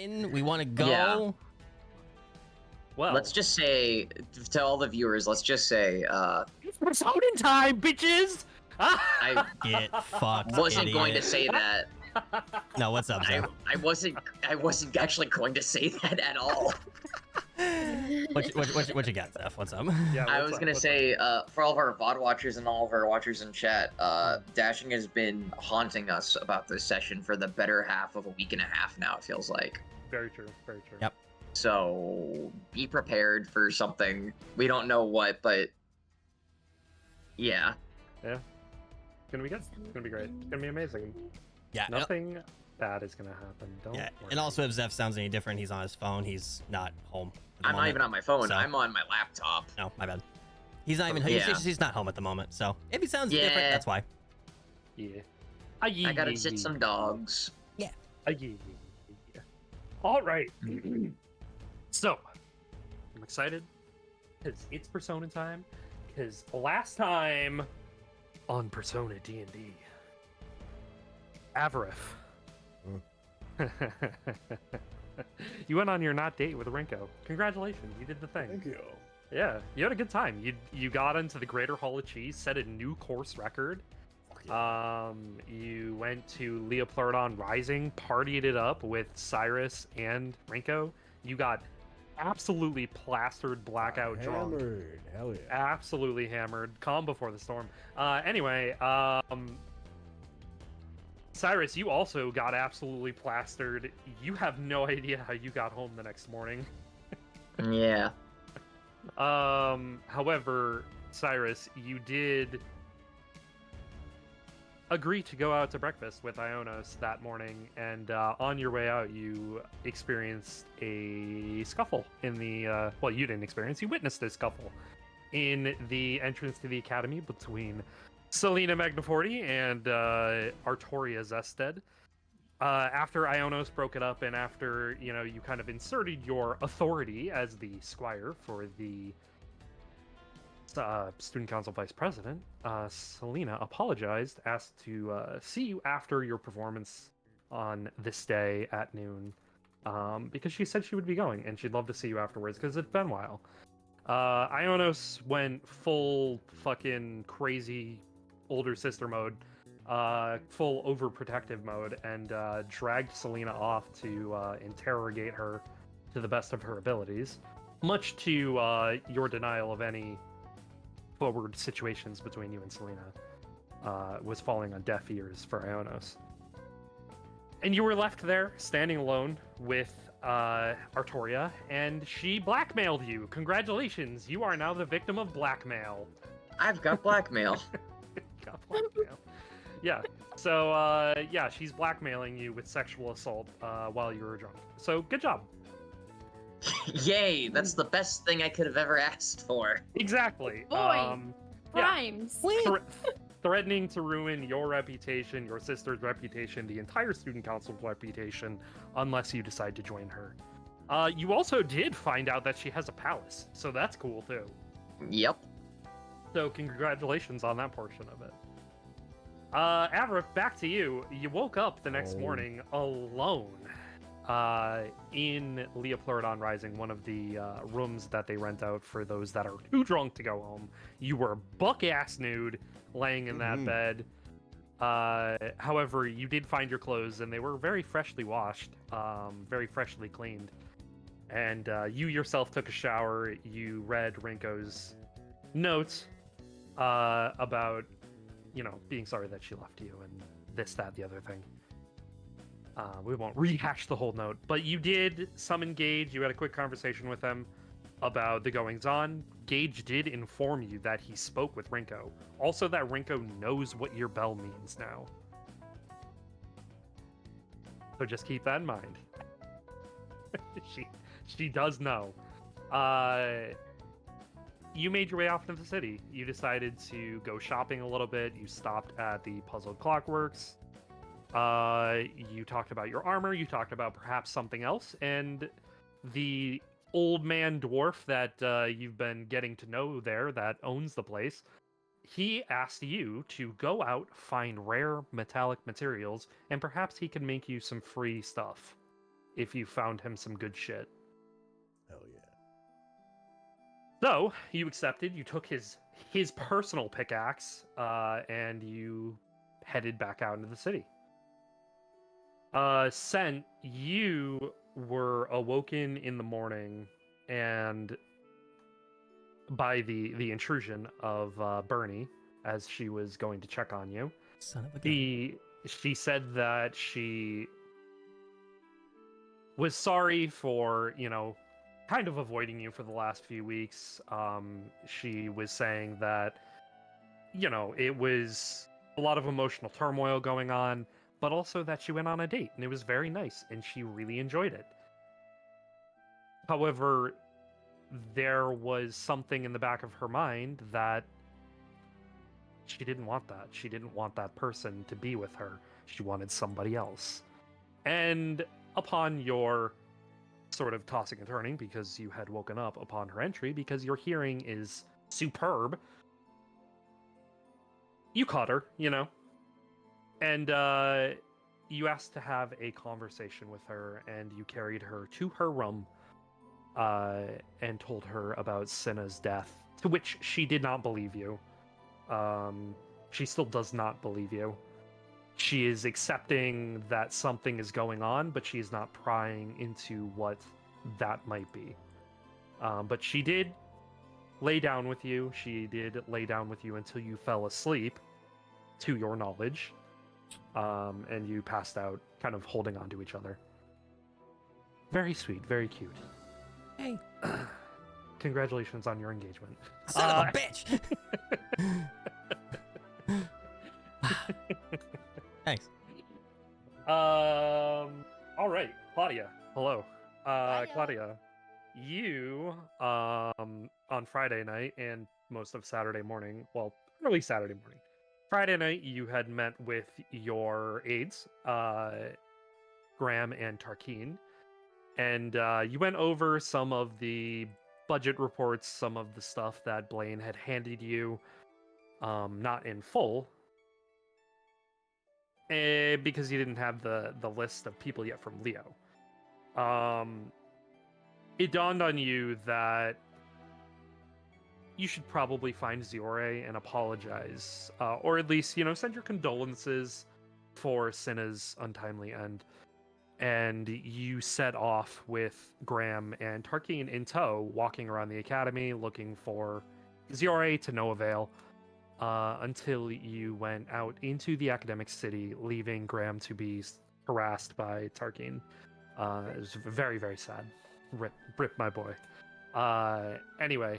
in? We want to go? Yeah. Well, Let's just say, to all the viewers, let's just say, it's Persona time, bitches! I Get fucked, wasn't idiot. going to say that. No, what's up, Zeph? I wasn't actually going to say that at all. What you got, Zeph? What's up? Yeah, I was gonna say, for all of our VOD watchers and all of our watchers in chat, Dashing has been haunting us about this session for the better half of a week and a half now, it feels like. Very true, very true. Yep. So, be prepared for something. We don't know what, but... Yeah. Yeah. It's gonna be good. It's gonna be great. It's gonna be amazing. Yeah. Nothing bad is gonna happen. Don't worry. And also, if Zeph sounds any different, he's on his phone. He's not home. I'm not even on my phone. so- I'm on my laptop. No, my bad. He's not even. Yeah. He's not home at the moment. So if he sounds different, that's why. Yeah. I gotta sit some dogs. Yeah. All right. So, I'm excited because it's Persona time. Because last time on Persona D&D, Avarif, you went on your not date with Rinko. Congratulations, you did the thing. Thank you. Yeah, you had a good time. You got into the Greater Hall of Cheese, set a new course record. Fuck yeah. You went to Leopleurodon Rising, partied it up with Cyrus and Rinko. You got absolutely plastered, blackout drunk. Hammered. Hell yeah. Absolutely hammered. Calm before the storm. Anyway, Cyrus, you also got absolutely plastered. You have no idea how you got home the next morning. Yeah. However, Cyrus, you did agree to go out to breakfast with Ionos that morning, and on your way out, you experienced a scuffle in the, well, you didn't experience, you witnessed a scuffle in the entrance to the academy between Selena Magnaforti and Artoria Zested. After Ionos broke it up, and after, you know, you kind of inserted your authority as the squire for the student council vice president, Selena apologized, asked to see you after your performance on this day at noon, because she said she would be going, and she'd love to see you afterwards, because it's been a while. Ionos went full fucking crazy older sister mode, full overprotective mode, and dragged Selena off to interrogate her to the best of her abilities, much to your denial of any forward situations between you and Selena was falling on deaf ears for Ionos. And you were left there, standing alone with Artoria, and she blackmailed you. Congratulations, you are now the victim of blackmail. I've got blackmail. Got blackmail. Yeah, so, yeah, she's blackmailing you with sexual assault while you were drunk. So, good job. Yay, that's the best thing I could have ever asked for. Exactly. Boy, yeah. rhymes. Threatening to ruin your reputation, your sister's reputation, the entire student council's reputation, unless you decide to join her. You also did find out that she has a palace, so that's cool too. Yep. So congratulations on that portion of it. Avarif, back to you. You woke up the next morning alone in Leopleurodon Rising, one of the rooms that they rent out for those that are too drunk to go home. You were buck-ass nude, laying in that bed. However, you did find your clothes, and they were very freshly washed, very freshly cleaned. And you yourself took a shower. You read Rinko's notes about, you know, being sorry that she left you, and this, that, the other thing. We won't rehash the whole note, but you did summon Gage. You had a quick conversation with him about the goings-on. Gage did inform you that he spoke with Rinko. Also that Rinko knows what your bell means now. So just keep that in mind. She does know. You made your way off into the city. You decided to go shopping a little bit. You stopped at the Puzzled Clockworks. You talked about your armor, you talked about perhaps something else, and the old man dwarf that you've been getting to know there that owns the place, he asked you to go out, find rare metallic materials, and perhaps he can make you some free stuff. if you found him some good shit. Hell yeah. So you accepted. You took his personal pickaxe, and you headed back out into the city. Sen, you were awoken in the morning and by the intrusion of Bernie as she was going to check on you. Son of a gun. She said that she was sorry for, kind of avoiding you for the last few weeks. She was saying that, it was a lot of emotional turmoil going on, but also that she went on a date and it was very nice and she really enjoyed it. However, there was something in the back of her mind that she didn't want that. She didn't want that person to be with her. She wanted somebody else. And upon your sort of tossing and turning, because you had woken up upon her entry, because your hearing is superb, you caught her, and you asked to have a conversation with her, and you carried her to her room and told her about Cinna's death, to which she did not believe you. She still does not believe you. She is accepting that something is going on, but she is not prying into what that might be. But she did lay down with you. She did lay down with you until you fell asleep, to your knowledge. And you passed out, kind of holding on to each other. Very sweet, very cute. Hey. Congratulations on your engagement. Son of a bitch! Thanks. All right, Claudia. Hello. Hiya. Claudia, you on Friday night and most of Saturday morning, well, early Saturday morning. Friday night, you had met with your aides, Graham and Tarkeen, and you went over some of the budget reports, some of the stuff that Blaine had handed you, not in full, because you didn't have the list of people yet from Leo. It dawned on you that you should probably find Ziore and apologize, or at least, send your condolences for Cinna's untimely end. And you set off with Graham and Tarkeen in tow, walking around the academy, looking for Ziore to no avail, until you went out into the academic city, leaving Graham to be harassed by Tarkeen. It was very, very sad. Rip my boy. Anyway.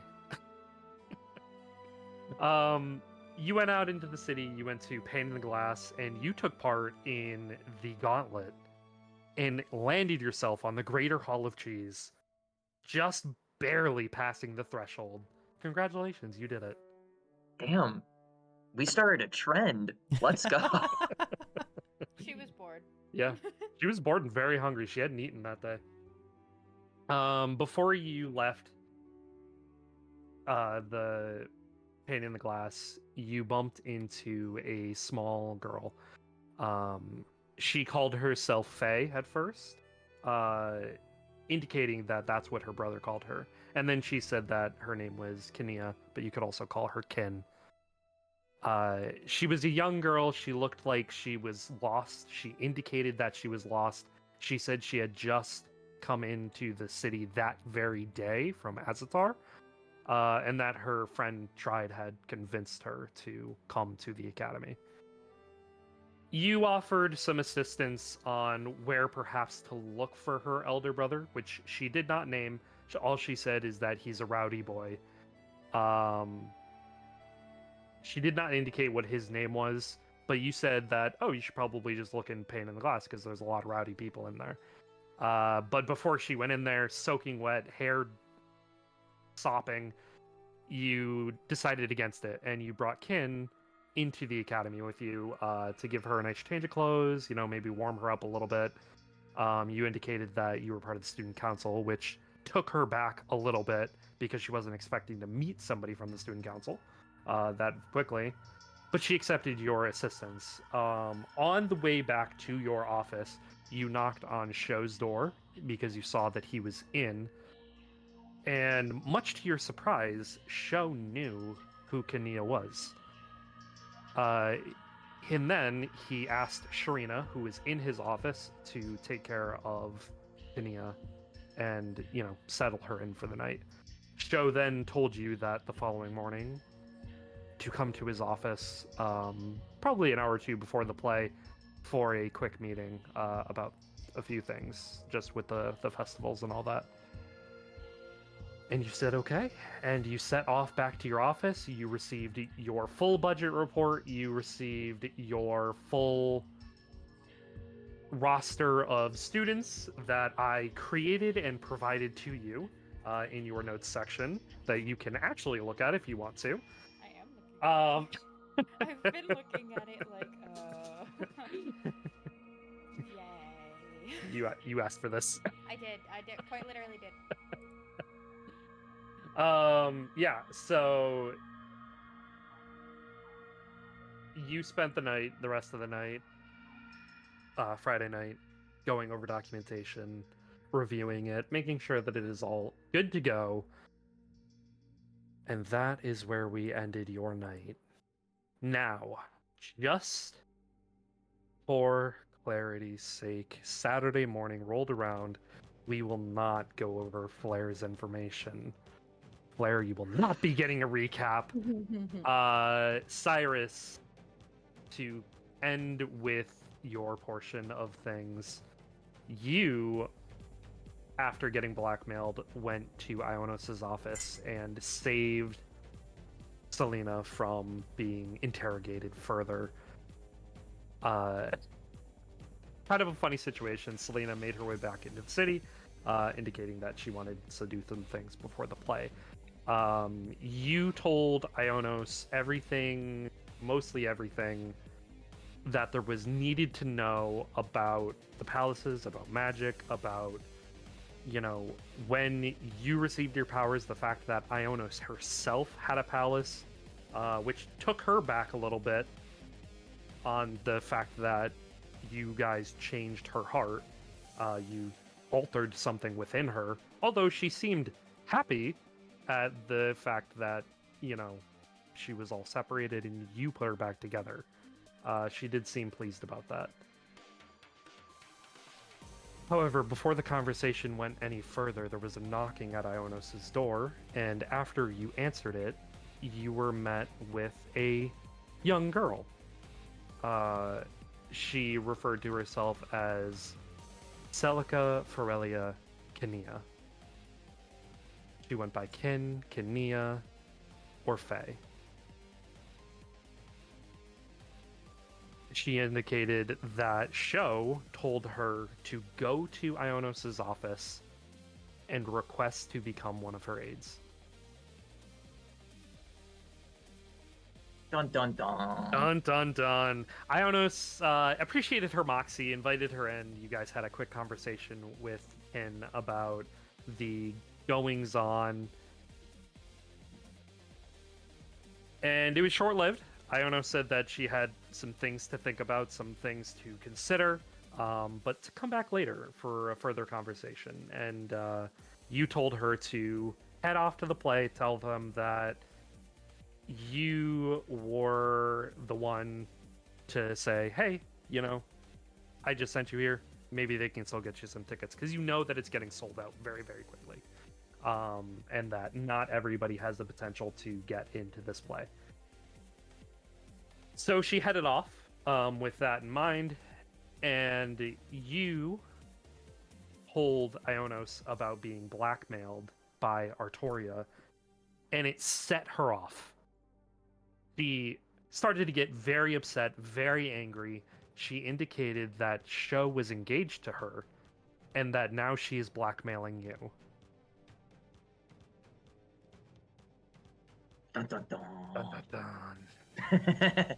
You went out into the city, you went to Pane in the Glass, and you took part in the Gauntlet and landed yourself on the Greater Hall of Cheese, just barely passing the threshold. Congratulations, you did it. Damn. We started a trend. Let's go. She was bored. Yeah, she was bored and very hungry. She hadn't eaten that day. Before you left the Pane in the Glass, you bumped into a small girl. She called herself Faye at first, indicating that that's what her brother called her. And then she said that her name was Kenia, but you could also call her Kin. She was a young girl. She looked like she was lost. She indicated that she was lost. She said she had just come into the city that very day from Azatar, and that her friend Tride had convinced her to come to the academy. You offered some assistance on where perhaps to look for her elder brother, which she did not name. All she said is that he's a rowdy boy. She did not indicate what his name was, but you said that, oh, you should probably just look in Pane in the Glass because there's a lot of rowdy people in there. But before she went in there, soaking wet, hair sopping, you decided against it, and you brought Kin into the academy with you to give her a nice change of clothes, maybe warm her up a little bit. You indicated that you were part of the student council, which took her back a little bit because she wasn't expecting to meet somebody from the student council that quickly, but she accepted your assistance. On the way back to your office, you knocked on Sho's door because you saw that he was in, and much to your surprise, Sho knew who Kania was. And then he asked Sharina, who was in his office, to take care of Kania and, settle her in for the night. Sho then told you that the following morning to come to his office, probably an hour or two before the play, for a quick meeting about a few things, just with the festivals and all that. And you said okay, and you set off back to your office. You received your full budget report. You received your full roster of students that I created and provided to you in your notes section that you can actually look at if you want to. I am looking. I've been looking at it like, yay. You asked for this. I did. Quite literally did. Yeah, so you spent the rest of the night, Friday night, going over documentation, reviewing it, making sure that it is all good to go. And that is where we ended your night. Now, just for clarity's sake, Saturday morning rolled around. We will not go over Flair's information. Flair, you will not be getting a recap. Cyrus, to end with your portion of things, you, after getting blackmailed, went to Ionos' office and saved Selena from being interrogated further. Kind of a funny situation. Selena made her way back into the city, indicating that she wanted to do some things before the play. You told Ionos everything, mostly everything, that there was needed to know about the palaces, about magic, about, when you received your powers, the fact that Ionos herself had a palace, which took her back a little bit on the fact that you guys changed her heart. You altered something within her, although she seemed happy at the fact that, she was all separated and you put her back together. She did seem pleased about that. However, before the conversation went any further, there was a knocking at Ionos' door, and after you answered it, you were met with a young girl. She referred to herself as Celica Ferelia Kania. She went by Kin, Kania, or Faye. She indicated that Sho told her to go to Ionos' office and request to become one of her aides. Dun dun dun. Dun dun dun. Ionos appreciated her moxie, invited her in. You guys had a quick conversation with Kin about the goings on. And it was short-lived. Ionos said that she had some things to think about, some things to consider, but to come back later for a further conversation. And you told her to head off to the play, tell them that you were the one to say, hey, I just sent you here. Maybe they can still get you some tickets, because you know that it's getting sold out very, very quickly. And that not everybody has the potential to get into this play. So she headed off with that in mind, and you told Ionos about being blackmailed by Artoria, and it set her off. She started to get very upset, very angry. She indicated that Sho was engaged to her, and that now she is blackmailing you. Dun dun dun. Dun, dun, dun.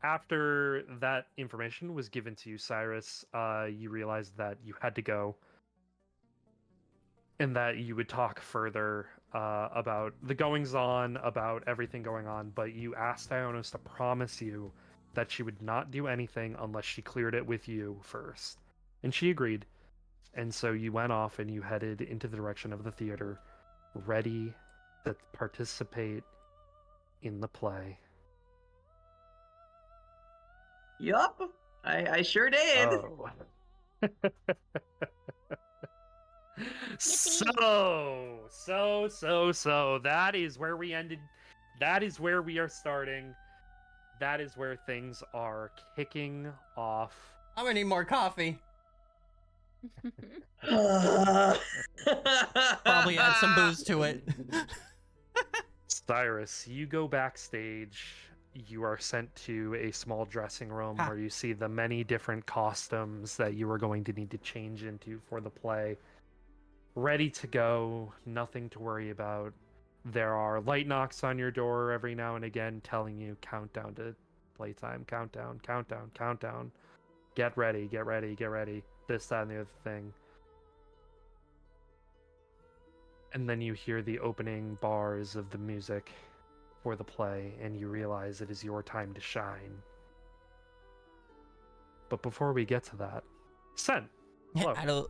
After that information was given to you, Cyrus, you realized that you had to go, and that you would talk further about the goings-on, about everything going on, but you asked Ionos to promise you that she would not do anything unless she cleared it with you first. And she agreed. And so you went off and you headed into the direction of the theater, ready to participate in the play. Yup, I sure did. Oh. So that is where we ended. That is where we are starting. That is where things are kicking off. I'm gonna need more coffee. Probably add some booze to it. Cyrus, you go backstage. You are sent to a small dressing room where you see the many different costumes that you are going to need to change into for the play. Ready to go, nothing to worry about. There are light knocks on your door every now and again telling you countdown to playtime, countdown, countdown, countdown. Get ready, get ready, get ready. This, that, and the other thing. And then you hear the opening bars of the music for the play, and you realize it is your time to shine. But before we get to that, Sen, hello.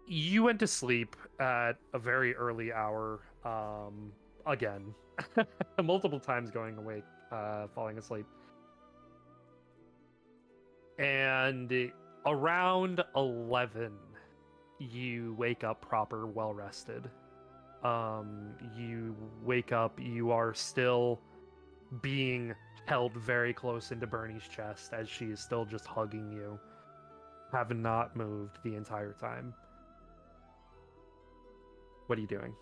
You went to sleep at a very early hour, again, multiple times going awake, falling asleep. And around 11, you wake up proper, well-rested. You wake up, you are still being held very close into Bernie's chest as she is still just hugging you, have not moved the entire time. What are you doing?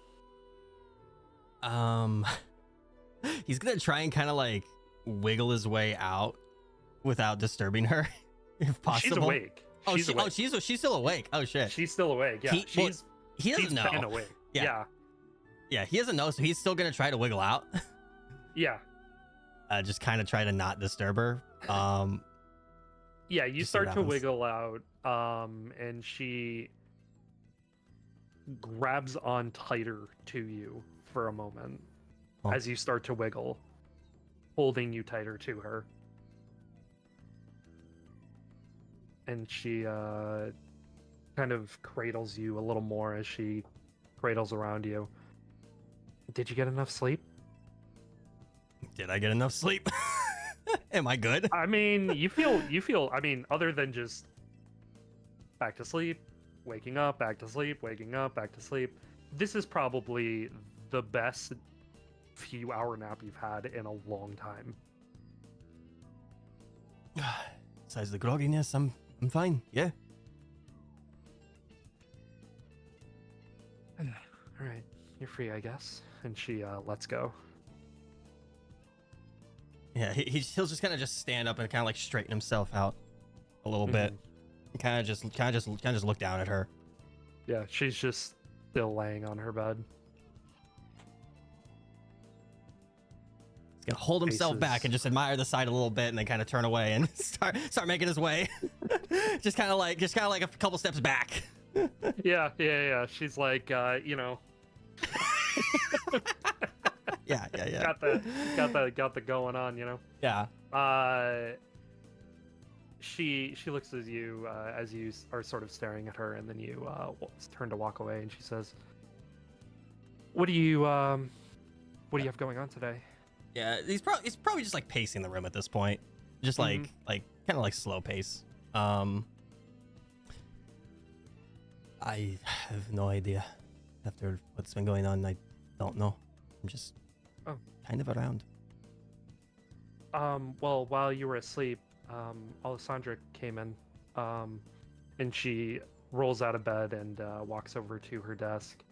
He's gonna try and kind of like wiggle his way out without disturbing her, if possible. She's awake. She's still awake. Oh shit. She's still awake. Yeah, he doesn't know. Been awake. Yeah, he doesn't know, so he's still gonna try to wiggle out. Yeah. Just kind of try to not disturb her. Yeah, you start to wiggle out, and she grabs on tighter to you for a moment as you start to wiggle, holding you tighter to her. And she kind of cradles you a little more as she cradles around you. Did you get enough sleep? Did I get enough sleep? Am I good? I mean, you feel, I mean, other than just back to sleep, waking up, back to sleep, waking up, back to sleep. This is probably the best few hour nap you've had in a long time. Besides the grogginess, I'm fine. Yeah. All right, you're free, I guess. And she lets go. Yeah, he'll just kind of just stand up and kind of like straighten himself out a little bit. Kind of just look down at her. Yeah, she's just still laying on her bed. He's gonna hold himself back and just admire the sight a little bit, and then kind of turn away and start making his way. just kind of like a couple steps back. Yeah. She's like, you know. Yeah. Got the going on, you know. Yeah. She looks at you as you are sort of staring at her, and then you turn to walk away, and she says, what do you have going on today? Yeah, he's probably just like pacing the room at this point, just like kind of like slow pace. I have no idea. After what's been going on, I don't know. I'm just kind of around. Well, while you were asleep, Alessandra came in, and she rolls out of bed and walks over to her desk.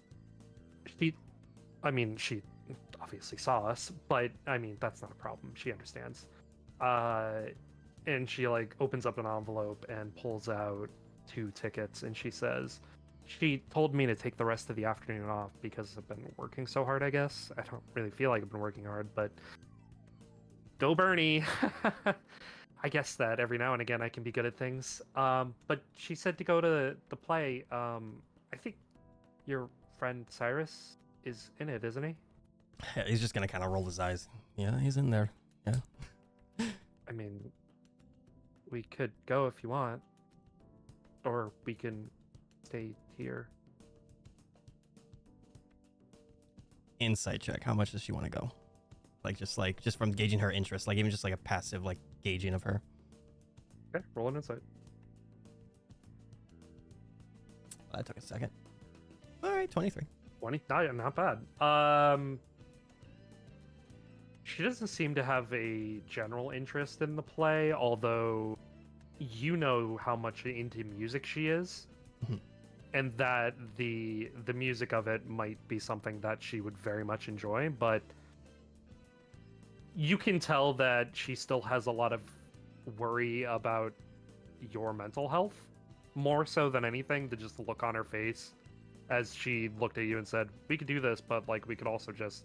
She obviously saw us, but I mean, that's not a problem. She understands. And she like opens up an envelope and pulls out 2 tickets, and she says, she told me to take the rest of the afternoon off because I've been working so hard, I guess. I don't really feel like I've been working hard, but go Bernie. I guess that every now and again I can be good at things. But she said to go to the play. I think your friend Cyrus is in it, isn't he? Yeah, he's just gonna kind of roll his eyes. Yeah, he's in there. Yeah. I mean, we could go if you want, or we can stay here. Insight check. How much does she want to go? Just from gauging her interest, like even just like a passive like gauging of her. Okay, roll an insight. That took a second. All right, 23. 20? Not bad. She doesn't seem to have a general interest in the play, although you know how much into music she is, Mhm. and that the music of it might be something that she would very much enjoy, but you can tell that she still has a lot of worry about your mental health, more so than anything, to just the look on her face as she looked at you and said, we could do this, but like we could also just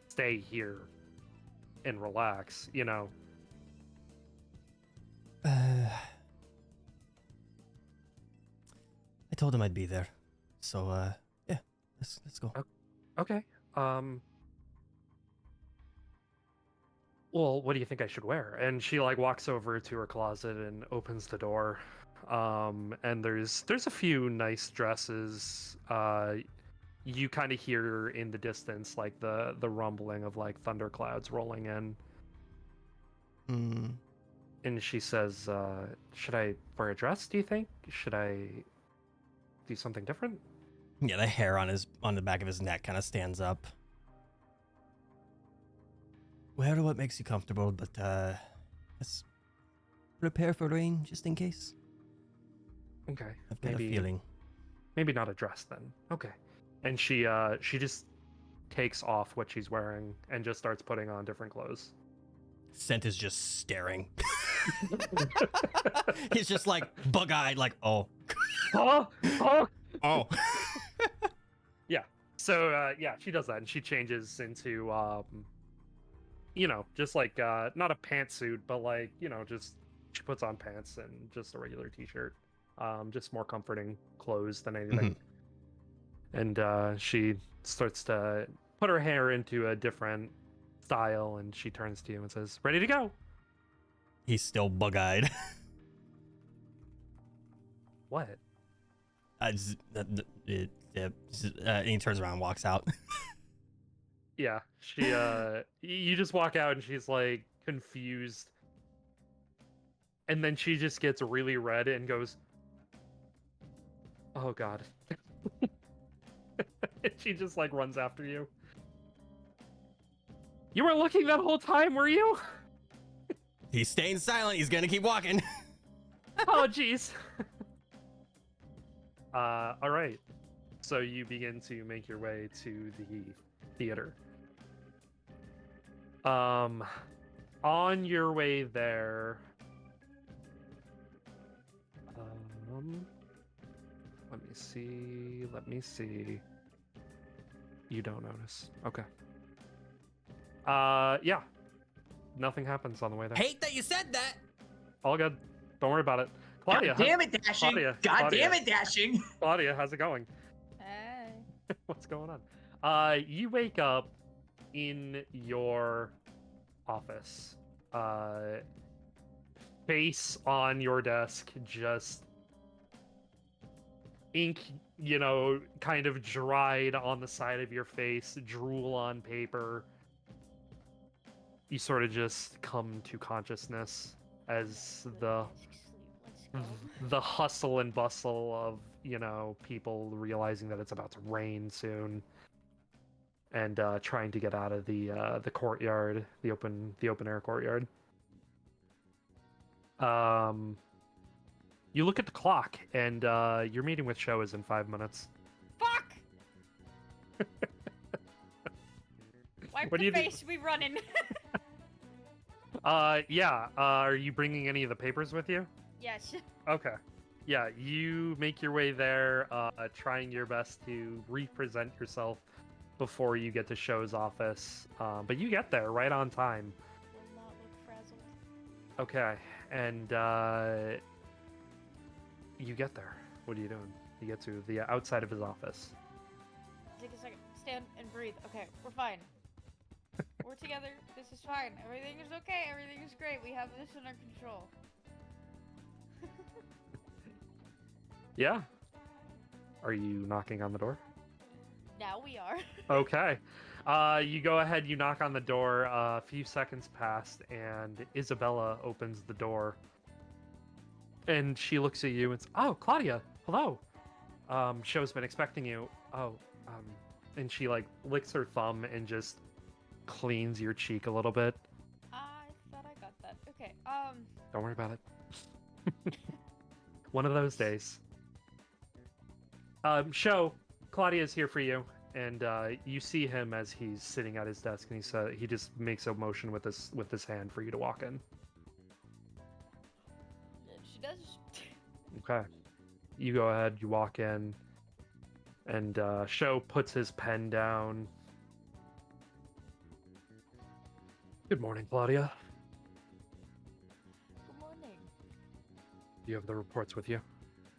stay here and relax, you know. I told him I'd be there, so yeah, let's go. Okay. Well, what do you think I should wear? And she like walks over to her closet and opens the door. And there's a few nice dresses. You kind of hear in the distance like the rumbling of like thunderclouds rolling in. And she says, should I wear a dress, do you think? Should I do something different? Yeah, the hair on the back of his neck kind of stands up. Wear what makes you comfortable, but let's prepare for rain just in case. Okay. I've got a feeling. Maybe not a dress then. Okay. And she just takes off what she's wearing and just starts putting on different clothes. Scent is just staring. He's just like bug-eyed, like, oh. Oh! Oh. Yeah. So yeah, she does that and she changes into you know, just like not a pantsuit, but like, you know, just she puts on pants and just a regular t-shirt. Just more comforting clothes than anything. And she starts to put her hair into a different style, and she turns to you and says, ready to go. He's still bug-eyed. What? And he turns around and walks out. Yeah, she you just walk out and she's like confused. And then she just gets really red and goes, oh god. And she just like runs after you. You were looking that whole time, were you? He's staying silent. He's gonna keep walking. Oh jeez. All right. So you begin to make your way to the theater. On your way there, let me see. You don't notice. Okay. Yeah. Nothing happens on the way there. Hate that you said that. All good. Don't worry about it. Claudia. God damn it, Dashing! Claudia, God Claudia. damn it, Dashing! Claudia, how's it going? Hey. What's going on? You wake up in your office. Face on your desk, just ink, you know, kind of dried on the side of your face, drool on paper. You sort of just come to consciousness as the hustle and bustle of, you know, people realizing that it's about to rain soon and trying to get out of the courtyard, the open air courtyard. You look at the clock and your meeting with Sho is in 5 minutes. Fuck! Wipe What do the you do? face, we running. Yeah. Are you bringing any of the papers with you? Yes. Okay. Yeah, you make your way there, trying your best to represent yourself before you get to Sho's office. But you get there right on time. Will not look frazzled. Okay, and you get there. What are you doing? You get to the outside of his office. Take a second. Stand and breathe. Okay, we're fine. We're together. This is fine. Everything is okay. Everything is great. We have this under control. Yeah. Are you knocking on the door? Now we are. Okay. You go ahead, you knock on the door. A few seconds pass, and Isabella opens the door. And she looks at you and says, "Oh, Claudia, hello. Show's been expecting you. Oh, and she like licks her thumb and just cleans your cheek a little bit. I thought I got that. Okay. Don't worry about it. One of those days. Show, Claudia's here for you, and you see him as he's sitting at his desk, and he just makes a motion with his hand for you to walk in. She does. Okay. You go ahead, you walk in, and Show puts his pen down. Good morning, Claudia. Good morning. Do you have the reports with you?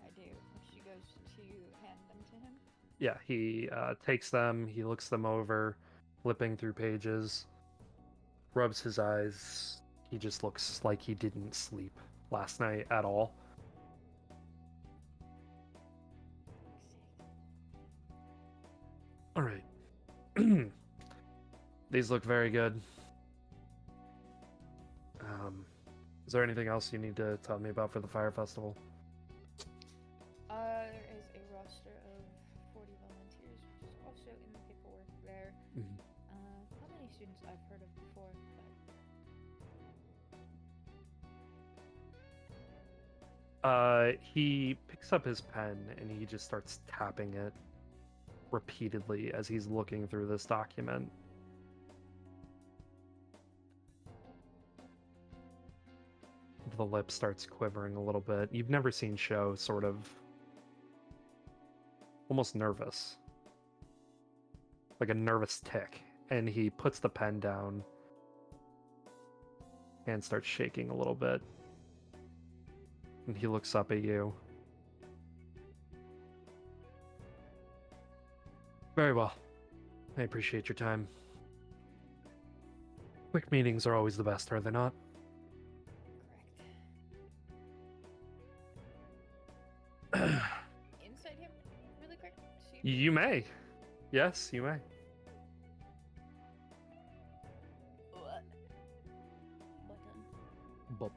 I do. She goes to hand them to him. Yeah, he takes them, he looks them over, flipping through pages, rubs his eyes. He just looks like he didn't sleep last night at all. All right. These look very good. Is there anything else you need to tell me about for the Fire Festival? There is a roster of 40 volunteers, which is also in the paperwork there. Mhm. Not many students I've heard of before, but He picks up his pen and he just starts tapping it repeatedly as he's looking through this document. The lip starts quivering a little bit. You've never seen Show sort of almost nervous, like a nervous tick, and he puts the pen down and starts shaking a little bit, and he looks up at you. Very well. I appreciate your time. Quick meetings are always the best, are they not? correct. Inside him, really quick. See if You may. Yes, you may. What? Button.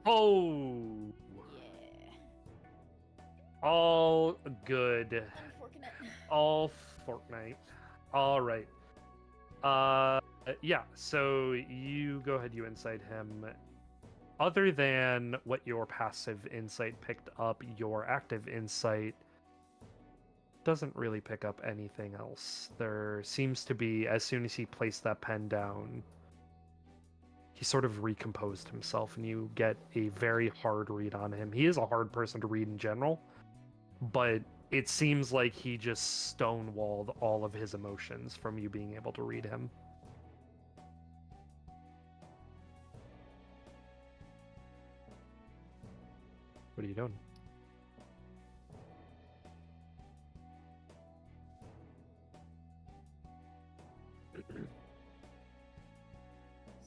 Oh! Yeah. All good. Unfortunate. All Fortnite. All right. Yeah, so you go ahead, you insight him. Other than what your passive insight picked up, your active insight doesn't really pick up anything else. There seems to be, as soon as he placed that pen down, he sort of recomposed himself, and you get a very hard read on him. He is a hard person to read in general, but it seems like he just stonewalled all of his emotions from you being able to read him. What are you doing? Is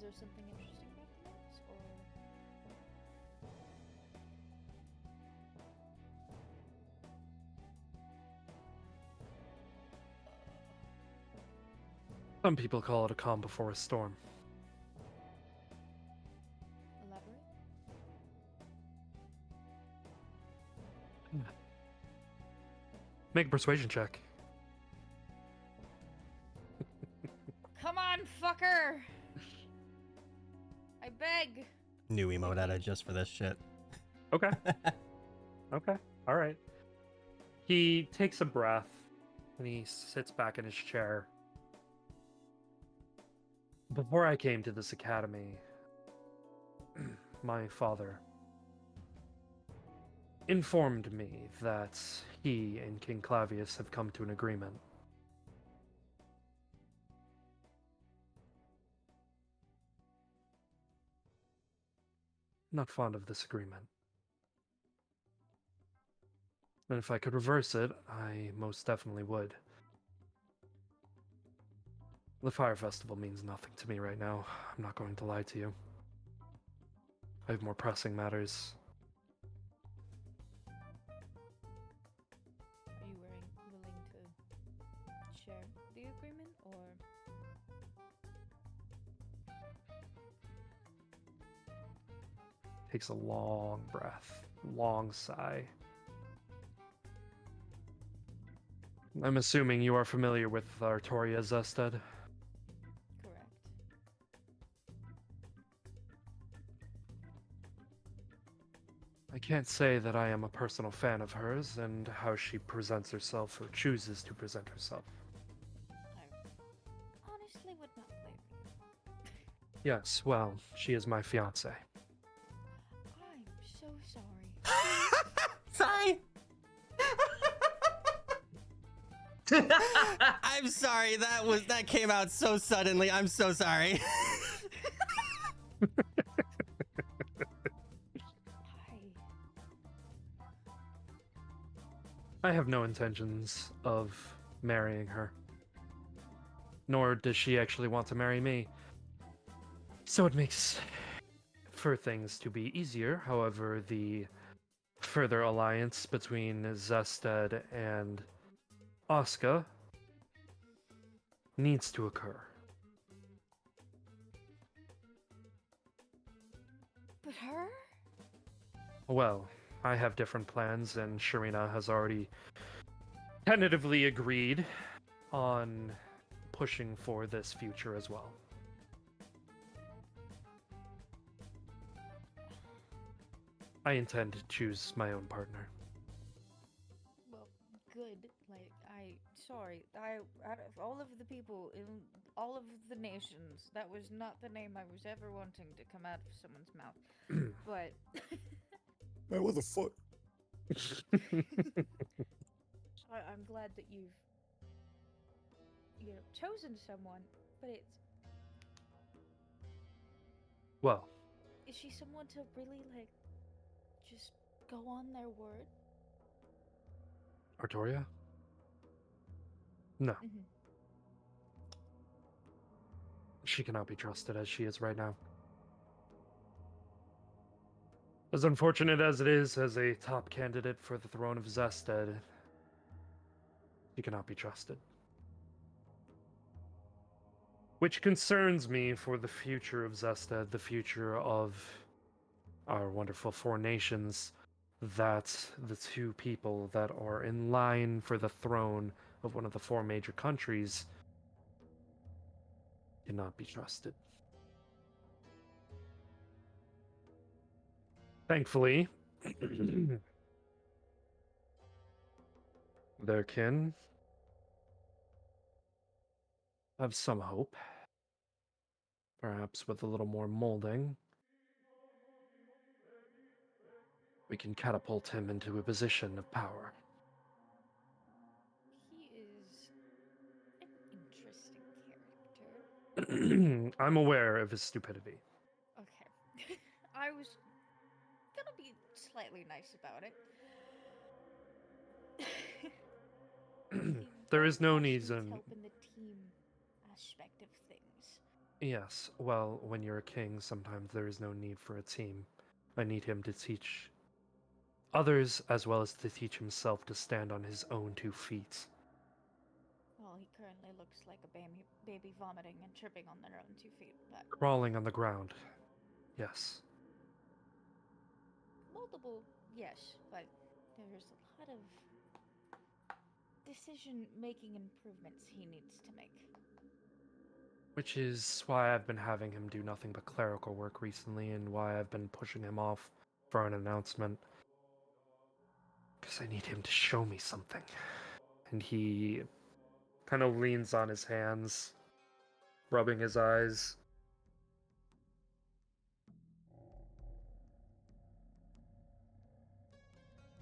there something interesting about the notes, or? Some people call it a calm before a storm. Elaborate? Make a persuasion check. Come on, fucker! I beg. New emote added just for this shit. Okay. Okay. All right. He takes a breath and he sits back in his chair. Before I came to this academy, my father informed me that he and King Clavius have come to an agreement. Not fond of this agreement. And if I could reverse it, I most definitely would. The Fire Festival means nothing to me right now. I'm not going to lie to you. I have more pressing matters. Are you willing to share the agreement, or Takes a long breath, long sigh. I'm assuming you are familiar with Artoria Zested. correct? I can't say that I am a personal fan of hers and how she presents herself or chooses to present herself. I honestly would not blame you. Yes, well, she is my fiance. I'm so sorry. Sorry. I'm sorry. That came out so suddenly. I'm so sorry. I I have no intentions of marrying her. Nor does she actually want to marry me. So it makes for things to be easier. However, the further alliance between Zested and Asuka needs to occur. But her? Well, I have different plans, and Sharina has already tentatively agreed on pushing for this future as well. I intend to choose my own partner. Well, good. Like, sorry. Out of all of the people in all of the nations, that was not the name I was ever wanting to come out of someone's mouth. But Man, what the fuck? I'm glad that you've, chosen someone. But Well, is she someone to really, like, just go on their word? Artoria? No, Mm-hmm. she cannot be trusted as she is right now. As unfortunate as it is, as a top candidate for the throne of Zested, she cannot be trusted. Which concerns me for the future of Zested, the future of our wonderful four nations, that the two people that are in line for the throne of one of the four major countries cannot be trusted. Thankfully, their kin have some hope. Perhaps with a little more molding, we can catapult him into a position of power. He is an interesting character. I'm aware of his stupidity. Okay. I was gonna be slightly nice about it. He There very is no much need needs in... help in the team aspect of things. Yes, well, when you're a king, sometimes there is no need for a team. I need him to teach others, as well as to teach himself to stand on his own 2 feet. Well, he currently looks like a baby vomiting and tripping on their own 2 feet, but Crawling on the ground. Yes. multiple, yes, but there's a lot of decision-making improvements he needs to make. Which is why I've been having him do nothing but clerical work recently, and why I've been pushing him off for an announcement. Because I need him to show me something. And he kind of leans on his hands, rubbing his eyes.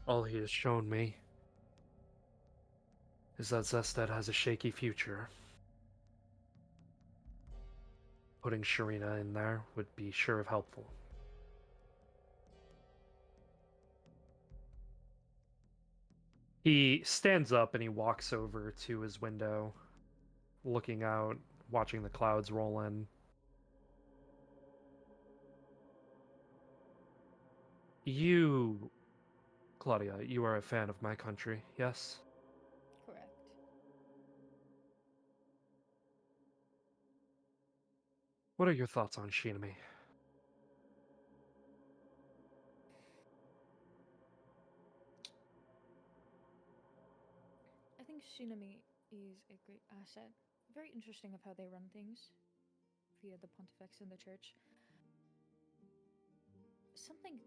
All he has shown me is that Zested has a shaky future. Putting Sharina in there would be sure of helpful. He stands up and he walks over to his window, looking out watching the clouds roll in. You, Claudia, you are a fan of my country, yes? Correct. What are your thoughts on Shinami? I think Shinami is a great asset. Very interesting of how they run things via the Pontifex and the church. Something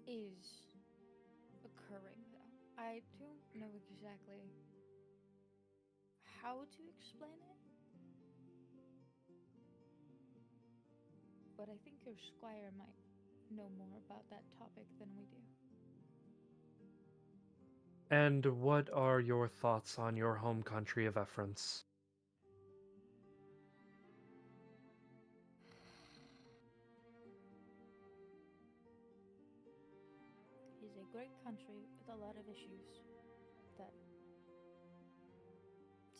is occurring, though. I don't know exactly how to explain it, but I think your squire might know more about that topic than we do. And what are your thoughts on your home country of Efrance? It is a great country with a lot of issues that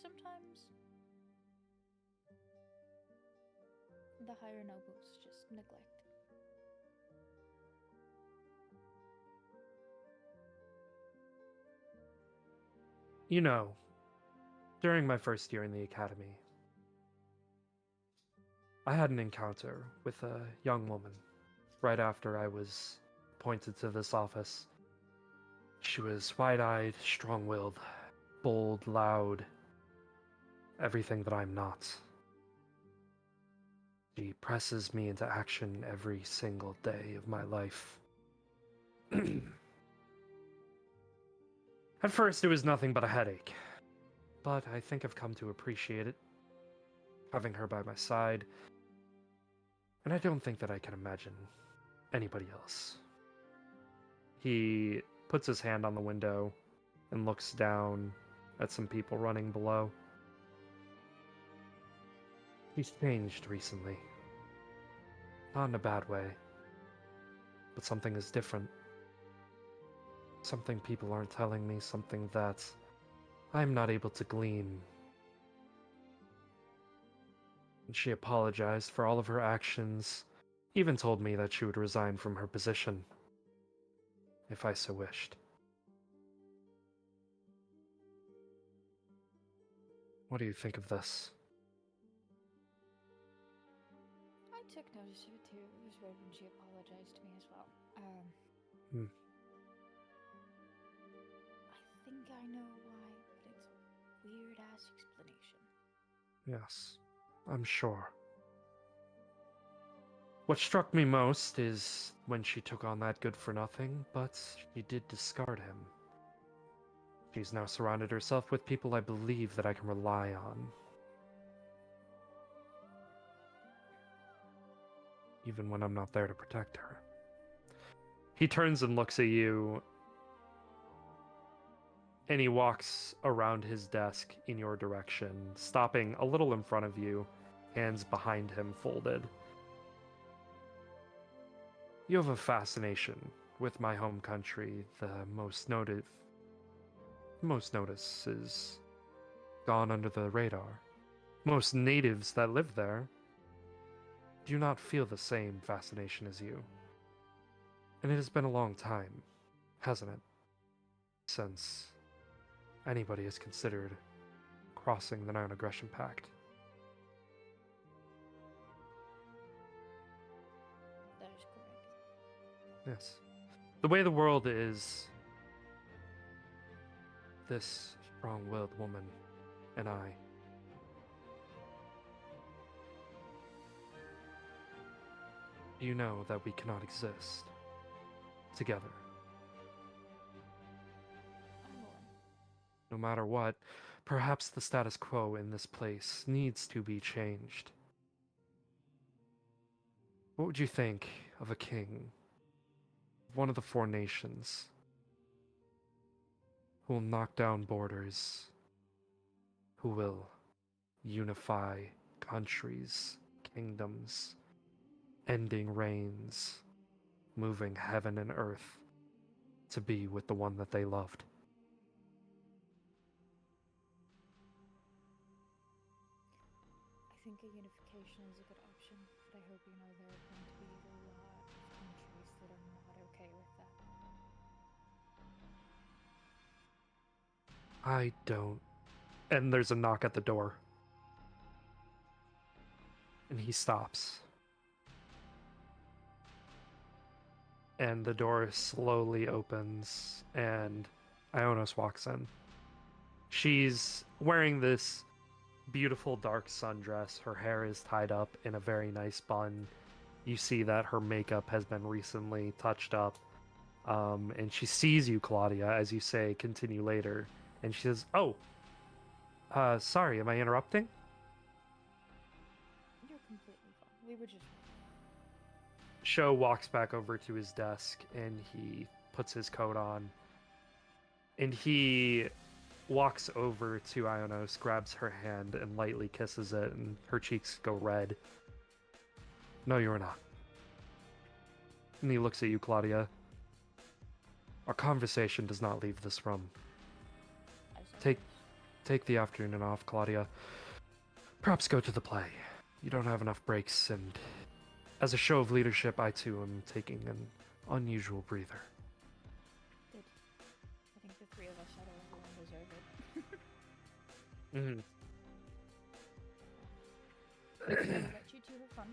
sometimes the higher nobles just neglect. You know, during my first year in the academy, I had an encounter with a young woman right after I was appointed to this office. She was wide-eyed, strong-willed, bold, loud, everything that I'm not. She presses me into action every single day of my life. At first, it was nothing but a headache, but I think I've come to appreciate it, having her by my side, and I don't think that I can imagine anybody else. He puts his hand on the window and looks down at some people running below. He's changed recently. Not in a bad way, but something is different. Something people aren't telling me, something that I'm not able to glean. And she apologized for all of her actions, even told me that she would resign from her position, if I so wished. What do you think of this? I took notice of it too. It was weird when she apologized to me as well. Hmm. I think I know why, but it's a weird ass explanation. Yes, I'm sure. What struck me most is when she took on that good-for-nothing, but she did discard him. She's now surrounded herself with people I believe that I can rely on. Even when I'm not there to protect her. He turns and looks at you, and he walks around his desk in your direction, stopping a little in front of you, hands behind him folded. You have a fascination with my home country. The most notice is gone under the radar. Most natives that live there do not feel the same fascination as you. And it has been a long time, hasn't it, since anybody has considered crossing the Non-Aggression Pact. That is correct. Yes. The way the world is, this strong-willed woman and I, you know that we cannot exist together. I'm willing. No matter what, perhaps the status quo in this place needs to be changed. What would you think of a king of one of the four nations who will knock down borders, who will unify countries, kingdoms, ending reigns, moving heaven and earth to be with the one that they loved? think a unification is a good option, but I hope you know there are going to be a lot of countries that are not okay with that. I don't. And there's a knock at the door. And he stops. And the door slowly opens, and Ionos walks in. She's wearing this beautiful dark sundress. Her hair is tied up in a very nice bun. You see that her makeup has been recently touched up. And she sees you, Claudia, as you say, continue later. And she says, "Oh, sorry, am I interrupting?" You're completely fine. We were just... Sho walks back over to his desk and he puts his coat on. And he walks over to Ionos, grabs her hand, and lightly kisses it, and her cheeks go red. "No, you're not." And he looks at you, Claudia. "Our conversation does not leave this room. Take the afternoon off, Claudia. Perhaps go to the play. You don't have enough breaks, and as a show of leadership, I too am taking an unusual breather." Good. I think the three of us out of everyone deserve it. I'll let you two have fun.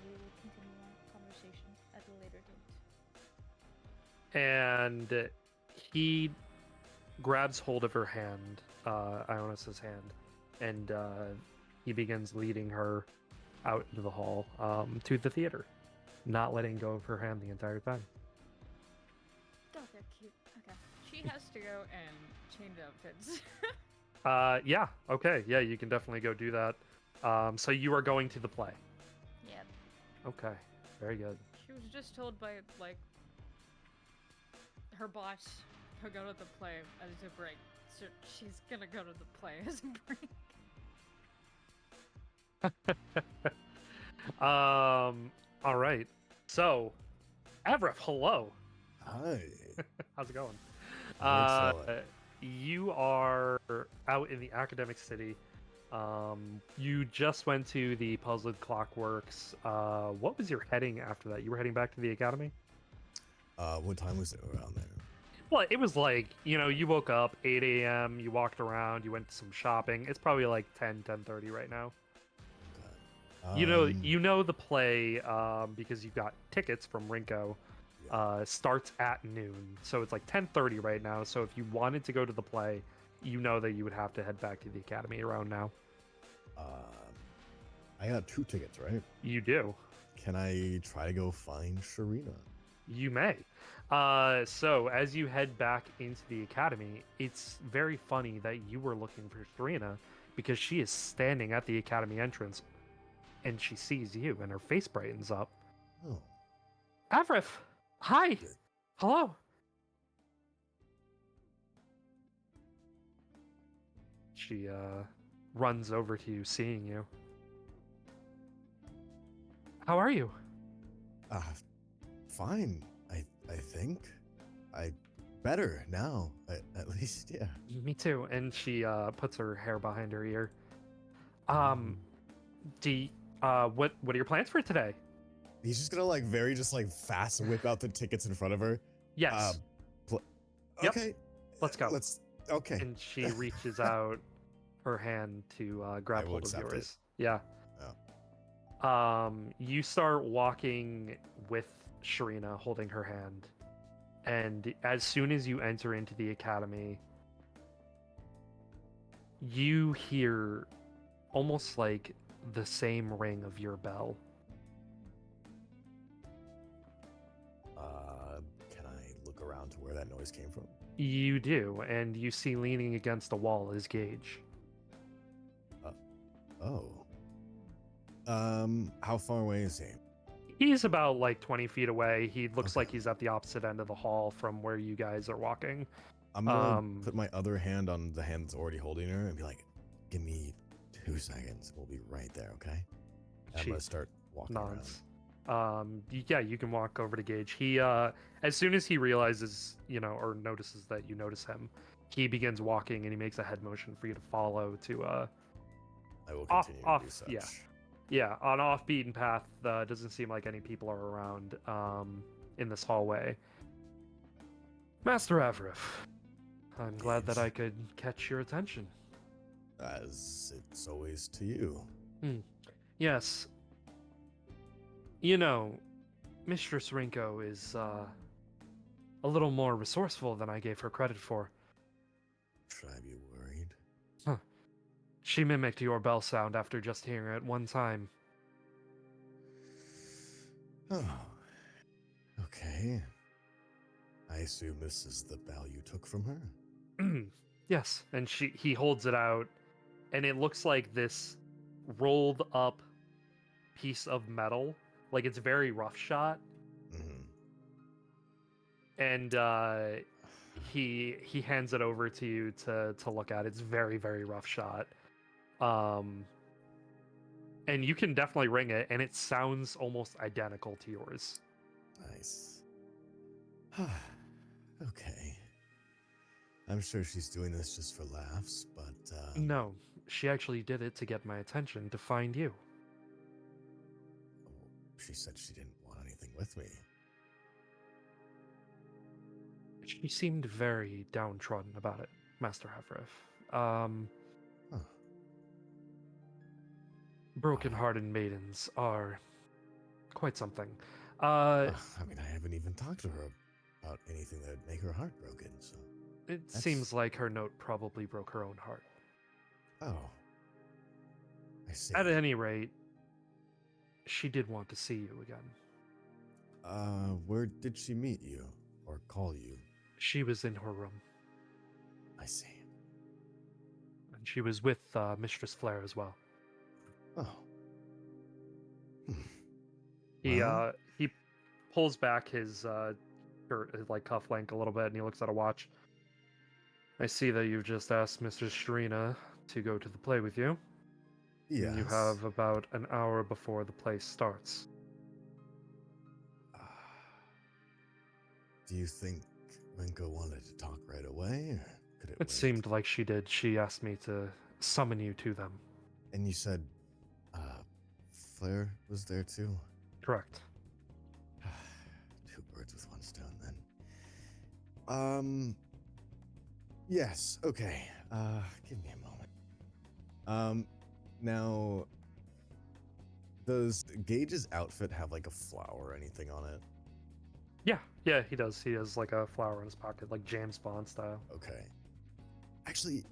We will continue our conversation at a later date. And he grabs hold of her hand, Ionis' hand, and he begins leading her out into the hall to the theater, not letting go of her hand the entire time. Oh, they're cute. Okay. She has to go and change outfits. Yeah, okay, yeah, you can definitely go do that. So you are going to the play. Yep. Okay, very good. She was just told by, like, her boss to go to the play as a break. So she's gonna go to the play as a break. All right. So, Avrif, hello. Hi. How's it going? Excellent. You are out in the academic city. You just went to the Puzzled Clockworks. What was your heading after that? You were heading back to the academy? What time was it around there? Well, it was like, you woke up 8 a.m., you walked around, you went to some shopping. It's probably like 10:30 right now. Okay. You know the play because you got tickets from Rinko. Starts at noon, so it's like 10:30 right now. So if you wanted to go to the play, you know that you would have to head back to the academy around now. I got 2 tickets, right? You do. Can I try to go find Sharina? You may. So as you head back into the academy, it's very funny that you were looking for Serena because she is standing at the academy entrance and she sees you and her face brightens up. Oh. Avrif! Hi! Hello! She runs over to you, seeing you. How are you? Fine. I think. Better now, at least, yeah. Me too. And she puts her hair behind her ear. What are your plans for today? He's just gonna fast whip out the tickets in front of her. Yes. Yep. Okay. Let's go. Okay. And she reaches out her hand to grab I will hold of accept yours. it. Yeah. Oh. You start walking with Sharina holding her hand. And as soon as you enter into the academy, you hear almost like the same ring of your bell. Can I look around to where that noise came from? You do, and you see leaning against the wall is Gage. Oh. How far away is he? He's about like 20 feet away. He looks like he's at the opposite end of the hall from where you guys are walking. I'm gonna put my other hand on the hand that's already holding her and be like, give me 2 seconds. We'll be right there, okay? And I'm gonna start walking nods. Yeah, you can walk over to Gage. He, as soon as he realizes, or notices that you notice him, he begins walking and he makes a head motion for you to follow to I will Off, continue off, to do such. yeah. Yeah, on off beaten path. Doesn't seem like any people are around in this hallway. Master Avrif, I'm glad that Gage. I could catch your attention. As it's always to you. Yes. You know, Mistress Rinko is a little more resourceful than I gave her credit for. Should I be worried? She mimicked your bell sound after just hearing it one time. Oh. Okay. I assume this is the bell you took from her? Yes, and he holds it out, and it looks like this rolled up piece of metal, like it's very rough shot. And he hands it over to you to look at. It's very, very rough shot. And you can definitely ring it, and it sounds almost identical to yours. Nice. Okay. I'm sure she's doing this just for laughs, but No, she actually did it to get my attention, to find you. she said she didn't want anything with me. She seemed very downtrodden about it, Master Avrif. Huh. Broken-hearted maidens are quite something. I mean, I haven't even talked to her about anything that would make her heart broken, so... It That's- seems like her note probably broke her own heart. Oh. I see. At any rate, she did want to see you again. Where did she meet you? Or call you? She was in her room, I see. and she was with Mistress Flair as well. Oh. He Well? he pulls back his shirt, his like cuff link a little bit, and he looks at a watch. I see that you've just asked Mistress Sharina to go to the play with you. Yes. And you have about an hour before the play starts. Do you think Rinko wanted to talk right away, or could it It wait? seemed like she did. She asked me to summon you to them. And you said, Flair was there too? Correct. Two birds with one stone, then. Yes, okay. Give me a moment. Now, does Gage's outfit have like a flower or anything on it? Yeah, he does. He has like a flower in his pocket, like James Bond style. Okay. Actually,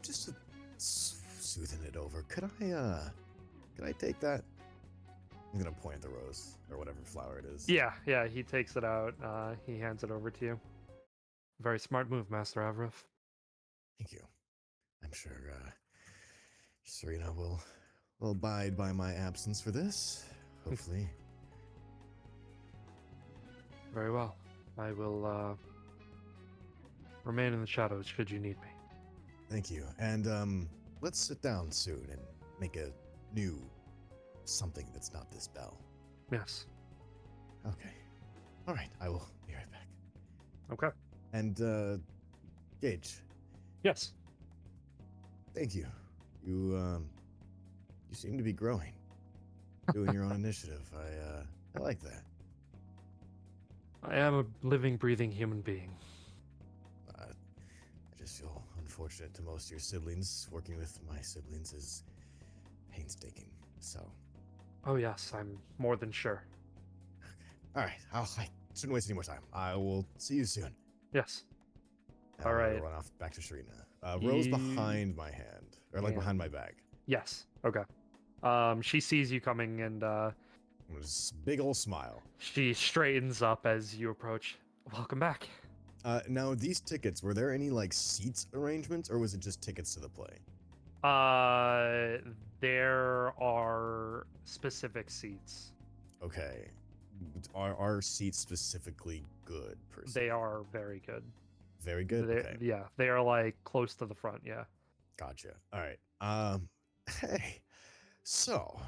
just to soothing it over, could I take that? I'm gonna point at the rose or whatever flower it is. Yeah, he takes it out. He hands it over to you. Very smart move, Master Avrif. Thank you. I'm sure Serena will abide by my absence for this. Hopefully. Very well. I will remain in the shadows should you need me. Thank you. And let's sit down soon and make a new something that's not this bell. Yes. Okay. All right. I will be right back. Okay. And Gage, Yes. thank you. You seem to be growing. Doing your own initiative. I like that. I am a living, breathing human being. I just feel unfortunate to most of your siblings. Working with my siblings is painstaking. So. Oh yes, I'm more than sure. All right. I shouldn't waste any more time. I will see you soon. Yes. And All I'm gonna right. Run off back to Sharina. Rose Ye- behind my hand, or like Yeah. behind my bag. Yes. Okay. She sees you coming and Just big ol' smile. she straightens up as you approach. Welcome back. Now these tickets, were there any like seats arrangements, or was it just tickets to the play? There are specific seats. Okay. Are seats specifically good per se? They are very good. Very good. Okay. Yeah, they are like close to the front. Yeah. Gotcha. All right. Hey. So,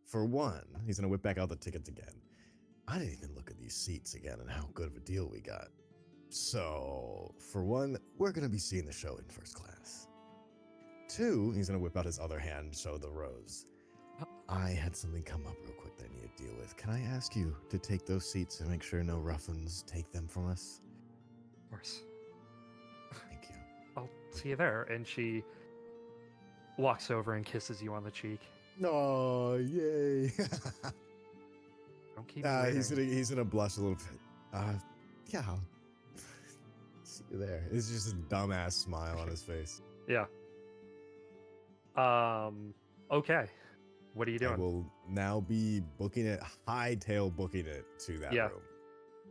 for one, he's gonna whip back out the tickets again. I didn't even look at these seats again and how good of a deal we got. So, for one, we're gonna be seeing the show in first class. 2, he's gonna whip out his other hand, show the rose. I had something come up real quick that I need to deal with. Can I ask you to take those seats and make sure no ruffians take them from us? Of course. Thank you. I'll see you there. And she walks over and kisses you on the cheek. Oh, yay! Don't keep me waiting. he's gonna blush a little bit. Yeah. I'll see you there. It's just a dumbass smile on his face. Yeah. Okay. What are you I doing? will now be booking it, hightail booking it to that Yeah. room.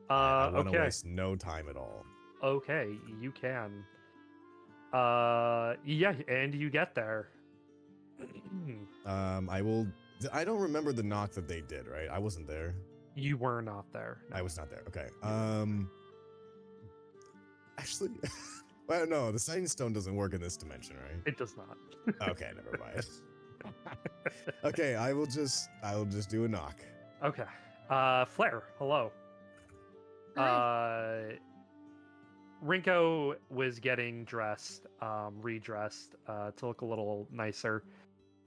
I want to Okay. waste no time at all. Okay, you can. Yeah, and you get there. I don't remember the knock that they did, right? I wasn't there. You were not there. No. I was not there. Okay. Actually, well, no, the sighting stone doesn't work in this dimension, right? It does not. Okay, never mind. Okay, I will just do a knock. Okay. Flair, hello. Rinko was getting dressed, redressed, to look a little nicer.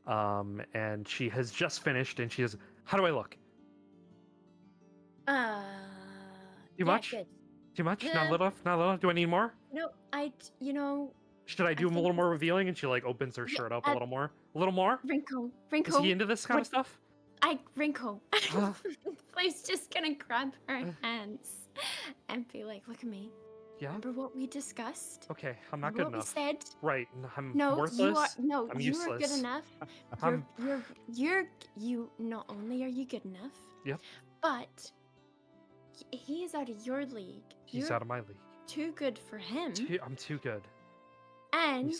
And she has just finished and she says, "How do I look? Too much? Good. Too much? Yeah. Not little enough? Not little enough? Do I need more? No, Should I do a think little more revealing?" And she like opens her Yeah, shirt up a little more. A little more? Wrinkle. Is he into this kind of stuff? Wrinkle. Huh? Flair's just gonna grab her hands and be like, "Look at me. Yeah. Remember what we discussed? Okay, I'm not Remember good what enough. we said? Right, I'm No, worthless. you are. No, I'm you are good useless. enough. I'm- You. Not only are you good enough. Yep. But he is out of your league. He's You're out of my league. too good for him. I'm too good. And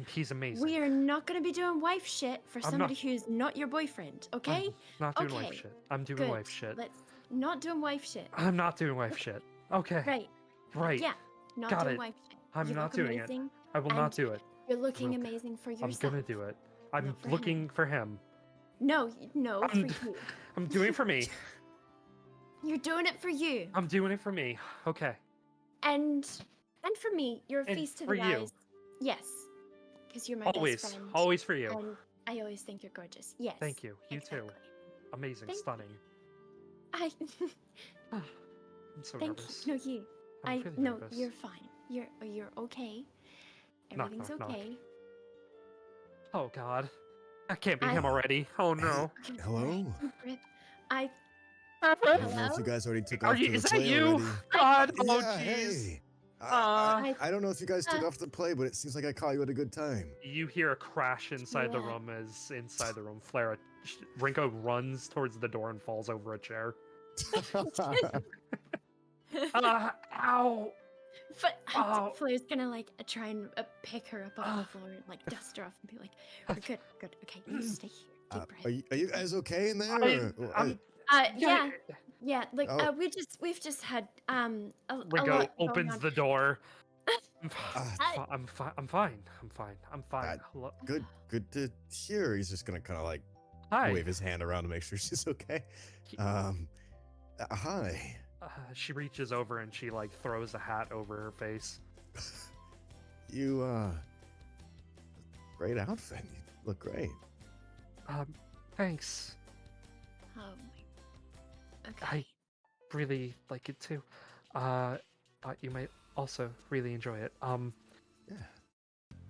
He's amazing. we are not going to be doing wife shit for I'm somebody not- who's not your boyfriend. Okay? I'm not doing wife Okay, shit. I'm doing Good. wife shit. Let's not doing wife shit. I'm not doing wife shit. Okay. Right. Right. Yeah. Not Got doing it. wife shit. I'm You not look doing it. amazing. I will not and do it. You're looking Okay. amazing for I'm yourself. gonna do it. I'm Not for looking for him. No, for I'm- you. I'm doing it for me. You're doing it for you. I'm doing it for me. Okay. And for me, you're a And feast to for the you. eyes. Yes. Because you're my Always. best friend. Always for you. And I always think you're gorgeous. Yes. Thank you. You too. exactly. Amazing. Thank Stunning. I I'm so thank nervous. you. No, you. I'm really No, nervous. you're fine. You're okay. Knock, Everything's knock, knock. okay. Oh God. That can't be I- him already. Oh no. Okay, Hello? deep breath. I I don't know Hello? if you guys already took Are off you? to the Is that play you? already. God. Oh Yeah, jeez. hey. Uh, I don't know if you guys took uh, off the play, but it seems like I caught you at a good time. You hear a crash inside the Yeah. room as inside the room, Flair, Rinko runs towards the door and falls over a chair. Ow! But Oh. Flair's gonna like try and pick her up off the floor and like dust her off and be like, "We're good, good. Okay, you stay here. Deep breath." Are you guys okay in there? Yeah. Like Oh. we've just had a Rinko lot opens going on. the door. Ah, I'm fine. Hello. good to hear. He's just gonna kind of like Hi. wave his hand around to make sure she's okay. Hi. She reaches over and she like throws a hat over her face. You great outfit. You look great. Thanks. Oh my. Okay. I really like it too. You might also really enjoy it. Yeah.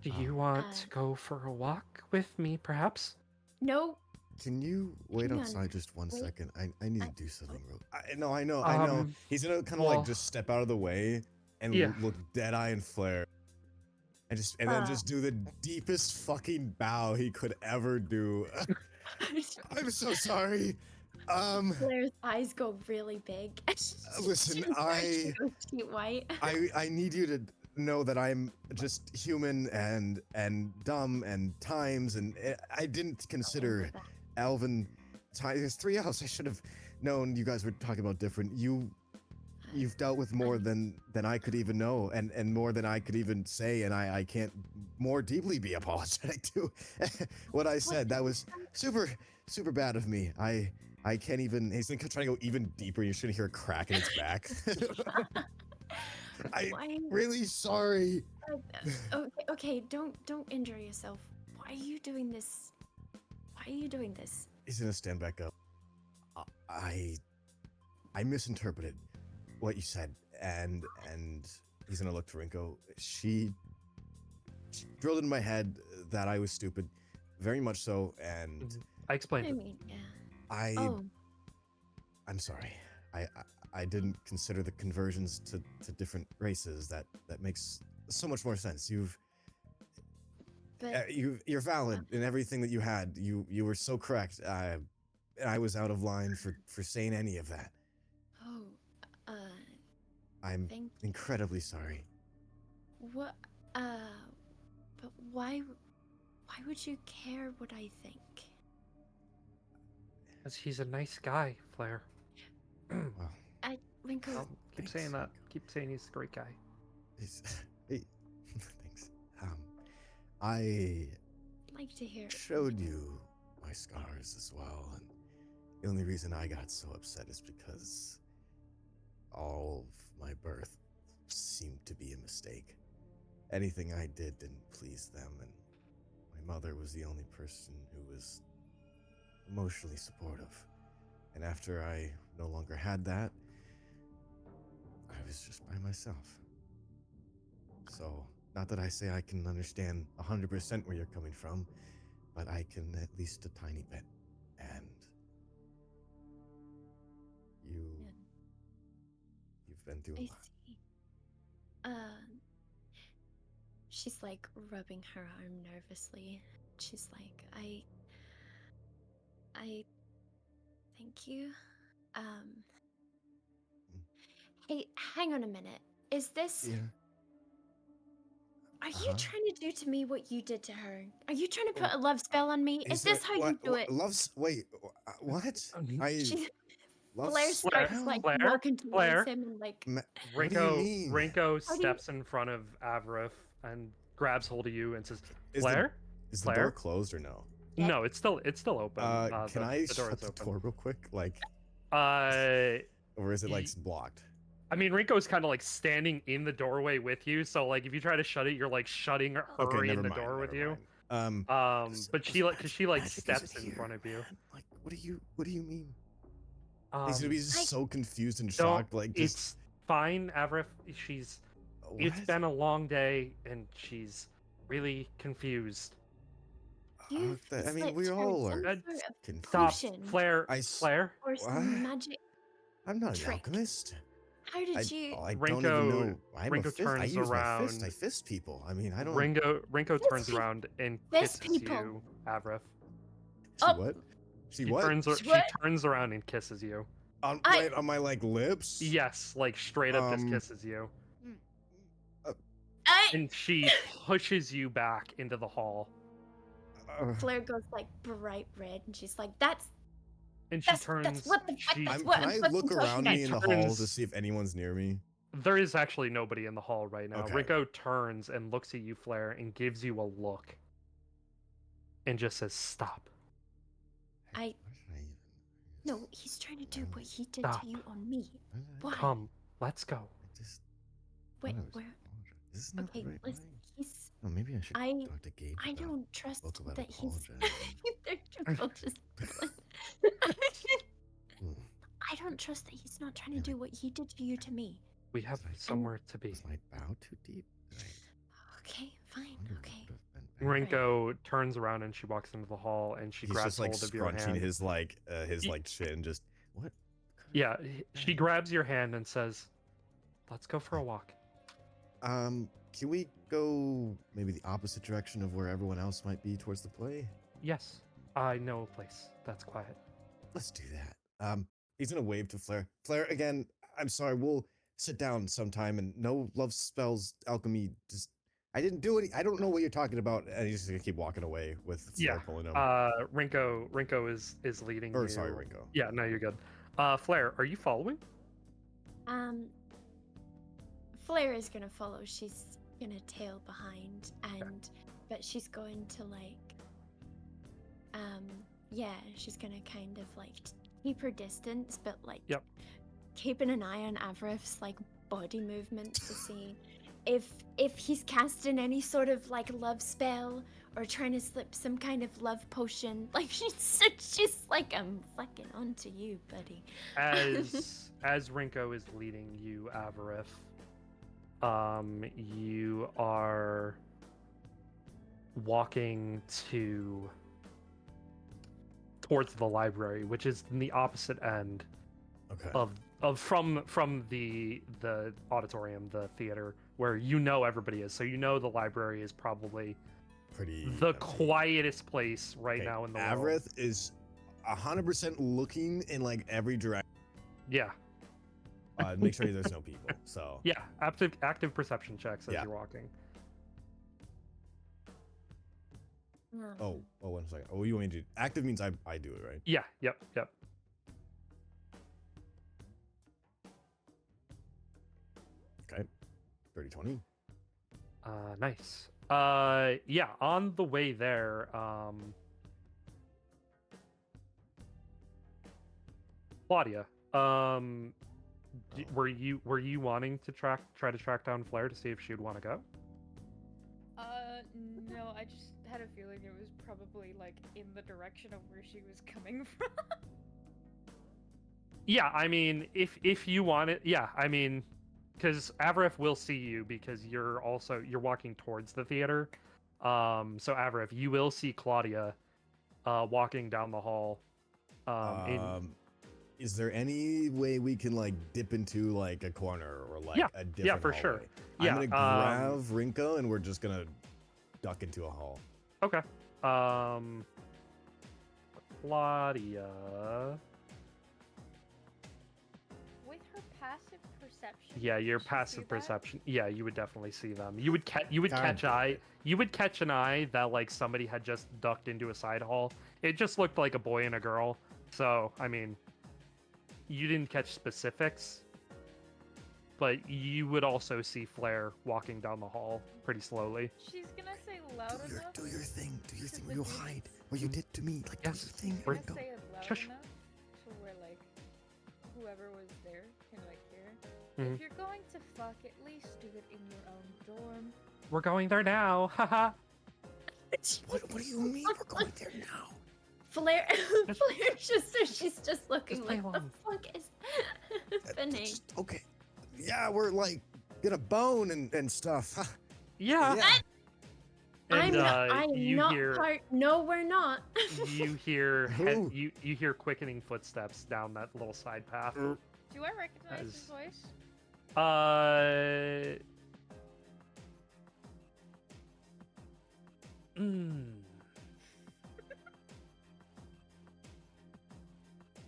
Do you want to go for a walk with me, perhaps? No. Can you wait Hang on. outside just one Wait. second? I need to do something real. I know. He's gonna kind of well, like just step out of the way and Yeah. look dead eye and Flair, and then just do the deepest fucking bow he could ever do. I'm so sorry. Flair's eyes go really big. Listen, She goes sheet white. I need you to know that I'm just human and dumb and times and I didn't consider Alvin. There's 3 L's. I should have known you guys were talking about different. You've dealt with more than I could even know and more than I could even say, and I can't more deeply be apologetic to what I said. That was super bad of me. I can't even. He's gonna try to go even deeper. You're gonna hear a crack in his back. I'm Why? really sorry. Okay, don't injure yourself. are you doing this? Why are you doing this? He's gonna stand back up. I misinterpreted what you said, and he's gonna look to Rinko. She drilled in my head that I was stupid, very much so, and I explained I it. mean, yeah. Oh, I'm sorry. I didn't consider the conversions to different races. That makes so much more sense. but You're valid in everything that you had. You were so correct. I was out of line for saying any of that. oh, I'm thank incredibly sorry. what? But why would you care what I think? Because he's a nice guy, Flair. Well, Rinko, Keep Thanks, saying that. Rinko. Keep saying he's a great guy. hey, thanks. I like to hear. showed you my scars as well, and the only reason I got so upset is because all of my birth seemed to be a mistake. Anything I did didn't please them, and my mother was the only person who was emotionally supportive. And after I no longer had that, I was just by myself. So, not that I say I can understand 100% where you're coming from, but I can at least a tiny bit. And you've been through a I lot. see. She's like rubbing her arm nervously. She's like, I thank you. Hey, hang on a minute. Is this? Yeah. Are you Uh-huh. trying to do to me what you did to her? Are you trying to put a love spell on me? Is this how you do it? Wait, what? She, Love Flair starts spell? like Flair? walking towards Flair? him and like. What do you mean? Rinko How do you- steps in front of Avrith and grabs hold of you and says, Is Flair? Is the Flair? door closed or no? No, it's still open. Can I the door shut is the open. door real quick? Like, Uh, or is it like Ye- blocked? I mean, Rinko's kind of like standing in the doorway with you, so like if you try to shut it, you're like shutting her Okay, in never the mind. door with never you. mind. But she like, cause she like steps in front of you. Like, what do you mean? He's gonna be I- so confused and don't- shocked. Like, just It's fine, Avrith. It's what? been a long day, and she's really confused. You've I mean, slipped we her all some are sort of confused. Stop, Potion. Flair. Flair. or What? some magic. I'm not an trick. alchemist. How did you? I don't even Rinko- know. I'm a Rinko fist. I turns use my fist. around. I fist people. I mean, I don't. Rinko Fist turns people. around and Fist kisses people. you, Avrith. She Oh. what? She She what? she What? turns around and kisses you. On, I- right on my like lips. Yes, like straight up just Um, kisses you. I. And she pushes you back into the hall. Flair goes like bright red, and she's like, "That's And she That's- turns. that's what the fuck- she- that's Can what I I'm fucking look talking around me in the about. hall Turns- to see if anyone's near me? There is actually nobody in the hall right now. Okay. Rinko turns and looks at you, Flair, and gives you a look. And just says, "Stop." I- no." He's trying to do what he did Stop. to you on me. Why? Come, let's go. Wait, I was where? This is not Okay, the right listen. way. He's. Oh, maybe I should I- talk to Gage. I about don't trust book about that he's. apologizing. They're both just. Hmm. I don't trust that he's not trying to Really? do what he did to you to me. We have Was I- somewhere to be. Was my bow too deep? Did I Okay, fine. wonder what Okay. would've been better? Rinko turns around and she walks into the hall and she He's grabs just like hold of your scrunching hand. his Ye- like chin. Just what? Yeah, she grabs your hand and says, "Let's go for a walk." Can we go maybe the opposite direction of where everyone else might be towards the play? Yes, I know a place that's quiet. Let's do that. He's gonna wave to Flair. Flair, again, I'm sorry. We'll sit down sometime and no love spells, alchemy. Just I didn't do it. I don't know what you're talking about. And he's just gonna keep walking away with Flair Yeah, pulling him. Rinko is leading or you. sorry, Rinko. Yeah, no, you're good. Flair, are you following? Flair is gonna follow. She's gonna tail behind, but she's going to like, yeah, she's gonna kind of like keep her distance, but like, Yep. keeping an eye on Avrith's like body movements to see if he's casting any sort of like love spell or trying to slip some kind of love potion. Like she's like, I'm fucking onto you, buddy. As Rinko is leading you, Avarith, you are walking towards the library, which is in the opposite end Okay. from the auditorium, the theater, where everybody is. So the library is probably Pretty the empty. quietest place right now in the world. Avarith is 100% looking in like every direction. Yeah. Make sure there's no people. So Yeah. Active perception checks as Yeah. you're walking. Oh, 1 second. Oh, you want me to do active means I do it, right? Yeah. Yep. Okay. 30-20. Nice. Yeah, on the way there, Claudia, were you wanting to try to track down Flair to see if she would want to go? No, I just had a feeling it was probably like in the direction of where she was coming from. Yeah, I mean, if you want it, yeah, I mean, because Avarith will see you because you're walking towards the theater. So Avarith, you will see Claudia, walking down the hall. Is there any way we can like dip into like a corner or like a different yeah, for sure. hallway? Yeah, I'm gonna grab Rinko and we're just gonna duck into a hall. Okay. Claudia. With her passive perception. Yeah, your does she passive see that? perception. Yeah, you would definitely see them. You would God catch damn it. You would catch an eye that like somebody had just ducked into a side hall. It just looked like a boy and a girl. So, I mean, you didn't catch specifics, but you would also see Flair walking down the hall pretty slowly. She's gonna say loud enough. Do your thing. Do your to thing the where you dudes. hide. What you did to me. Like Yes. do your thing. We're- I'm gonna say it loud Shush. enough to where like whoever was there can like hear. Mhm. If you're going to fuck, at least do it in your own dorm. We're going there now. Haha. What do you mean we're going there now? Flair, she's just looking Just play like, what the along. fuck is happening? Okay. Yeah, we're like gonna bone and stuff. Yeah. Yeah. And I am you not hear part. No, we're not. you hear Who? you hear quickening footsteps down that little side path. Do I recognize his As- voice?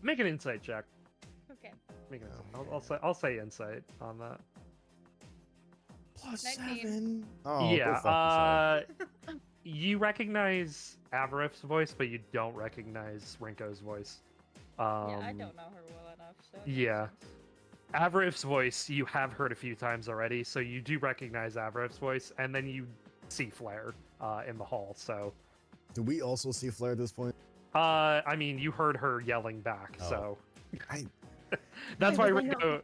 Make an insight check. Okay. Make an insight. I'll say insight on that. Plus 19. 7. Oh, go Yeah. fuck yourself. You recognize Avarith's voice, but you don't recognize Rinko's voice. Yeah, I don't know her well enough, so. it makes yeah. sense. Avarith's voice you have heard a few times already, so you do recognize Avarith's voice, and then you see Flair in the hall. So, Do we also see Flair at this point? I mean, you heard her yelling back, Oh. so I that's why well, then Rinko.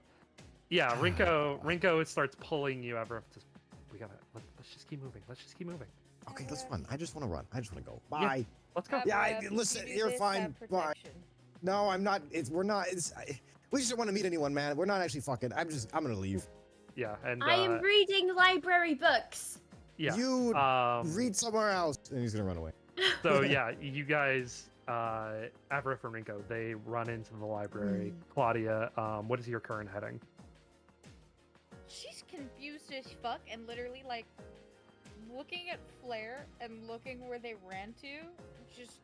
Yeah, Rinko starts pulling you. Avarith, let's just keep moving. Let's just keep moving. okay, that's fun. I just want to run. I just want to go. Yeah. Bye. Let's go. Yeah, Avarith, if listen, you do you're this, fine, have bye. protection. No, I'm not. We're not. We just don't want to meet anyone, man. We're not actually fucking. I'm gonna leave. Yeah, and I am reading library books. yeah. You Read. read somewhere else, and he's gonna run away. So yeah, you guys, Avarith and Rinko, they run into the library. Claudia, what is your current heading? She's confused as fuck and literally like looking at Flair and looking where they ran to, just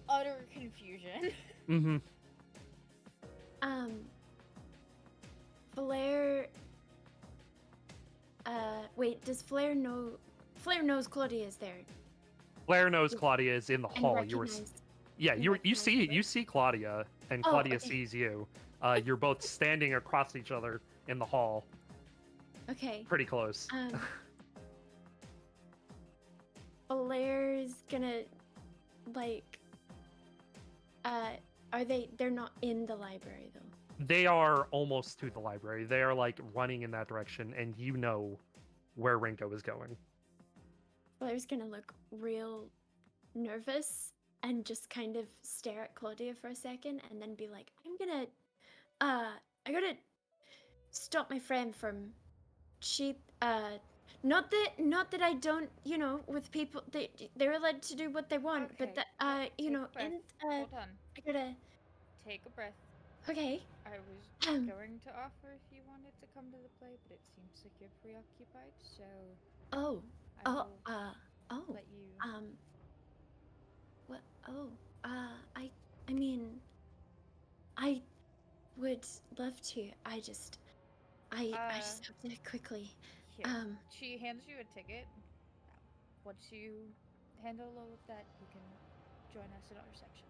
utter confusion. Mm-hmm. Flair. Wait, does Flair know? Flair knows Claudia is there. Flair knows Claudia is in the And hall. You were, recognized. yeah, and you recognized see her? you see Claudia, and Oh, Claudia okay. sees you. You're both standing across each other in the hall, Okay. pretty close. Flair's gonna, like, are they? They're not in the library though. They are almost to the library. They are like running in that direction, and you know where Rinko is going. Flair's gonna look real nervous and just kind of stare at Claudia for a second and then be like, I gotta stop my friend from not that I don't, with people they're allowed to do what they want, but Okay, that take a breath. and Hold on. I gotta Take a breath. okay. I was going to offer if you wanted to come to the play, but it seems like you're preoccupied, so Oh. I Oh, will let you. What? Oh, I mean, I would love to. I just have to quickly. Here. She hands you a ticket. Once you handle all of that, you can join us in our section.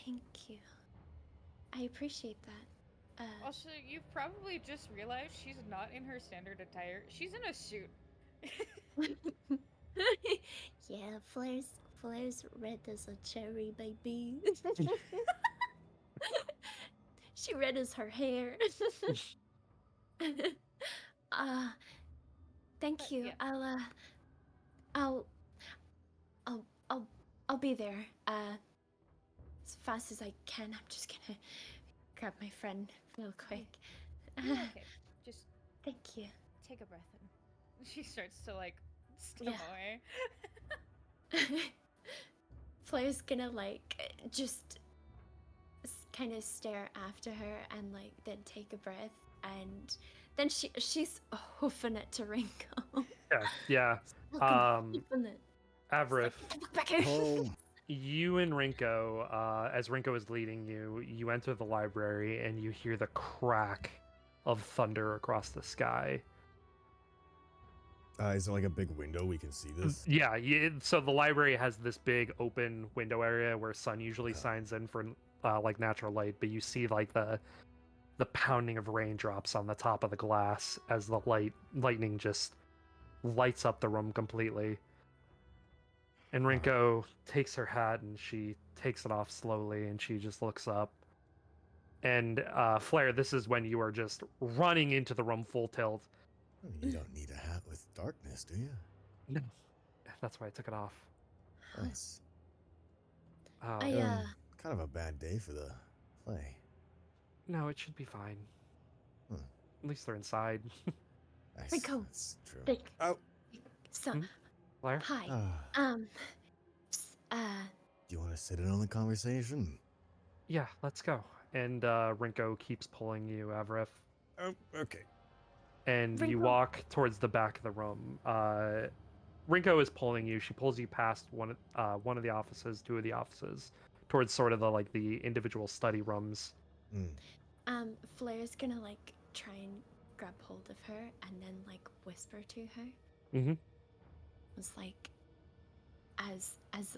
Thank you. I appreciate that. Also, you've probably just realized she's not in her standard attire. She's in a suit. Yeah, Flair's red as a cherry, baby. She red as her hair. Thank But, you. yeah. I'll be there. As fast as I can. I'm just gonna grab my friend real quick. Okay, just Thank you. take a breath and she starts to like stum Yeah. away. Flair's gonna just kind of stare after her and then take a breath and then she's hoofing it to Ringo. Yeah. Hoofing it. Avrith, Look back here. Oh, you and Rinko, as Rinko is leading you, you enter the library and you hear the crack of thunder across the sky. is there like a big window we can see this? Yeah, so the library has this big open window area where sun usually shines in for like natural light, but you see like the pounding of raindrops on the top of the glass as the lightning just lights up the room completely. And Rinko takes her hat and she takes it off slowly and she just looks up. And Flair, this is when you are just running into the room full tilt. Oh, you don't need a hat with darkness, do you? No, that's why I took it off. Nice. I Kind of a bad day for the play. No, it should be fine. Hmm. At least they're inside. Rinko, That's true. Dick. Oh, So, Flair? hi. do you want to sit in on the conversation? Yeah, let's go. And Rinko keeps pulling you, Avrith. Oh, okay. And you Rinko. walk towards the back of the room. Rinko is pulling you. She pulls you past one of the offices, two of the offices, towards sort of the individual study rooms. Flair's gonna try and grab hold of her and then whisper to her. Mm-hmm. It's as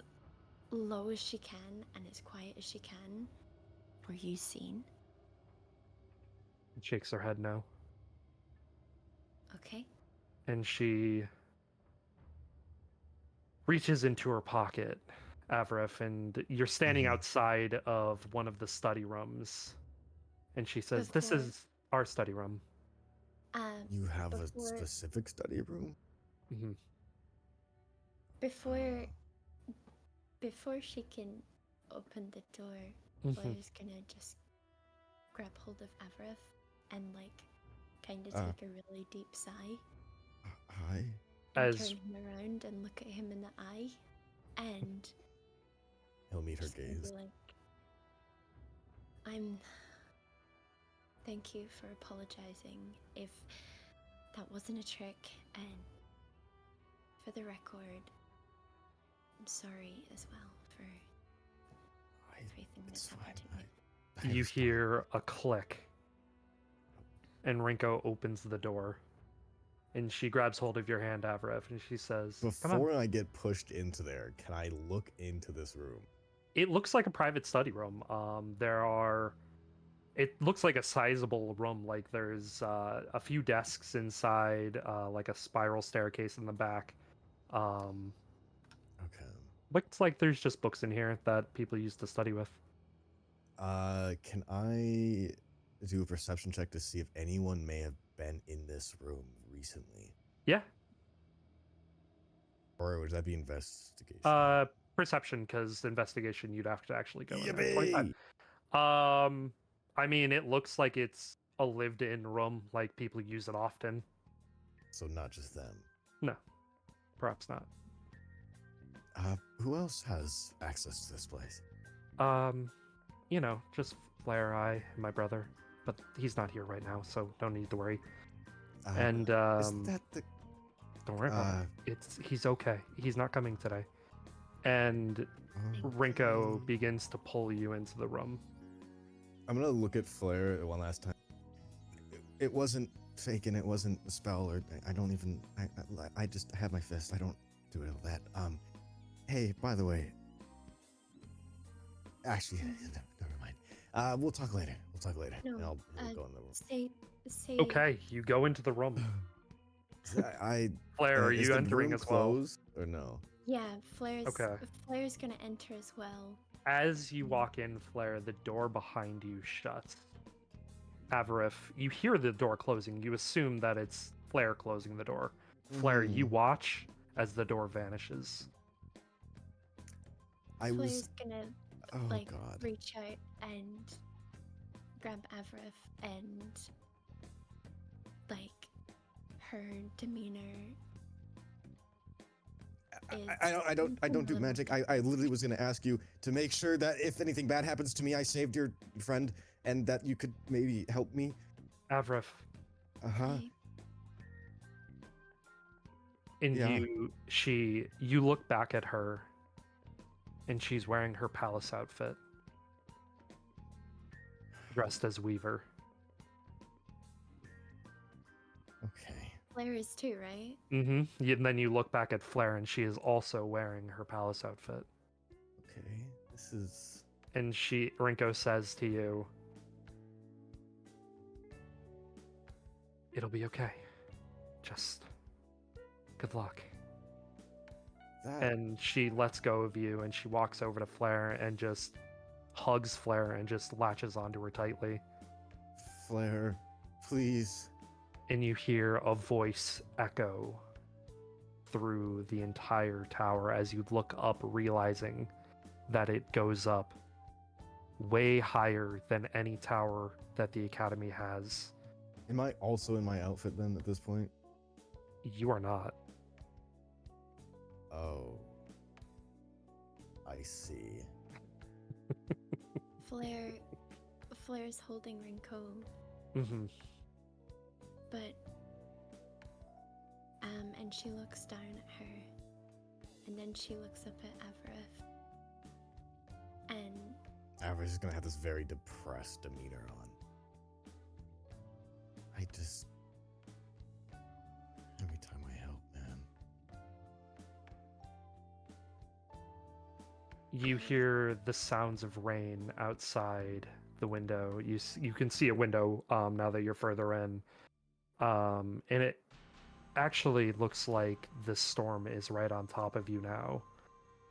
low as she can and as quiet as she can. Were you seen? Shakes her head no. Okay. And she reaches into her pocket, Avrith, and you're standing outside of one of the study rooms. And she says, "This Before- is our study room." You have a Before- specific study room? Mm-hmm. Before she can open the door, Mm-hmm. Flair's gonna just grab hold of Avrith and kind of take a really deep sigh Hi. and As turn him around and look at him in the eye and He'll meet her just gonna be gaze. thank you for apologizing if that wasn't a trick, and for the record, I'm sorry as well for everything that's It's happened to fine. me. you understand. hear a click, and Rinko opens the door, and she grabs hold of your hand, Avrith, and she says, "Come on." Before I get pushed into there, can I look into this room? It looks like a private study room. It looks like a sizable room. Like there's a few desks inside, like a spiral staircase in the back. Okay. Looks like there's just books in here that people used to study with. Can I do a perception check to see if anyone may have been in this room recently? Yeah. Or would that be investigation? Perception, because investigation you'd have to actually go in there. 25. Yippee! I mean, it looks like it's a lived-in room, like people use it often. So not just them. No, perhaps not. Who else has access to this place? You know, just Flair, I, and my brother. But he's not here right now, so don't need to worry. And Isn't that the... don't worry about it. He's okay. He's not coming today. And Rinko begins to pull you into the room. I'm gonna look at Flair one last time. It wasn't faking. It wasn't a spell, or I don't even. I just have my fist. I don't do all that. Hey, by the way. Actually, never mind. We'll talk later. No, and I'll go in the room. Say. Okay, you go into the room. Flair, are is you the entering room as well? closed or no? Yeah, Flair's. Okay. Flair's gonna enter as well. As you walk in, Flair, the door behind you shuts. Avarif, you hear the door closing. You assume that it's Flair closing the door. Flair, you watch as the door vanishes. Flair's gonna Oh like God. reach out and grab Avarif, and like her demeanor. I don't do magic. I literally was gonna ask you to make sure that if anything bad happens to me, I saved your friend, and that you could maybe help me. Avarif, and Yeah. you look back at her, and she's wearing her palace outfit, dressed as Weaver. Okay. Flair is too, right? Mm-hmm. And then you look back at Flair, and she is also wearing her palace outfit. Okay. This is. And Rinko says to you, "It'll be okay. Just good luck." That. And she lets go of you, and she walks over to Flair and just hugs Flair and just latches onto her tightly. Flair, please. And you hear a voice echo through the entire tower as you look up, realizing that it goes up way higher than any tower that the Academy has. Am I also in my outfit then at this point? You are not. Oh. I see. Flair's holding Rinko, Mm-hmm. but and she looks down at her, and then she looks up at Avarif, and Average is gonna have this very depressed demeanor on. Every time I help, man. You hear the sounds of rain outside the window. You can see a window now that you're further in, and it actually looks like the storm is right on top of you now.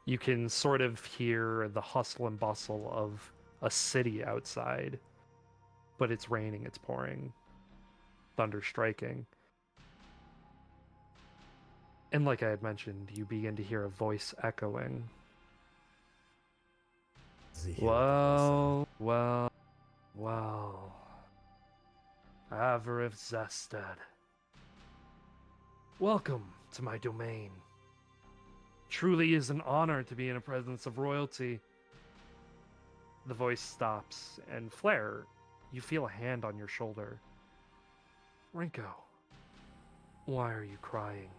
You can sort of hear the hustle and bustle of a city outside, but it's raining, it's pouring, thunder striking. And like I had mentioned, you begin to hear a voice echoing. Does he hear what the voice Well. Avarif Zested. Welcome to my domain. Truly is an honor to be in the presence of royalty. The voice stops, and Flair, you feel a hand on your shoulder. Rinko, why are you crying?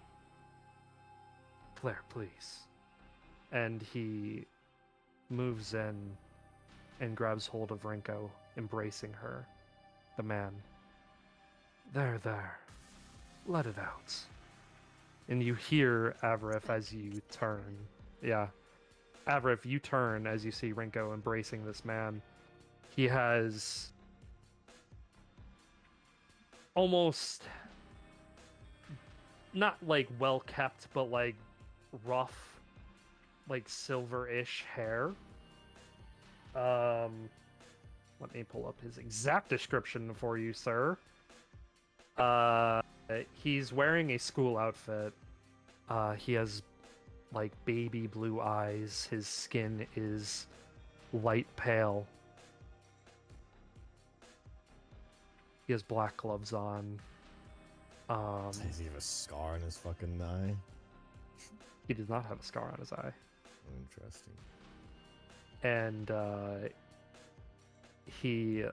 Flair, please. And he moves in and grabs hold of Rinko, embracing her. The man. There. Let it out. And you hear Avarif as you turn. Yeah. Avarif, you turn as you see Rinko embracing this man. He has almost not like well kept, but like rough, like silver-ish hair. Let me pull up his exact description for you, sir. He's wearing a school outfit. He has like baby blue eyes. His skin is light pale. He has black gloves on. Does he have a scar on his fucking eye? He does not have a scar on his eye. Interesting. And he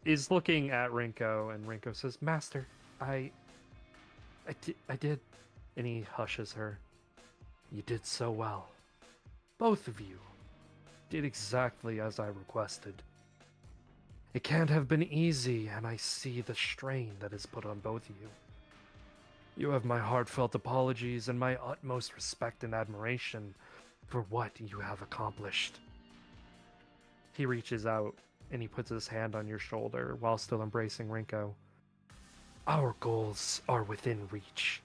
is looking at Rinko, and Rinko says, "Master, I did." And he hushes her. "You did so well. Both of you did exactly as I requested. It can't have been easy, and I see the strain that is put on both of you. You have my heartfelt apologies and my utmost respect and admiration for what you have accomplished." He reaches out and he puts his hand on your shoulder while still embracing Rinko. "Our goals are within reach."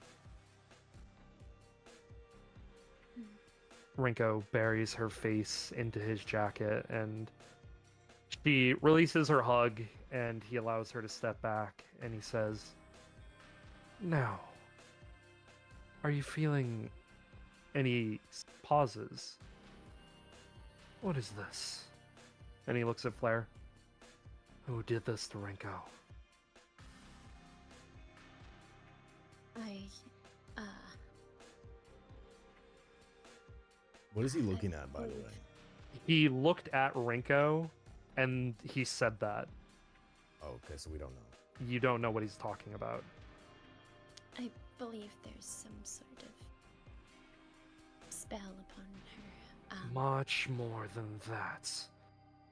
Rinko buries her face into his jacket and she releases her hug and he allows her to step back and he says, "Now, are you feeling..." And he pauses. "What is this?" And he looks at Flair. "Who did this to Rinko?" What is he looking at, by the way? He looked at Rinko and he said that. Oh, okay, so we don't know. You don't know what he's talking about. I believe there's some sort of spell upon her. Much more than that.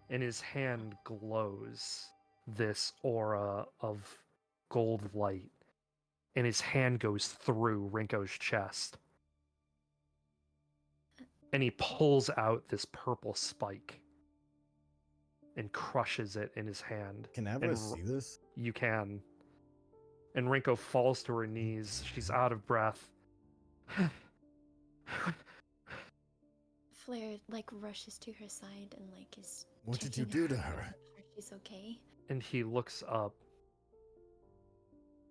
And his hand glows this aura of gold light. And his hand goes through Rinko's chest. And he pulls out this purple spike and crushes it in his hand. Can Avra see this? You can. And Rinko falls to her knees. She's out of breath. Flair rushes to her side and is. What did you checking do to out, her? make sure she's okay. And he looks up.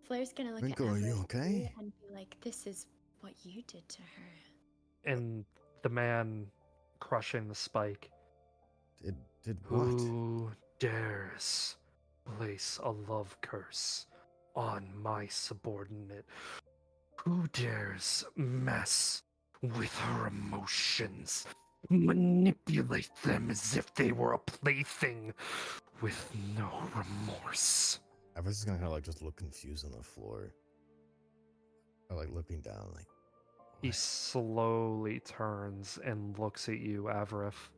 Flair's gonna look Rinko, at are you Everett okay? and be like, "This is what you did to her." And the man crushing the spike. Did what? Who dares place a love curse on my subordinate? Who dares mess with her emotions? Manipulate them as if they were a plaything with no remorse. Avra's just gonna just look confused on the floor. Or looking down He what? slowly turns and looks at you, Avarif.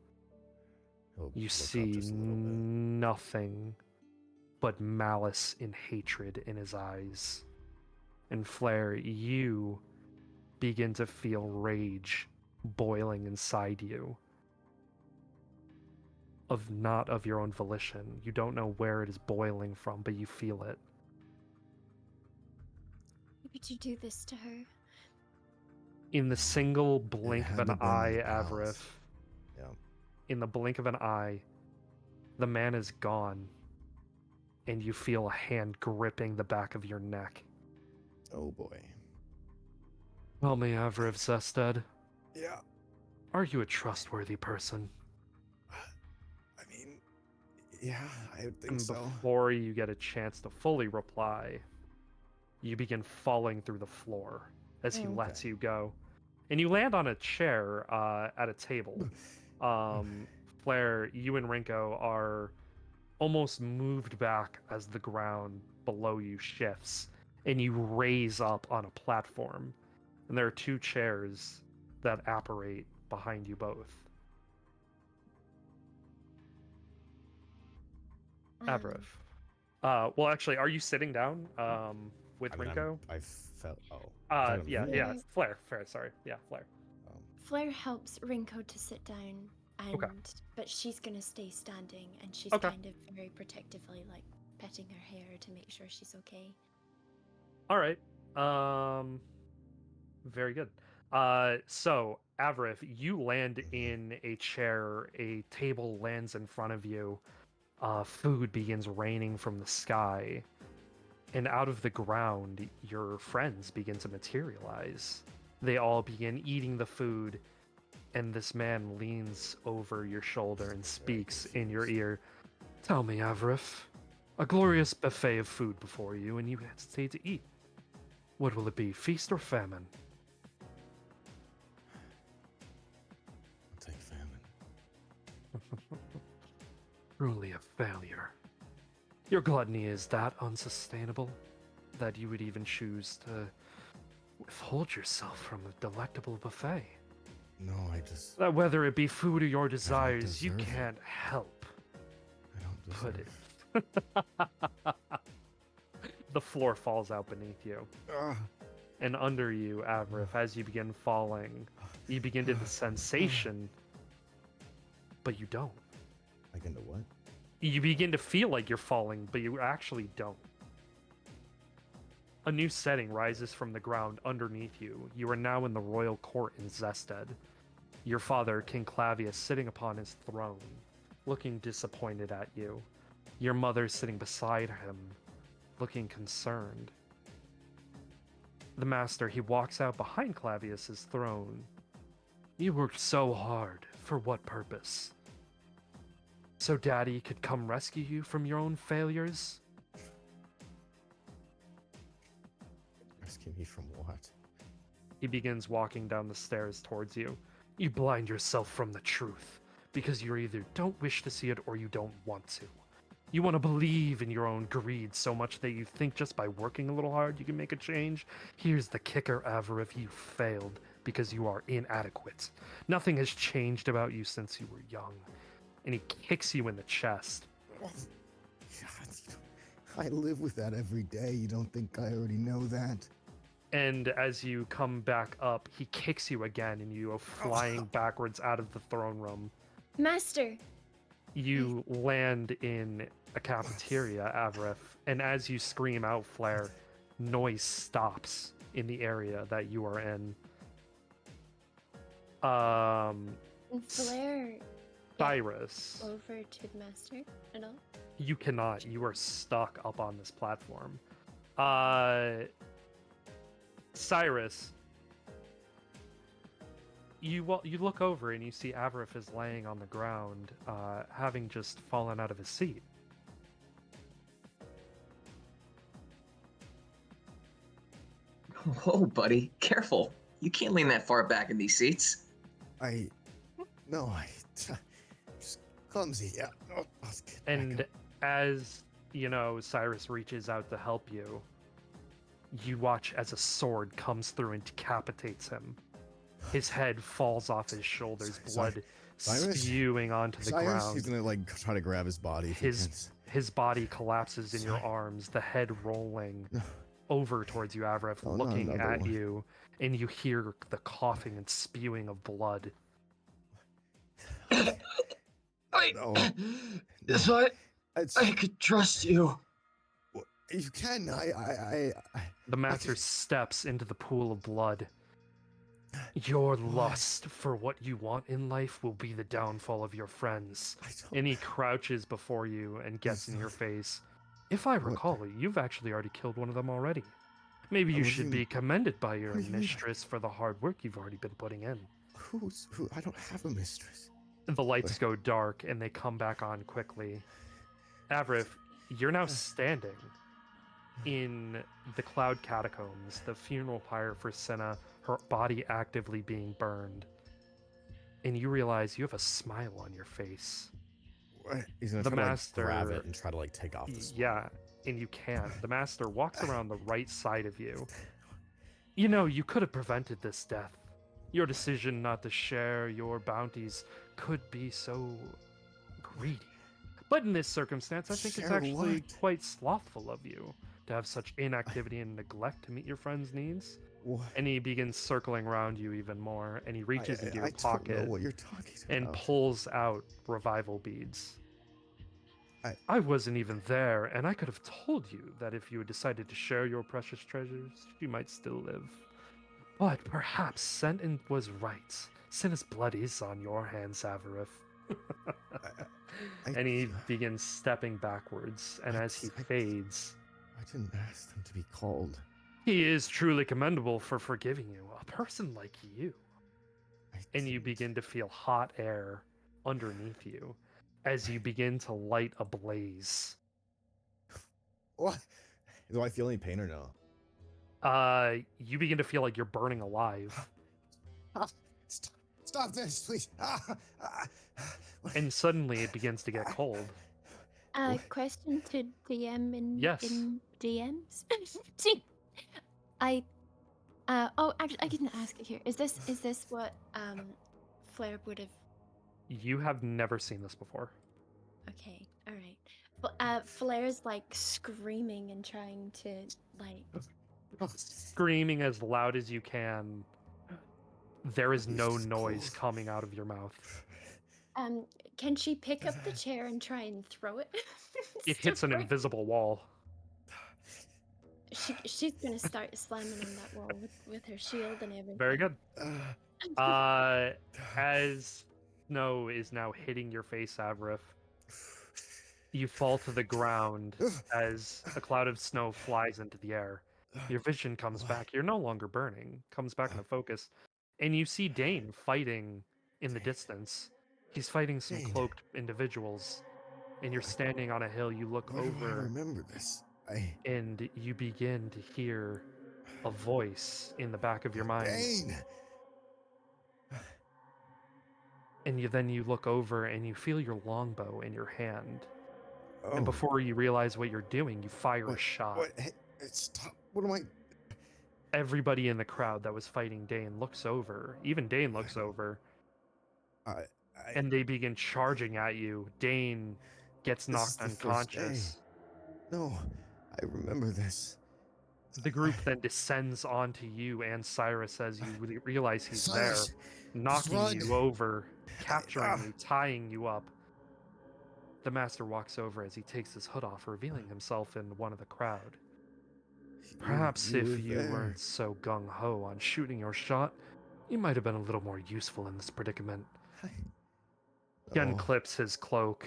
He'll You look up see just a little bit. nothing but malice and hatred in his eyes. And Flair, you begin to feel rage boiling inside you. Not of your own volition. You don't know where it is boiling from, but you feel it. Why would you do this to her? In the single blink of had an to been eye, the palace. Avarif, Yeah. in the blink of an eye, the man is gone, and you feel a hand gripping the back of your neck. Oh boy. Tell me, Avarif Zested, Yeah. are you a trustworthy person? I mean, yeah, I would think And so. before you get a chance to fully reply, you begin falling through the floor as he lets Okay. you go. And you land on a chair at a table. Flair, you and Rinko are almost moved back as the ground below you shifts, and you raise up on a platform. And there are two chairs that apparate behind you both. Avarif. Well, actually, are you sitting down with I mean, Rinko? I felt. Oh. Yeah, it's Flair. Sorry. Yeah, Flair. Flair helps Rinko to sit down, and Okay. but she's gonna stay standing, and she's Okay. kind of very protectively petting her hair to make sure she's okay. All right. Very good. So Avarif, you land in a chair. A table lands in front of you. Food begins raining from the sky, and out of the ground, your friends begin to materialize. They all begin eating the food, And this man leans over your shoulder and speaks in your ear. Tell me, Avrith, a glorious buffet of food before you, and you hesitate to eat. What will it be, feast or famine? I'll take famine. Truly a failure. Your gluttony is that unsustainable that you would even choose to withhold yourself from a delectable buffet. No, I just. That whether it be food or your desires, you deserve it. can't help I don't put deserve it. The floor falls out beneath you. Ah. And under you, Avrith, as you begin falling, you begin to the sensation, but you don't. Like into what? You begin to feel like you're falling, but you actually don't. A new setting rises from the ground underneath you. You are now in the royal court in Zested. Your father, King Clavius, sitting upon his throne, looking disappointed at you. Your mother sitting beside him, looking concerned. The master, he walks out behind Clavius's throne. You worked so hard. For what purpose? So Daddy could come rescue you from your own failures? Rescue me from what? He begins walking down the stairs towards you. You blind yourself from the truth, because you either don't wish to see it or you don't want to. You want to believe in your own greed so much that you think just by working a little hard you can make a change? Here's the kicker, Avrith, you failed because you are inadequate. Nothing has changed about you since you were young. And he kicks you in the chest. God, I live with that every day. You don't think I already know that? And as you come back up, he kicks you again and you go flying backwards out of the throne room. Master! You land in a cafeteria, Avrith, and as you scream out, Flair, noise stops in the area that you are in. Flair Cyrus, over to the master at all? you cannot. You are stuck up on this platform. Cyrus, you look over and you see Avrith is laying on the ground, having just fallen out of his seat. Whoa, buddy. Careful. You can't lean that far back in these seats. No, just clumsy. Yeah. Oh, let's get back And up. as, you know, Cyrus reaches out to help you, you watch as a sword comes through and decapitates him. His head falls off his shoulders, blood Cyrus? spewing onto the Cyrus, ground. he's gonna like try to grab his body. If he can. His body collapses in your Sorry. arms, the head rolling No. over towards you, Avrith, Oh, not looking another at one. you, and you hear the coughing and spewing of blood. Wait. No. That's why It's, I could trust you. you can. The master steps into the pool of blood. Your lust for what you want in life will be the downfall of your friends. I don't. And he crouches before you and gets in your face. If I recall, you've actually already killed one of them already. Maybe you What do should you be mean? commended by your What do you mean? mistress for the hard work you've already been putting in. Who? I don't have a mistress. The lights go dark and they come back on quickly. Avrith, you're now standing in the Cloud Catacombs, the funeral pyre for Senna, her body actively being burned. And you realize you have a smile on your face. What? He's gonna The try to master- like, grab it and try to like take off the smile. Yeah, and you can. The master walks around the right side of you. You know, you could have prevented this death. Your decision not to share your bounties could be so greedy. But in this circumstance, I think it's Share actually what? quite slothful of you to have such inactivity and neglect to meet your friend's needs. What? And he begins circling around you even more, and he reaches into your I don't pocket know what you're talking and about. pulls out revival beads. I- I wasn't even there, and I could have told you that if you had decided to share your precious treasures, you might still live. But perhaps Sentin was right. Senna's blood is on your hands, Avarith. And he begins stepping backwards, and as he fades, I didn't ask them to be called. he is truly commendable for forgiving you, a person like you. and you begin to feel hot air underneath you as you begin to light a blaze. What? Do I feel any pain or no? You begin to feel like you're burning alive. Stop this, please. And suddenly it begins to get cold. Question to DM in Yes. in DMs. Actually, I didn't ask it here. Is this what Flair would have? You have never seen this before. Okay, all right. Flair's like screaming and trying to like. Screaming as loud as you can. There is no noise coming out of your mouth. Can she pick up the chair and try and throw it? It hits an invisible wall. She's gonna start slamming on that wall with her shield and everything. Very good. As snow is now hitting your face, Avrith, you fall to the ground as a cloud of snow flies into the air. Your vision comes back. You're no longer burning. Comes back into focus. And you see Dane fighting in the distance. He's fighting some Dane. cloaked individuals. And you're standing on a hill. You look Why do I over remember this? and you begin to hear a voice in the back of your mind. Dane! And then you look over and you feel your longbow in your hand. Oh, And before you realize what you're doing, you fire a shot. What? Hey, stop. What am I? Everybody in the crowd that was fighting Dane looks over. Even Dane looks over. And they begin charging at you. Dane gets This is knocked the first day. unconscious. No, I remember this. The group then descends onto you and Cyrus as you realize he's Cyrus, there, knocking run. you over, capturing you, tying you up. The master walks over as he takes his hood off, revealing himself in one of the crowd. Perhaps you if were you there. weren't so gung-ho on shooting your shot, you might have been a little more useful in this predicament. He Oh, unclips his cloak.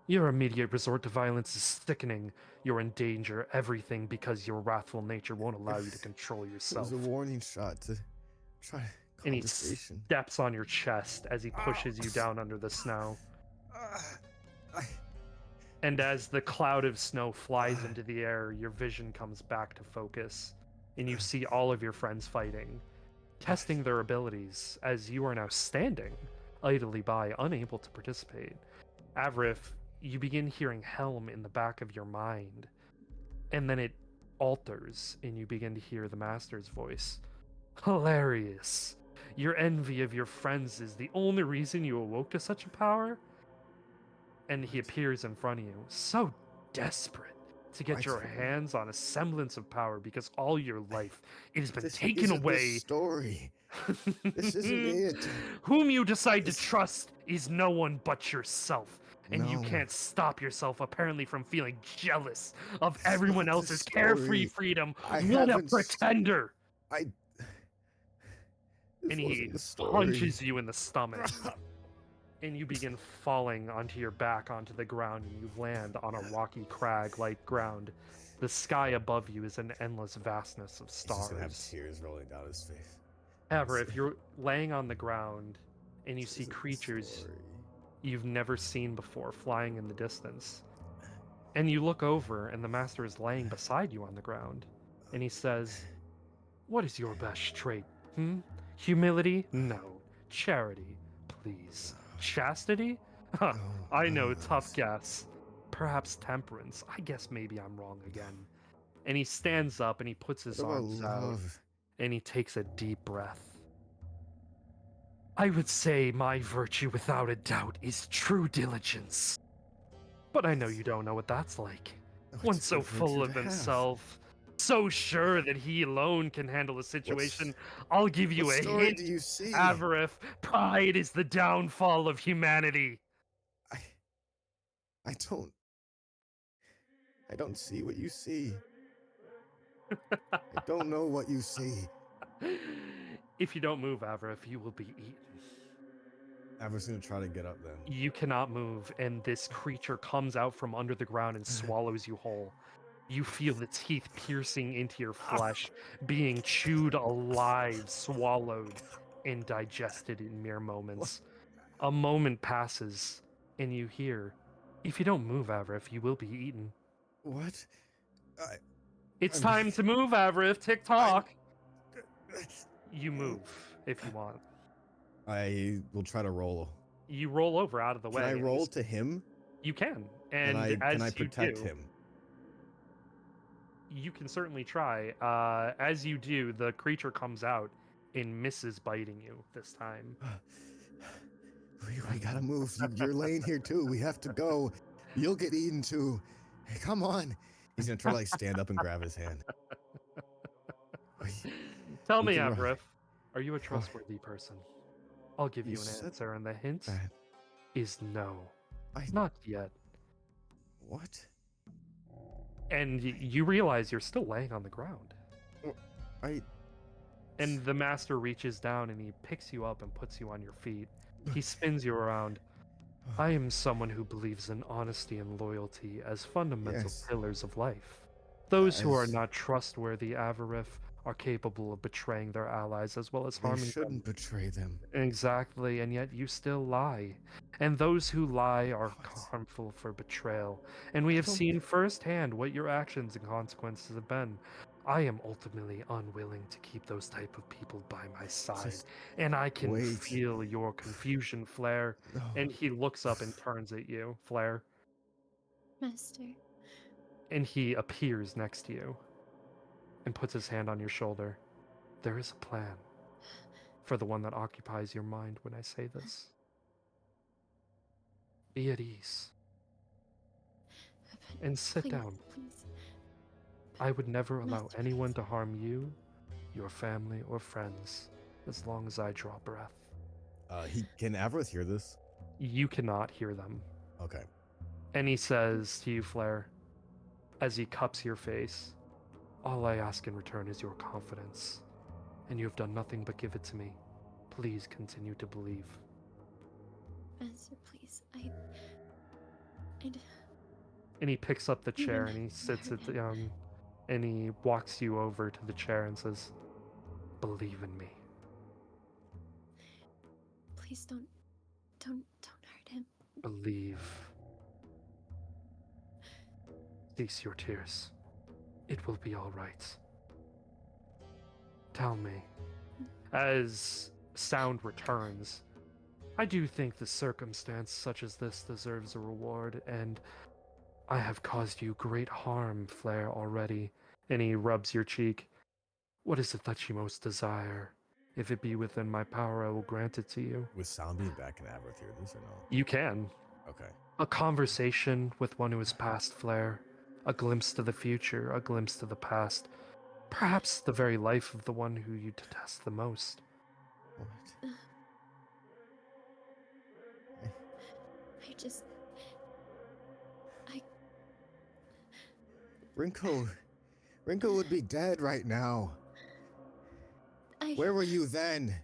Your immediate resort to violence is sickening. You're in danger, everything because your wrathful nature won't allow you to control it yourself. was a warning shot to try And he conversation. steps on your chest as he pushes you down under the snow. And as the cloud of snow flies into the air, your vision comes back to focus, and you see all of your friends fighting, testing their abilities as you are now standing idly by, unable to participate. Avrith, you begin hearing Helm in the back of your mind, and then it alters, and you begin to hear the Master's voice. Hilarious. Your envy of your friends is the only reason you awoke to such a power? And he appears in front of you, so desperate to get your hands on a semblance of power because all your life it has been This taken isn't away. The story. This isn't it. Whom you decide to trust is no one but yourself. And you No. can't stop yourself apparently from feeling jealous of It's everyone not the else's carefree story. freedom. I What a haven't pretender! This And he wasn't the story. punches you in the stomach. And you begin falling onto your back onto the ground, and you land on a rocky crag-like ground. The sky above you is an endless vastness of He's just gonna have stars. tears rolling down his face. However, if you're laying on the ground and you This see isn't the creatures story. you've never seen before flying in the distance, and you look over and the master is laying beside you on the ground, and he says, "What is your best trait? Humility? No. Charity? Please. Chastity? Huh, No, I none know, of tough those. guess. Perhaps temperance. I guess maybe I'm wrong again." And he stands up and he puts his What about arms out love? and he takes a deep breath. I would say my virtue without a doubt is true diligence. But I know you don't know what that's like. Oh, it's One a so good full virtue of to have. himself, so sure that he alone can handle a situation. I'll give you What a story hint, do you see? Avarith. Pride is the downfall of humanity. I don't see what you see. I don't know what you see. If you don't move, Avarith, you will be eaten. I was gonna try to get up then. You cannot move, and this creature comes out from under the ground and swallows you whole. You feel the teeth piercing into your flesh, being chewed alive, swallowed. and digested in mere moments. A moment passes, and you hear, "If you don't move, Avrif, you will be eaten." What? It's I'm- time to move, Avrif. Tick tock. You move if you want. I will try to roll. You roll over out of the way. Can I and roll to him? You can, and as can I you protect do, him? you can certainly try. As you do, the creature comes out and misses biting you this time. We gotta move. You're laying here too. We have to go. You'll get eaten too. Hey, come on. He's gonna try to like stand up and grab his hand. Tell we me, can run. Avrif, are you a trustworthy person? I'll give You you an said answer, and the hint that. is no. I Not yet. what? And you realize you're still laying on the ground. I And the master reaches down and he picks you up and puts you on your feet. He spins you around. I am someone who believes in honesty and loyalty as fundamental Yes. pillars of life. Those who are As- not trustworthy, Avarif, are capable of betraying their allies as well as They harming shouldn't them. betray them. Exactly, and yet you still lie. And those who lie are What? harmful for betrayal. And we I have don't- seen firsthand what your actions and consequences have been. I am ultimately unwilling to keep those type of people by my side. Just And I can wait. feel your confusion, Flair. No. And he looks up and turns at you, Flair. Master. And he appears next to you and puts his hand on your shoulder. There is a plan for the one that occupies your mind when I say this. Be at ease and sit Please, down. please. I would never allow Master, anyone please. to harm you, your family, or friends as long as I draw breath. Can Avarith hear this? You cannot hear them. Okay. And he says to you, Flair, as he cups your face, all I ask in return is your confidence, and you have done nothing but give it to me. Please continue to believe. Master, please. And he picks up the chair Even and he sits hurt it him. down, and he walks you over to the chair and says, believe in me. Please don't hurt him. Believe. Cease your tears. It will be all right. Tell me, as sound returns, I do think the circumstance such as this deserves a reward, and I have caused you great harm, Flair, already. And he rubs your cheek. What is it that you most desire? If it be within my power, I will grant it to you. With sound being back, can Avarith hear this or no? You can. Okay. A conversation with one who is past, Flair. A glimpse to the future, a glimpse to the past. Perhaps the very life of the one who you detest the most. What? I just. Rinko would be dead right now. Where were you then?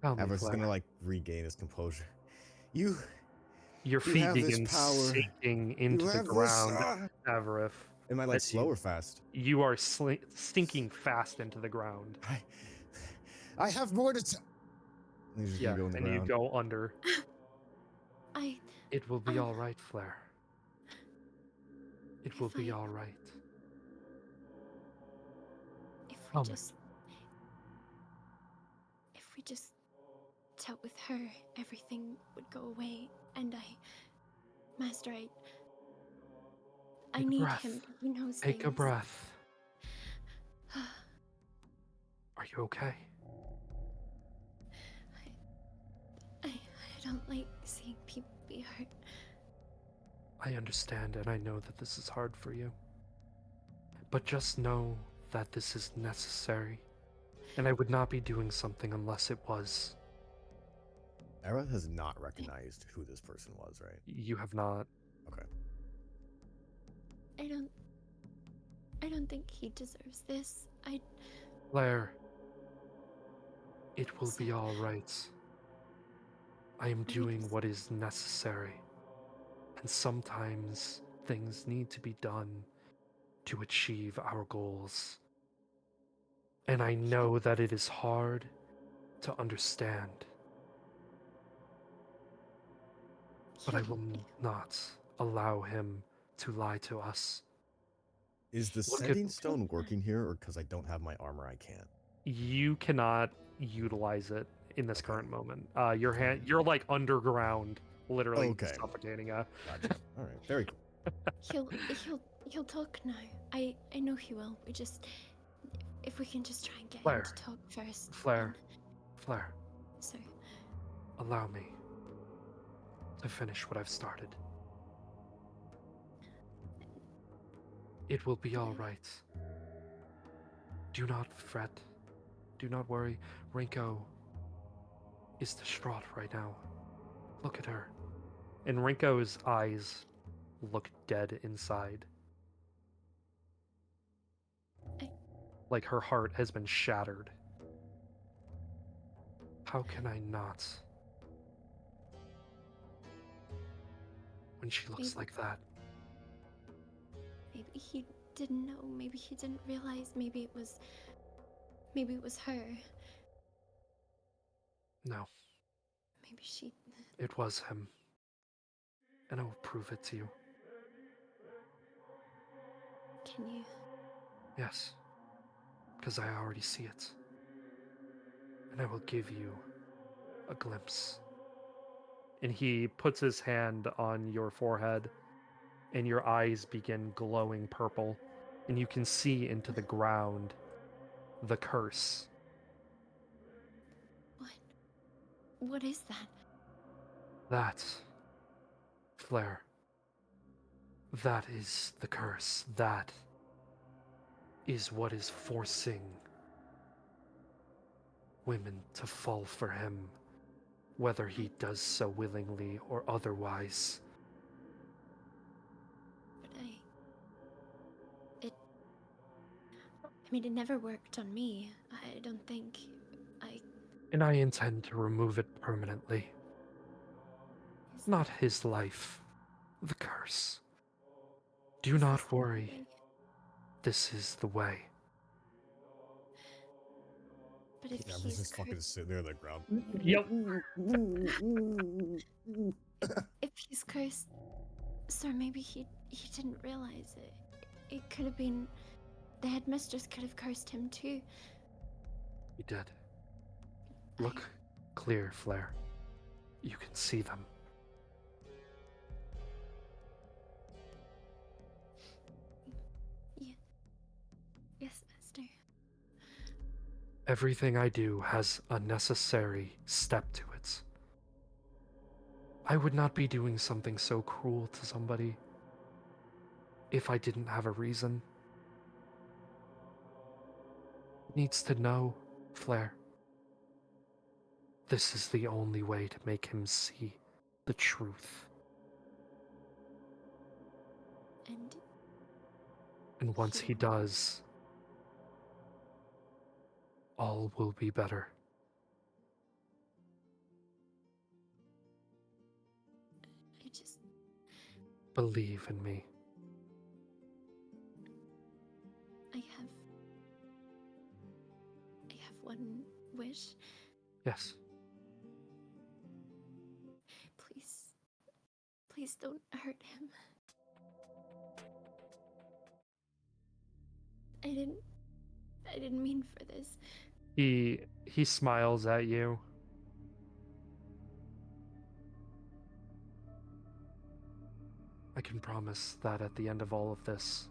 Tell me, Avarith's Flair. gonna like regain his composure. Your feet have this begin power. sinking into You the have ground, Avarith. Am I like As slow you- or fast? You are stinking fast into the ground. I have more to tell. He's just Yeah, gonna go in the and you ground. go under. I. It will be Um, all right, Flair. It will if be I- all right. If Tell we me. just. If we just dealt with her, everything would go away. And Master, I Take a need breath. him. He knows Take a things. breath. Are you okay? I don't like seeing people be hurt. I understand, and I know that this is hard for you. But just know that this is necessary, and I would not be doing something unless it was. Avarith has not recognized who this person was, right? You have not. Okay. I don't think he deserves this. Flair, it will be Sorry. all right. I am We doing just- what is necessary, and sometimes things need to be done to achieve our goals. And I know that it is hard to understand. But I will not allow him to lie to us. Is the Look at- sending stone working here, or because I don't have my armor, I can't? You cannot utilize it in this Okay. current moment. You're like underground, literally Okay. suffocating. Gotcha. All right. Very cool. He'll talk now. I know he will. We just, if we can just try and get Flair. him to talk first. Flair. Flair, So, allow me to finish what I've started. It will be all right. Do not fret. Do not worry. Rinko is distraught right now. Look at her. And Rinko's eyes look dead inside. Like her heart has been shattered. How can I not? When she looks Maybe- like that. maybe he didn't know. Maybe he didn't realize. Maybe it was her. No, Maybe she. it was him. And I will prove it to you. Can you? Yes. Because I already see it. And I will give you a glimpse. And he puts his hand on your forehead, and your eyes begin glowing purple, and you can see into the ground the curse. What is that? That, Flair, that is the curse. That is what is forcing women to fall for him, whether he does so willingly or otherwise. But I mean, it never worked on me. I don't think. And I intend to remove it permanently. Is Not his life, the curse. Do is not this the worry. way? This is the way. But if Amber's he's just fucking cursed, sitting there on the ground. Yep. if he's cursed, sir, maybe he didn't realize it. It could have been the headmistress could have cursed him too. He did. Look clear, Flair. You can see them. Yes, master. Everything I do has a necessary step to it. I would not be doing something so cruel to somebody if I didn't have a reason. He needs to know, Flair. This is the only way to make him see the truth. And once he does, all will be better. I just Believe in me. I have one wish. Yes. Please don't hurt him. I didn't mean for this. He smiles at you. I can promise that at the end of all of this,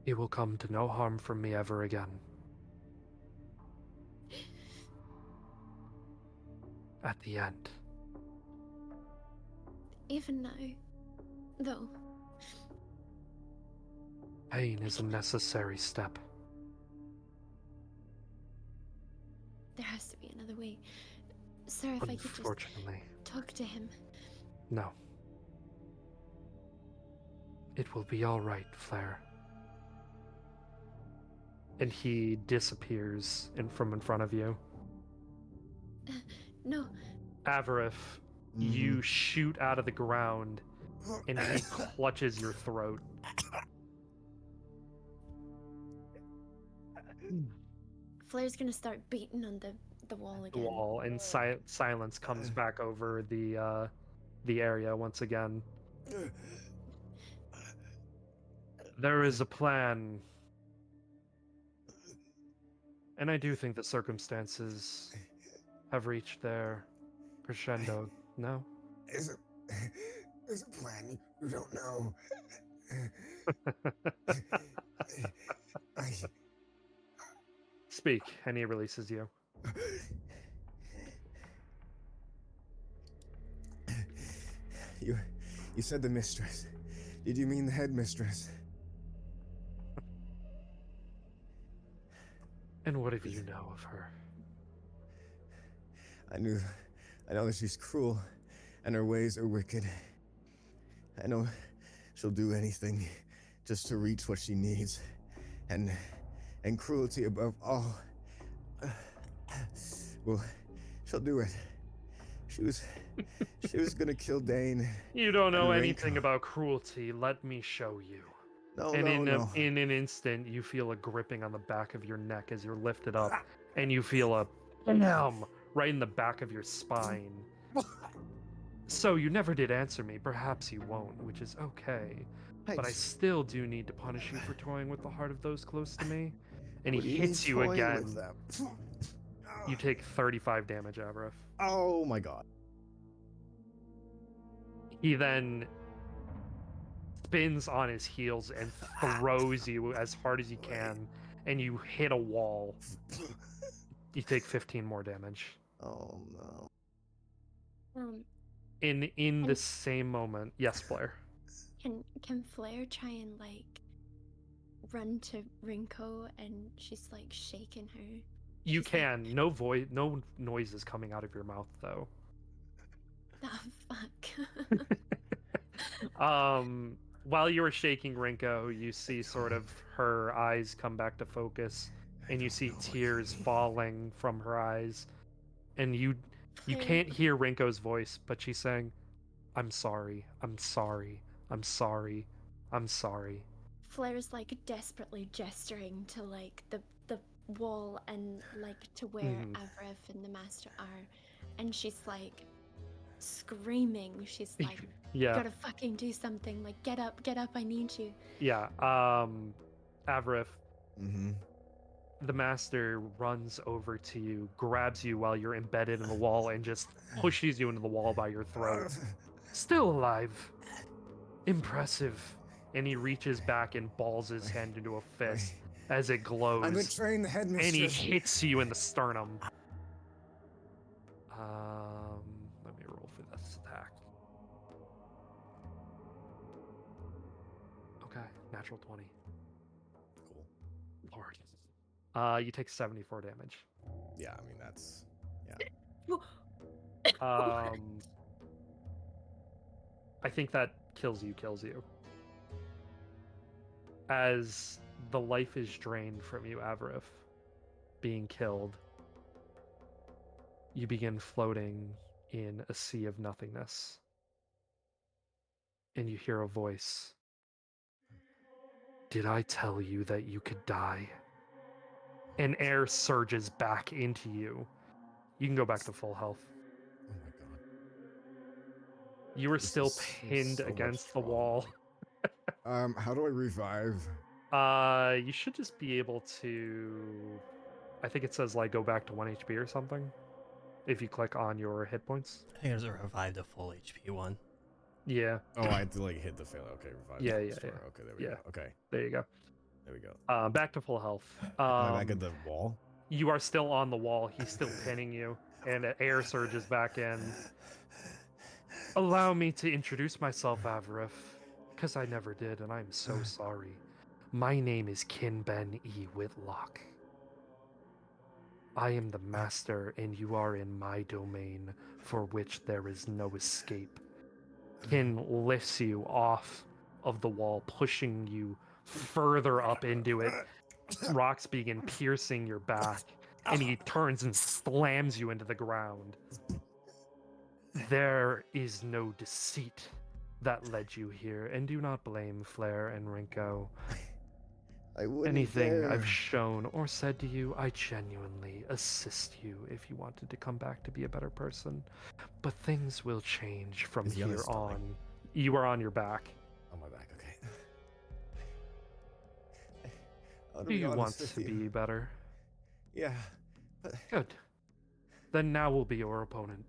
he will come to no harm from me ever again. At the end. Even now, though. Pain is a necessary step. There has to be another way. Sir, if I could just Unfortunately, talk to him. no. It will be all right, Flair. And he disappears from in front of you. No, Avarif, you shoot out of the ground, and he clutches your throat. Flair's gonna start beating on the wall The again. wall, and silence comes back over the area once again. There is a plan, and I do think the circumstances have reached their crescendo. No? There's a plan you don't know. Speak, and he releases you. You said the mistress. Did you mean the headmistress? And what do you know of her? I know that she's cruel, and her ways are wicked. I know she'll do anything just to reach what she needs, and cruelty above all. Well, she'll do it. She was gonna kill Dane. You don't know and anything Rinko. about cruelty. Let me show you. No, And no. in an instant, you feel a gripping on the back of your neck as you're lifted up, and you feel a bam right in the back of your spine. So you never did answer me. Perhaps you won't, which is okay. But I still do need to punish you for toying with the heart of those close to me. And he What do you hits mean you toying again. with them? You take 35 damage, Avrif. Oh my god. He then spins on his heels and throws you as hard as he can, and you hit a wall. You take 15 more damage. Oh no. In the same moment, yes, Flair. Can Flair try and like run to Rinko and she's like shaking her? You She's like, can. No noise is coming out of your mouth though. oh fuck. While you were shaking Rinko, you see sort of her eyes come back to focus, and you see tears falling from her eyes, and you Flair- can't hear Rinko's voice, but she's saying, "I'm sorry, I'm sorry, I'm sorry, I'm sorry." Flair's like desperately gesturing to like the wall and like to where Avrif and the master are, and she's like screaming. She's like, Yeah. gotta fucking do something. Like, get up, I need you. Yeah. Avrif, Mm-hmm. the master runs over to you, grabs you while you're embedded in the wall, and just pushes you into the wall by your throat. Still alive. Impressive. And he reaches back and balls his hand into a fist as it glows. I'm betraying the headmistress. And he hits you in the sternum. Let me roll for this attack. Okay, natural 20. Cool. Lord. You take 74 damage. Yeah, I mean that's I think that kills you. As the life is drained from you, Avrif, being killed, you begin floating in a sea of nothingness. And you hear a voice. Did I tell you that you could die? And air surges back into you. You can go back to full health. Oh my god. You are This still is pinned so much against the trauma. wall. How do I revive? You should just be able to. I think it says like go back to 1 HP or something. If you click on your hit points. I think there's a revive to full HP one. Yeah. Oh, I had to like hit the fail. Okay, revive. Yeah, the yeah, store. yeah. Okay, there we Yeah. go. Okay, There you go. there we go. Back to full health. Am I back at the wall? You are still on the wall. He's still pinning you, and air surges back in. Allow me to introduce myself, Avrif, because I never did, and I'm so sorry. My name is Kinben E. Whitlock. I am the master, and you are in my domain, for which there is no escape. Kin lifts you off of the wall, pushing you further up into it. Rocks begin piercing your back, and he turns and slams you into the ground. There is no deceit that led you here, and do not blame Flair and Rinko. I wouldn't Anything dare. I've shown or said to you, I genuinely assist you if you wanted to come back to be a better person. But things will change from Is he on here his stomach? on. You are on your back. On my back, okay. I wanna Do be you want honest with to you. be better? Yeah, but Good. Then now will be your opponent.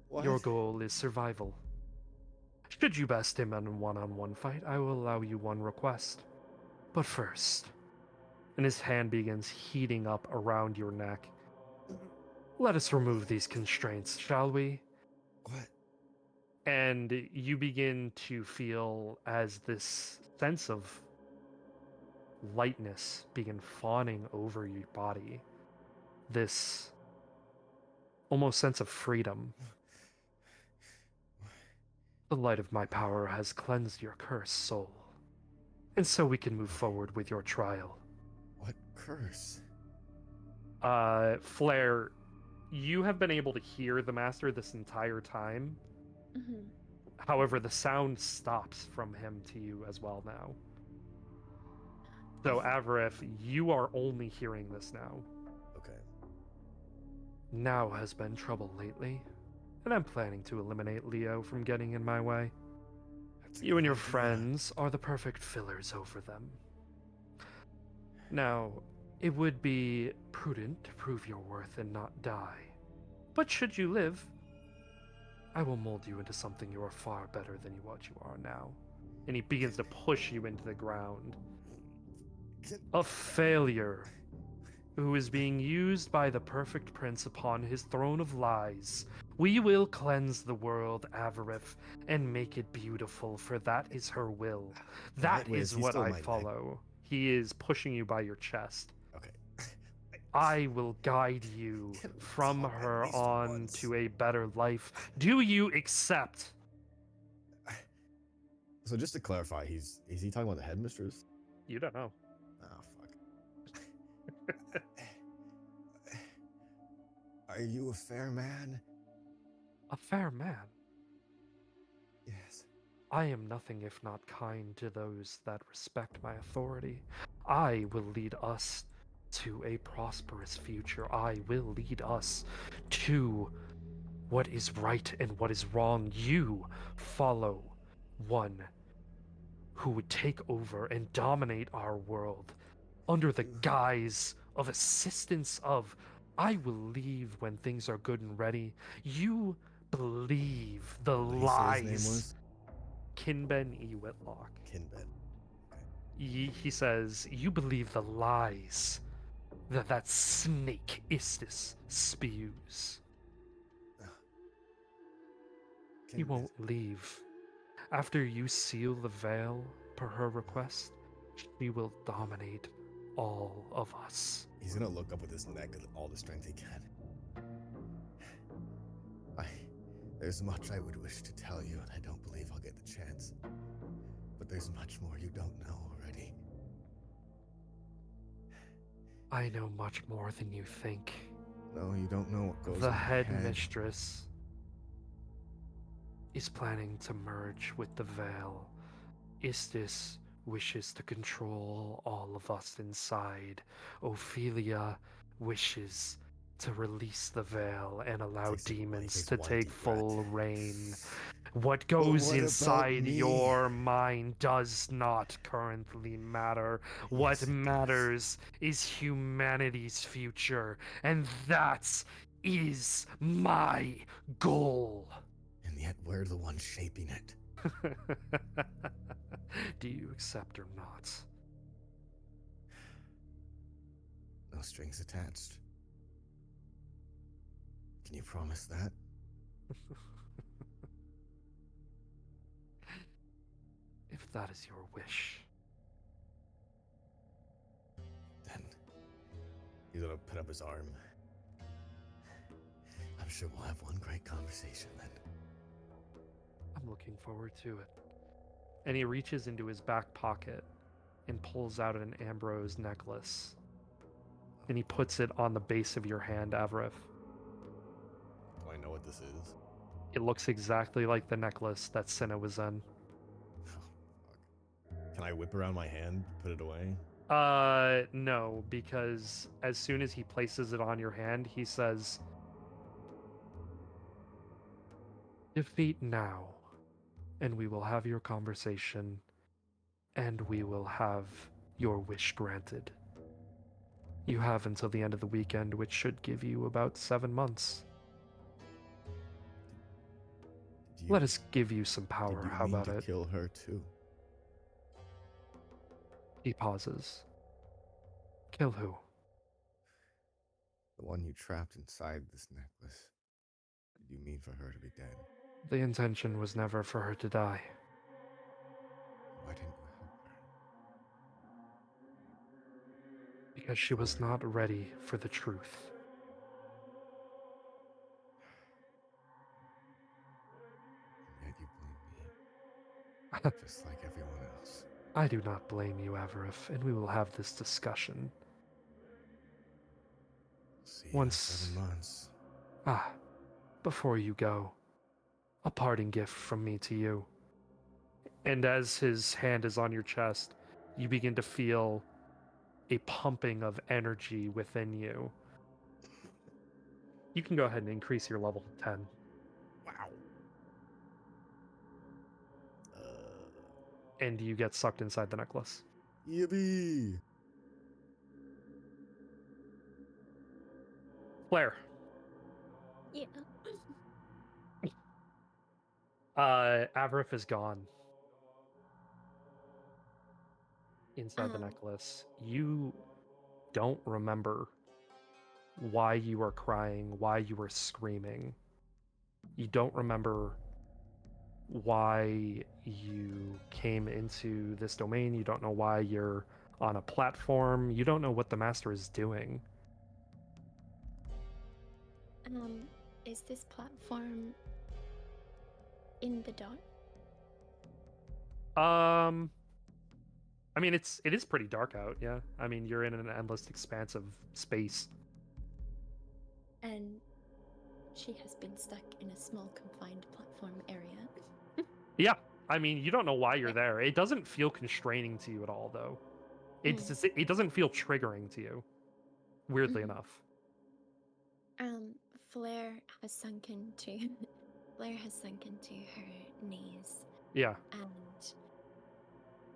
what? Your goal is survival. Should you best him in a one-on-one fight, I will allow you one request. But first, and his hand begins heating up around your neck, let us remove these constraints, shall we? What? And you begin to feel as this sense of lightness begin fawning over your body. This almost sense of freedom. The light of my power has cleansed your cursed soul. And so we can move forward with your trial. What curse? Flair, you have been able to hear the master this entire time. Mhm. However, the sound stops from him to you as well now. So, Avarith, you are only hearing this now. Okay. Now has been trouble lately, and I'm planning to eliminate Leo from getting in my way. That's a You and good your idea. friends are the perfect fillers over them. Now, it would be prudent to prove your worth and not die. But should you live, I will mold you into something you are far better than what you are now. And he begins to push you into the ground. A failure who is being used by the perfect prince upon his throne of lies. We will cleanse the world, Avarith, and make it beautiful, for that is her will. That Wait, is he what still I my neck? follow. He is pushing you by your chest. Okay. I will guide you Can we from talk at her least on once? to a better life. Do you accept? So just to clarify, is he talking about the headmistress? You don't know. Oh fuck. Are you a fair man? A fair man. Yes. I am nothing if not kind to those that respect my authority. I will lead us to a prosperous future. I will lead us to what is right and what is wrong. You follow one who would take over and dominate our world under the guise of assistance of I will leave when things are good and ready. You believe the What did he say lies. his name was? Kinben E. Whitlock. Kinben. He says, you believe the lies that snake Istis spews. You Kinben. won't leave. After you seal the veil per her request, she will dominate all of us. He's gonna look up with his neck with all the strength he can. There's much I would wish to tell you, and I don't believe I'll get the chance. But there's much more you don't know already. I know much more than you think. No, you don't know what goes The in my head. headmistress is planning to merge with the veil. Istis wishes to control all of us inside. Ophelia wishes to release the veil and allow demons takes to one take deep full breath. reign. What goes what about inside me? your mind does not currently matter. What Yes, it does. matters is humanity's future, and that is my goal. And yet we're the ones shaping it. Do you accept or not? No strings attached. Can you promise that? If that is your wish. Then he's gonna put up his arm. I'm sure we'll have one great conversation then. I'm looking forward to it. And he reaches into his back pocket and pulls out an Ambrose necklace. And he puts it on the base of your hand, Avarith. Do I know what this is? It looks exactly like the necklace that Cinna was in. Oh, fuck. Can I whip around my hand, put it away? No, because as soon as he places it on your hand, he says, "Defeat now, and we will have your conversation, and we will have your wish granted. You have until the end of the weekend, which should give you about 7 months. Did Let us give you some did power. you How mean about to it?" kill her too? He pauses. Kill who? The one you trapped inside this necklace. Did you mean for her to be dead? The intention was never for her to die. Why didn't you help her? Because she was not ready for the truth. And yet you blame me, just like everyone else. I do not blame you, Avarif, and we will have this discussion. See you in 7 months. Ah, before you go, a parting gift from me to you. And as his hand is on your chest, you begin to feel a pumping of energy within you. You can go ahead and increase your level to 10. Wow. And you get sucked inside the necklace. Yippee! Flair. Yeah. Avarif is gone. Inside the necklace. You don't remember why you were crying, why you were screaming. You don't remember why you came into this domain. You don't know why you're on a platform. You don't know what the master is doing. Is this platform in the dark? I mean, it is pretty dark out, yeah. I mean, you're in an endless expanse of space. And she has been stuck in a small confined platform area. Yeah, I mean, you don't know why you're there. It doesn't feel constraining to you at all, though. It doesn't feel triggering to you, weirdly enough. Flair has sunk into her knees. Yeah. And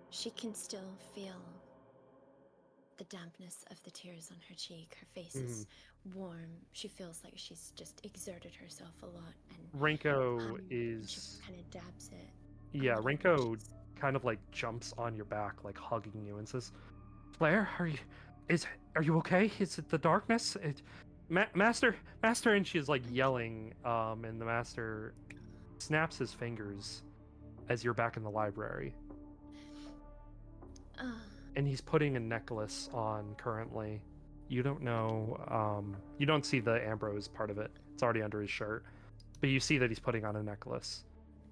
she can still feel the dampness of the tears on her cheek. Her face is warm. She feels like she's just exerted herself a lot. And Rinko and she is... kind of dabs it. Yeah, Rinko kind of like jumps on your back, like hugging you, and says, "Flair, are you okay? Is it the darkness? Master," and she's like yelling, and the master snaps his fingers as you're back in the library. And he's putting a necklace on currently. You don't know, you don't see the Ambrose part of it. It's already under his shirt. But you see that he's putting on a necklace.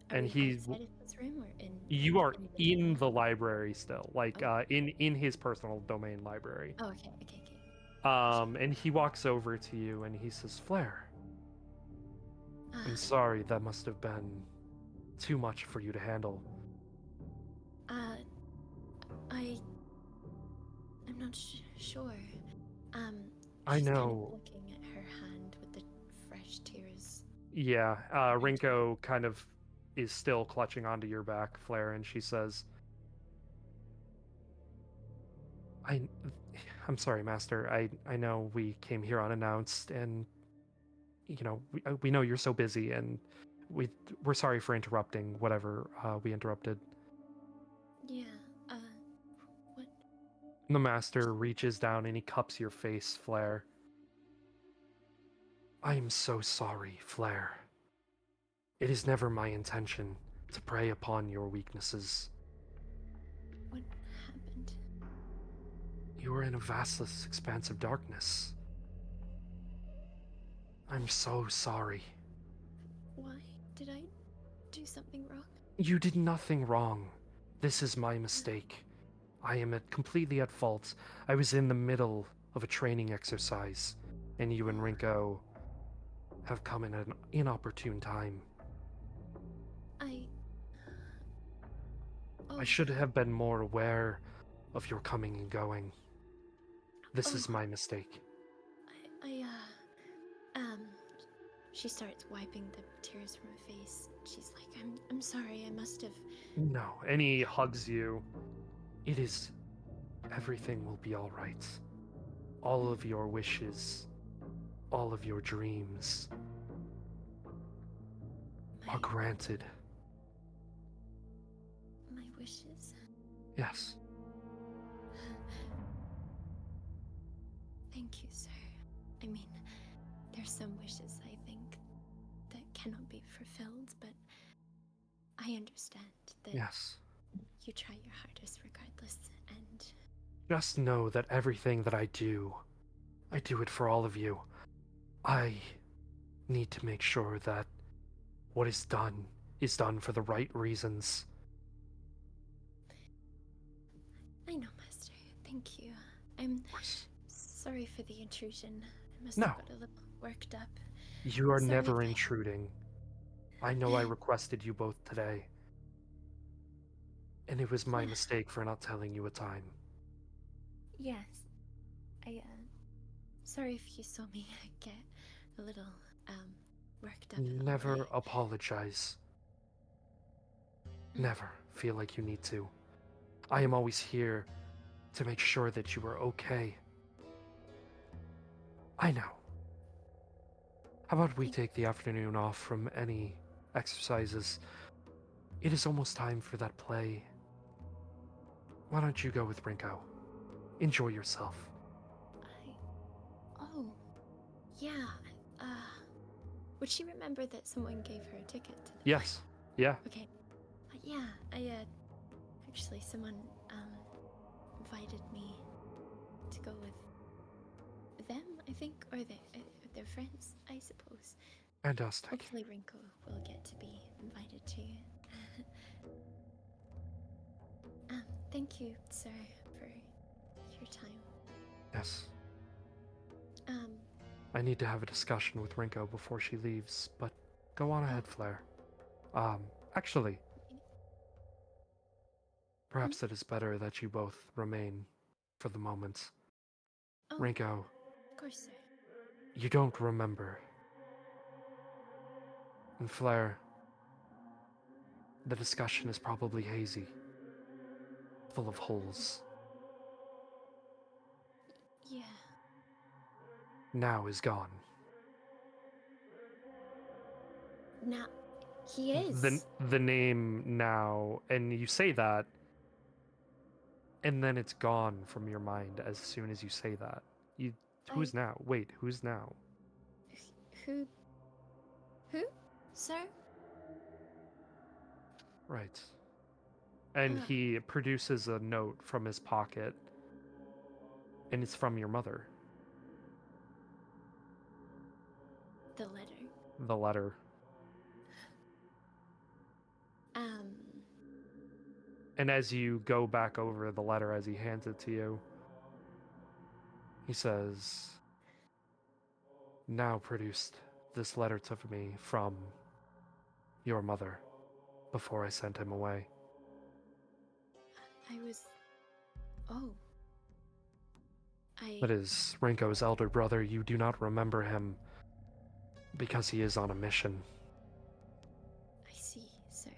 And he's... outside of this room or in... You are in the library still, like in his personal domain library. Oh, okay. And he walks over to you and he says, "Flair, I'm sorry, that must have been too much for you to handle." I'm not sure. I She's know. kind of looking at her hand with the fresh tears. Yeah, Rinko kind of is still clutching onto your back, Flair, and she says, I'm sorry, Master. I know we came here unannounced, and you know we know you're so busy, and we're sorry for interrupting whatever we interrupted." Yeah. What? The Master reaches down and he cups your face, Flair. "I am so sorry, Flair. It is never my intention to prey upon your weaknesses. What happened? You were in a vastless expanse of darkness. I'm so sorry." Why? Did I do something wrong? "You did nothing wrong. This is my mistake. I am completely at fault. I was in the middle of a training exercise, and you and Rinko have come in an inopportune time. I should have been more aware of your coming and going. This is Oh. my mistake. She starts wiping the tears from her face. She's like, I'm sorry, I must have. No, and he hugs you. It is. Everything will be all right. All of your wishes, all of your dreams are granted. My wishes? Yes. Thank you, sir. I mean, there's some wishes I think that cannot be fulfilled, but I understand that Yes. you try your hardest regardless, and Just know that everything that I do it for all of you. I need to make sure that what is done for the right reasons. I know, Master. Thank you. I'm Of course. sorry for the intrusion. I must No. have got a little worked up. You are Sorry never if I- intruding. I know I requested you both today. And it was my mistake for not telling you a time. Yes. Sorry if you saw me get a little, worked up. Never apologize. Never feel like you need to. I am always here to make sure that you are okay. I know. How about we take the afternoon off from any exercises? It is almost time for that play. Why don't you go with Rinko? Enjoy yourself. Oh. Yeah. Would she remember that someone gave her a ticket to the Yes. Yeah. play? Okay. Yeah, actually someone, invited me to go with them, I think, or their friends, I suppose. Fantastic. Hopefully Rinko will get to be invited too. Thank you, sir, for your time. Yes. I need to have a discussion with Rinko before she leaves, but go on ahead, Flair. Actually, perhaps it is better that you both remain for the moment. Oh, Rinko, of course, sir. you don't remember. And Flair, the discussion is probably hazy, full of holes. Yeah. Now is gone. Now, he is. The name now, and you say that, and then it's gone from your mind as soon as you say that. Who's now? Wait, who's now? Who? Who? Sir? Right. And he produces a note from his pocket, and it's from your mother. The letter. The letter. And as you go back over the letter as he hands it to you, he says, now produced this letter to me from your mother before I sent him away. Oh. That is Rinko's elder brother. You do not remember him because he is on a mission. I see, sir.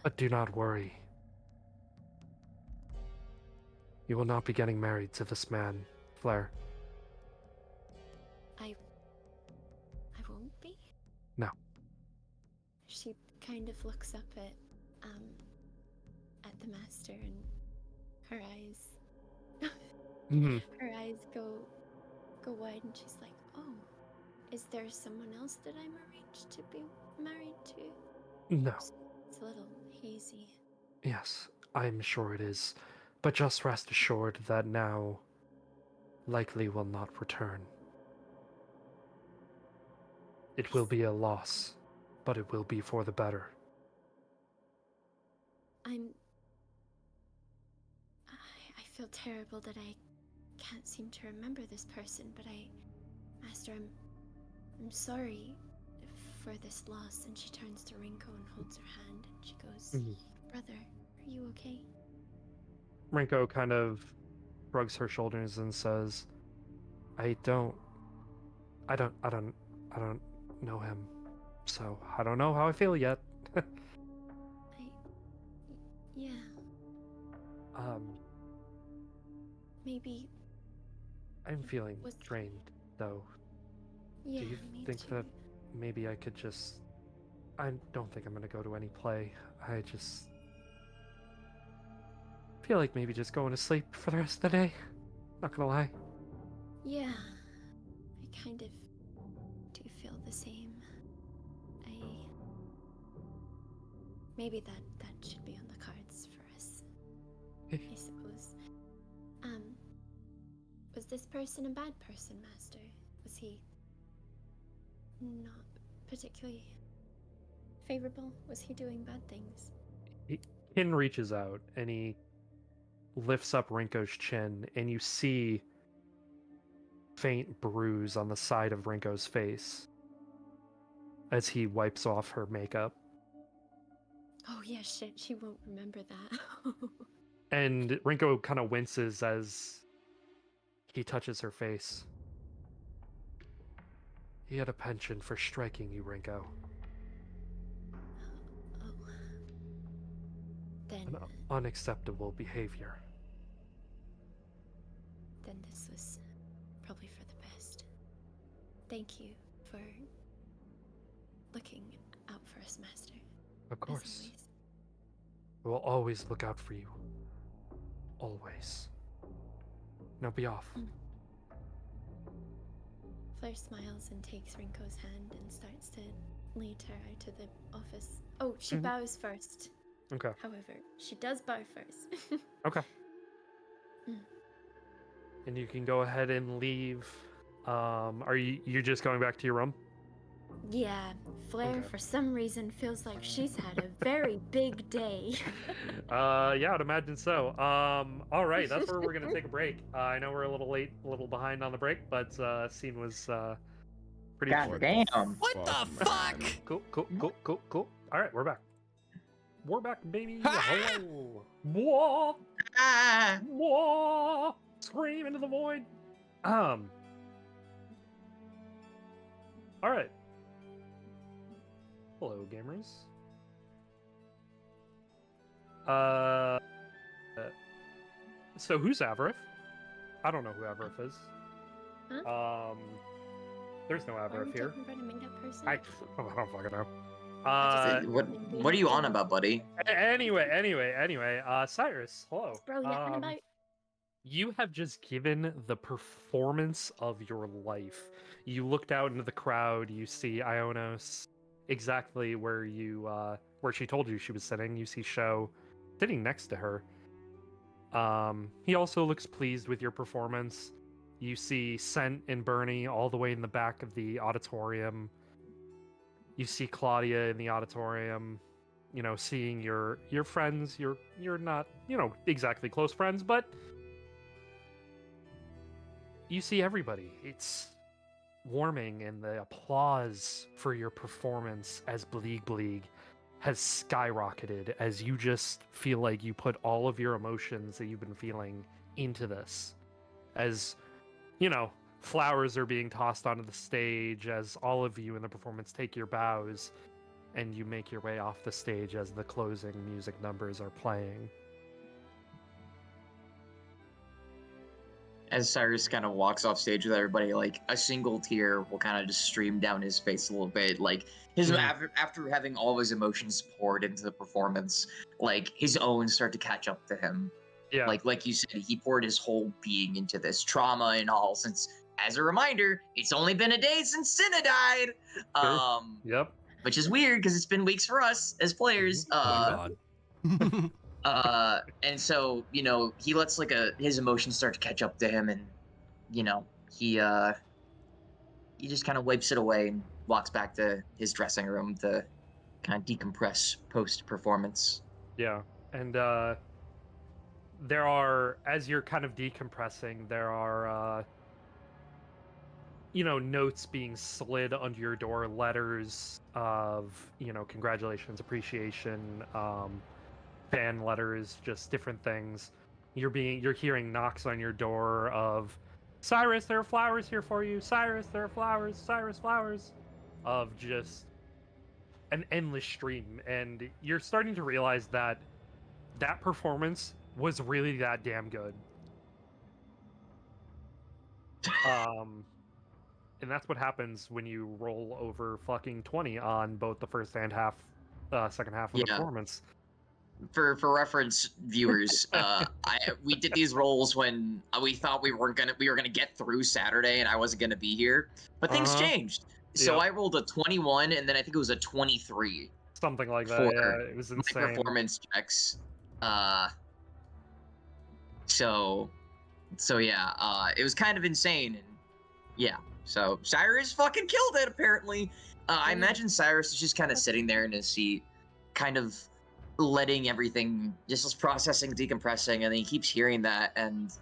But do not worry. You will not be getting married to this man, Flair. I won't be? No. She kind of looks up at the master, and her eyes her eyes go wide, and she's like, oh, is there someone else that I'm arranged to be married to? No. It's a little hazy. Yes, I'm sure it is. But just rest assured that now likely will not return. It will be a loss, but it will be for the better. I feel terrible that I can't seem to remember this person, but Master, I'm sorry for this loss. And she turns to Rinko and holds her hand, and she goes, Brother, are you okay? Rinko kind of shrugs her shoulders and says, I don't know him, so I don't know how I feel yet. Yeah, maybe. I'm feeling Was- drained, though. Yeah, Do you me think too. that maybe I could just... I don't think I'm gonna go to any play. I just feel like maybe just going to sleep for the rest of the day. Not gonna lie. Yeah, I kind of do feel the same. Maybe that should be on the cards for us, I suppose. Was this person a bad person, Master? Was he not particularly favorable? Was he doing bad things? Kin reaches out and he lifts up Rinko's chin, and you see faint bruise on the side of Rinko's face as he wipes off her makeup. Oh yeah, shit, she won't remember that. And Rinko kind of winces as he touches her face. He had a penchant for striking you, Rinko. Oh. Then Unacceptable behavior. this was probably for the best. Thank you for looking out for us, Master. Of As course. always. We will always look out for you. Always. Now be off. Flair smiles and takes Rinko's hand and starts to lead her out to the office. Oh, she bows first. Okay. However, she does bow first. Okay. And you can go ahead and leave. Are you just going back to your room? Yeah, Flair Okay. for some reason feels like she's had a very big day. Yeah, I'd imagine so. All right, that's where we're gonna take a break. I know we're a little late, a little behind on the break, but scene was pretty God short. damn. What the fuck? Cool. All right, we're back. We're back, baby. Ah! Hello. Whoa, Ah! whoa, scream into the void. All right. Hello, gamers. So who's Avarith? I don't know who Avarith is. Huh? There's no Are we Avarith here. talking about a made-up person? I don't fucking know. What are you on about, buddy? Anyway, Cyrus, hello. Bro, yapping about. You have just given the performance of your life. You looked out into the crowd, you see Ionos exactly where you where she told you she was sitting. You see Sho sitting next to her. He also looks pleased with your performance. You see Scent and Bernie all the way in the back of the auditorium. You see Claudia in the auditorium, you know, seeing your friends. You're not, you know, exactly close friends, but you see everybody. It's warming, and the applause for your performance as Bleeg has skyrocketed as you just feel like you put all of your emotions that you've been feeling into this. As, you know, flowers are being tossed onto the stage, as all of you in the performance take your bows, and you make your way off the stage as the closing music numbers are playing. As Cyrus kind of walks off stage with everybody, like a single tear will kind of just stream down his face a little bit. Like his after having all of his emotions poured into the performance, like his own start to catch up to him. Yeah. Like you said, he poured his whole being into this trauma and all. Since, as a reminder, it's only been a day since Cinna died. Sure. Yep. Which is weird because it's been weeks for us as players. Oh my god. And so, you know, he lets like his emotions start to catch up to him, and you know, he just kind of wipes it away and walks back to his dressing room to kind of decompress post performance. Yeah. And there are, as you're kind of decompressing, there are you know, notes being slid under your door, letters of, you know, congratulations, appreciation, fan letters, just different things. you're hearing knocks on your door of, Cyrus, there are flowers here for you. Cyrus, there are flowers. Cyrus, flowers. Of just an endless stream, and you're starting to realize that that performance was really that damn good. And that's what happens when you roll over fucking 20 on both the first and second half of the performance. For reference, viewers, we did these rolls when we thought we were gonna get through Saturday, and I wasn't gonna be here, but things changed. So I rolled a 21, and then I think it was a 23. Something like that. For Yeah, it was insane. my performance checks. So yeah, it was kind of insane, and yeah. So Cyrus fucking killed it, apparently. I imagine Cyrus is just kind of sitting there in his seat, kind of letting everything, just processing, decompressing, and then he keeps hearing that, and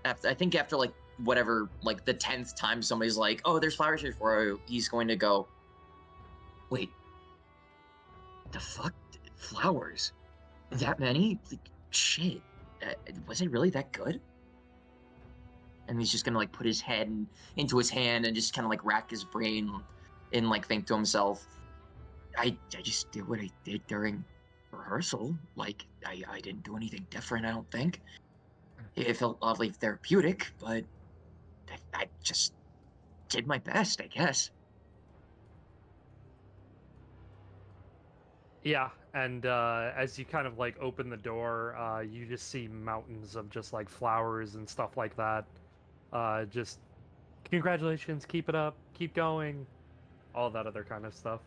I think after like whatever, like the 10th time somebody's like, oh, there's flowers here for you, he's going to go, wait, the fuck? Flowers? That many? Like, shit. Was it really that good? And he's just gonna like put his head into his hand and just kind of like rack his brain and like think to himself, I just did what I did during rehearsal. Like I didn't do anything different, I don't think. It felt oddly therapeutic, but I just did my best, I guess. Yeah, and as you kind of like open the door, you just see mountains of just like flowers and stuff like that. Just congratulations, keep it up, keep going, all that other kind of stuff.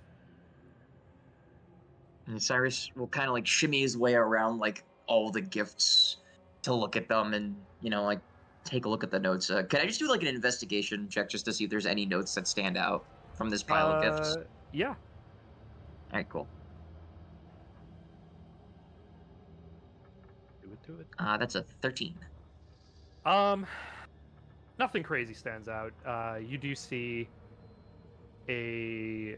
And Cyrus will kind of like shimmy his way around like all the gifts to look at them and, you know, like take a look at the notes. Can I just do like an investigation check just to see if there's any notes that stand out from this pile of gifts? Yeah. All right, cool. Do it. That's a 13. Nothing crazy stands out. You do see a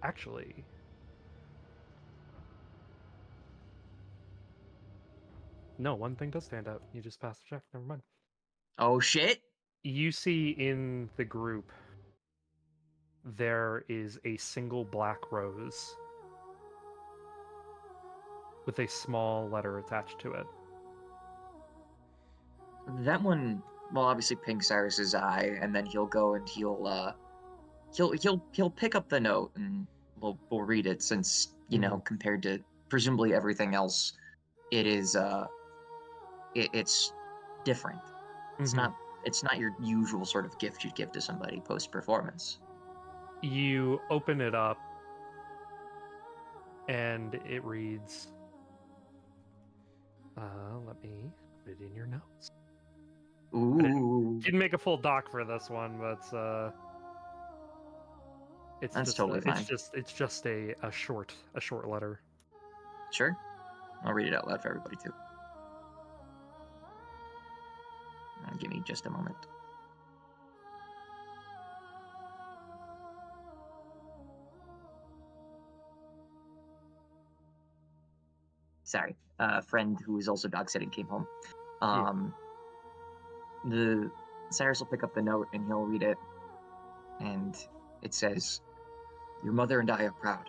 actually, no, one thing does stand out. You just passed the check. Never mind. Oh shit! You see in the group there is a single black rose with a small letter attached to it. That one will obviously ping Cyrus's eye, and then he'll go and he'll pick up the note and we'll read it, since, you know, compared to presumably everything else, it is it's different. It's not your usual sort of gift you'd give to somebody post performance. You open it up and it reads, let me put it in your notes. Ooh. Didn't make a full doc for this one, but it's That's just totally fine. It's just a short letter. Sure. I'll read it out loud for everybody too. Give me just a moment. Sorry, a friend who is also dog sitting came home. The Cyrus will pick up the note and he'll read it, and it says, "Your mother and I are proud.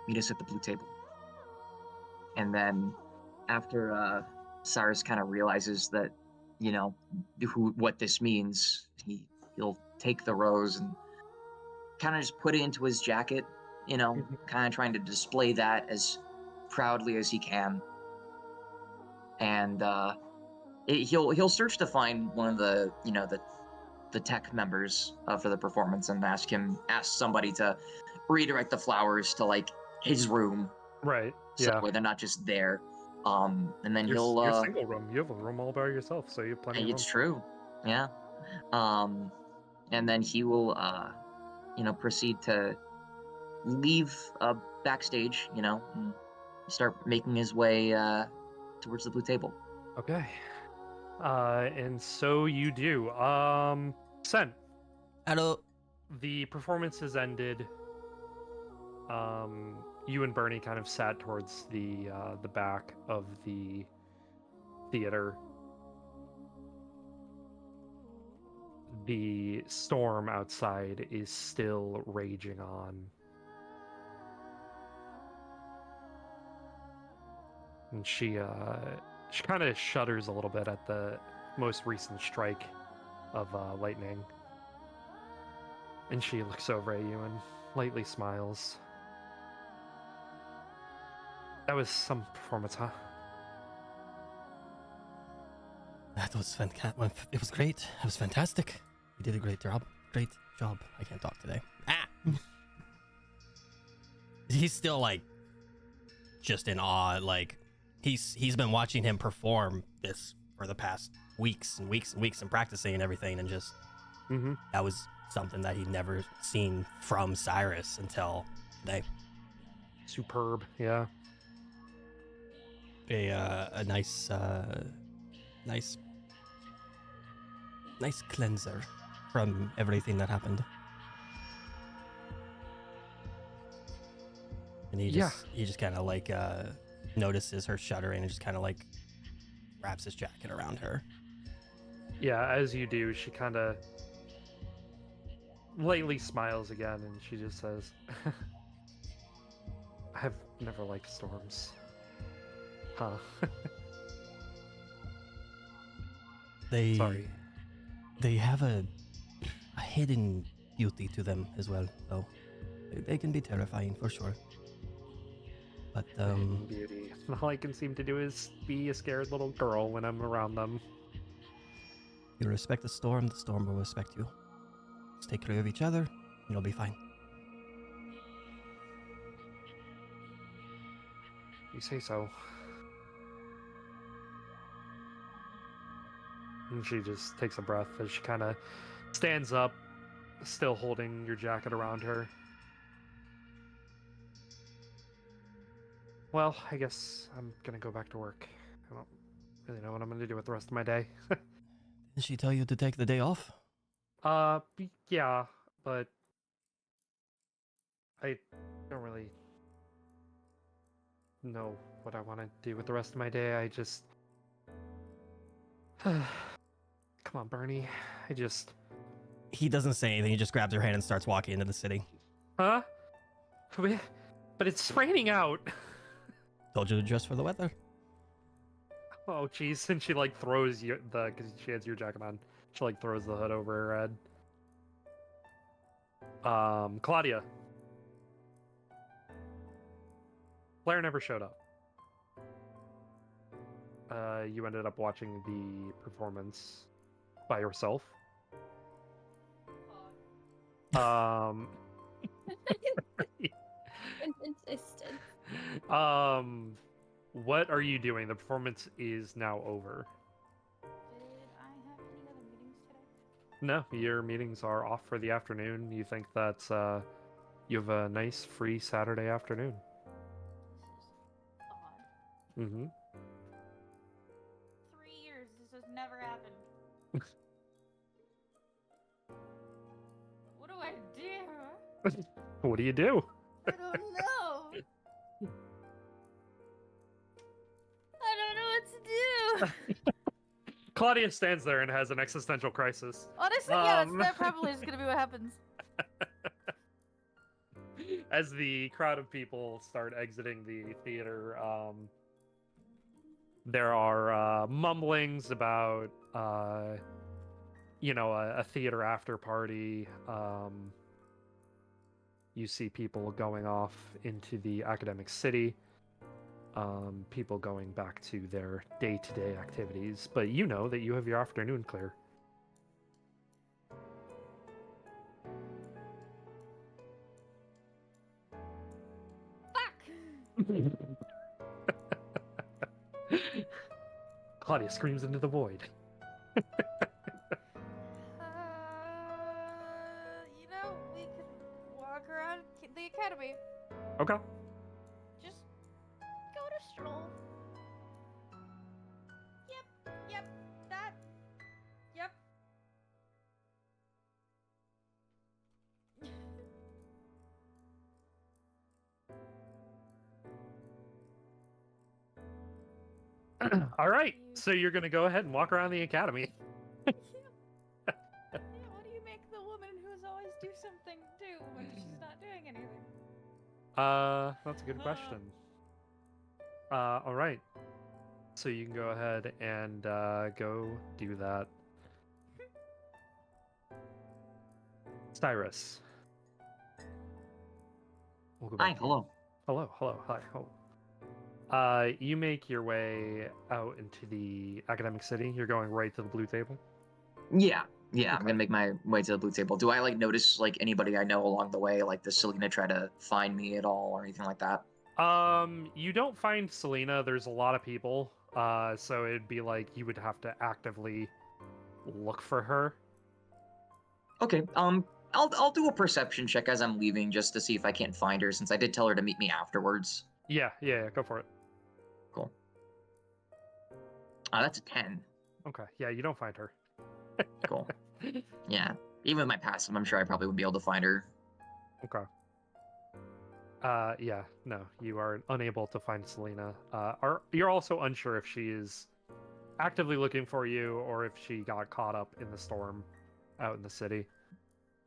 Meet us at the blue table." And then, after Cyrus kind of realizes that, you know, what this means, he'll take the rose and kind of just put it into his jacket, you know, kind of trying to display that as proudly as he can. And he'll search to find one of the, you know, the tech members for the performance and ask somebody to redirect the flowers to like his room, right? So Yeah, where they're not just there. And then your he'll single room. You have a room all by yourself, so you have plenty of room. it's true, yeah. And then he will you know, proceed to leave backstage, you know, and start making his way towards the blue table. Okay. And so you do. Sen, Hello. the performance has ended. you and Bernie kind of sat towards the back of the theater. The storm outside is still raging on. And she kind of shudders a little bit at the most recent strike of lightning. And she looks over at you and lightly smiles. That was some performance, huh? That was fantastic. It was great. It was fantastic. You did a great job. Great job. I can't talk today. He's still like just in awe. Like he's been watching him perform this for the past weeks and weeks and weeks and practicing and everything, and just that was something that he'd never seen from Cyrus until today. Superb, yeah. A nice cleanser from everything that happened. And he just kind of like notices her shuddering and just kind of like wraps his jacket around her. Yeah, as you do, she kind of lightly smiles again, and she just says, I've never liked storms. Huh. Sorry. They have a hidden beauty to them as well, though. They can be terrifying for sure. But Beauty. All I can seem to do is be a scared little girl when I'm around them. You respect the storm will respect you. Just take care of each other, and you'll be fine. You say so. And she just takes a breath as she kind of stands up, still holding your jacket around her. Well, I guess I'm gonna go back to work. I don't really know what I'm gonna do with the rest of my day. Did she tell you to take the day off? Yeah, but I don't really know what I want to do with the rest of my day. I just... Come on, Bernie. He doesn't say anything. He just grabs her hand and starts walking into the city. Huh? But it's raining out. Told you to dress for the weather. Oh, jeez. And she, like, throws you because she has your jacket on. She, like, throws the hood over her head. Claudia. Flair never showed up. You ended up watching the performance by yourself. Insistent. What are you doing? The performance is now over. Did I have any other meetings today? No, your meetings are off for the afternoon. You think that you have a nice free Saturday afternoon. This is odd. Mm-hmm. 3 years, this has never happened. What do I do? What do you do? I don't know. I don't know what to do. Claudia stands there and has an existential crisis. Honestly, yeah, that probably is gonna be what happens. As the crowd of people start exiting the theater, there are mumblings about, a theater after party. You see people going off into the academic city. People going back to their day-to-day activities, but you know that you have your afternoon clear. Fuck! Claudia screams into the void. We could walk around the academy. Okay. Just go to stroll. Yep, that. Yep. All right, so you're gonna go ahead and walk around the academy. Yeah, what do you make the woman who's always do something do when she's not doing anything? That's a good question. All right. So you can go ahead and go do that. Cyrus. We'll go back Hi, to you. hello. Hello, hi, hello. You make your way out into the academic city. You're going right to the blue table. Yeah, I'm Okay. gonna make my way to the blue table. Do I like notice like anybody I know along the way? Like, does Selena try to find me at all or anything like that? You don't find Selena. There's a lot of people. So it'd be like you would have to actively look for her. Okay. I'll do a perception check as I'm leaving just to see if I can't find her, since I did tell her to meet me afterwards. Yeah, go for it. Cool. That's a 10. Okay, yeah, you don't find her. Cool. Yeah. Even with my passive, I'm sure I probably would be able to find her. Okay. Yeah, no, you are unable to find Selena. You're also unsure if she is actively looking for you or if she got caught up in the storm out in the city.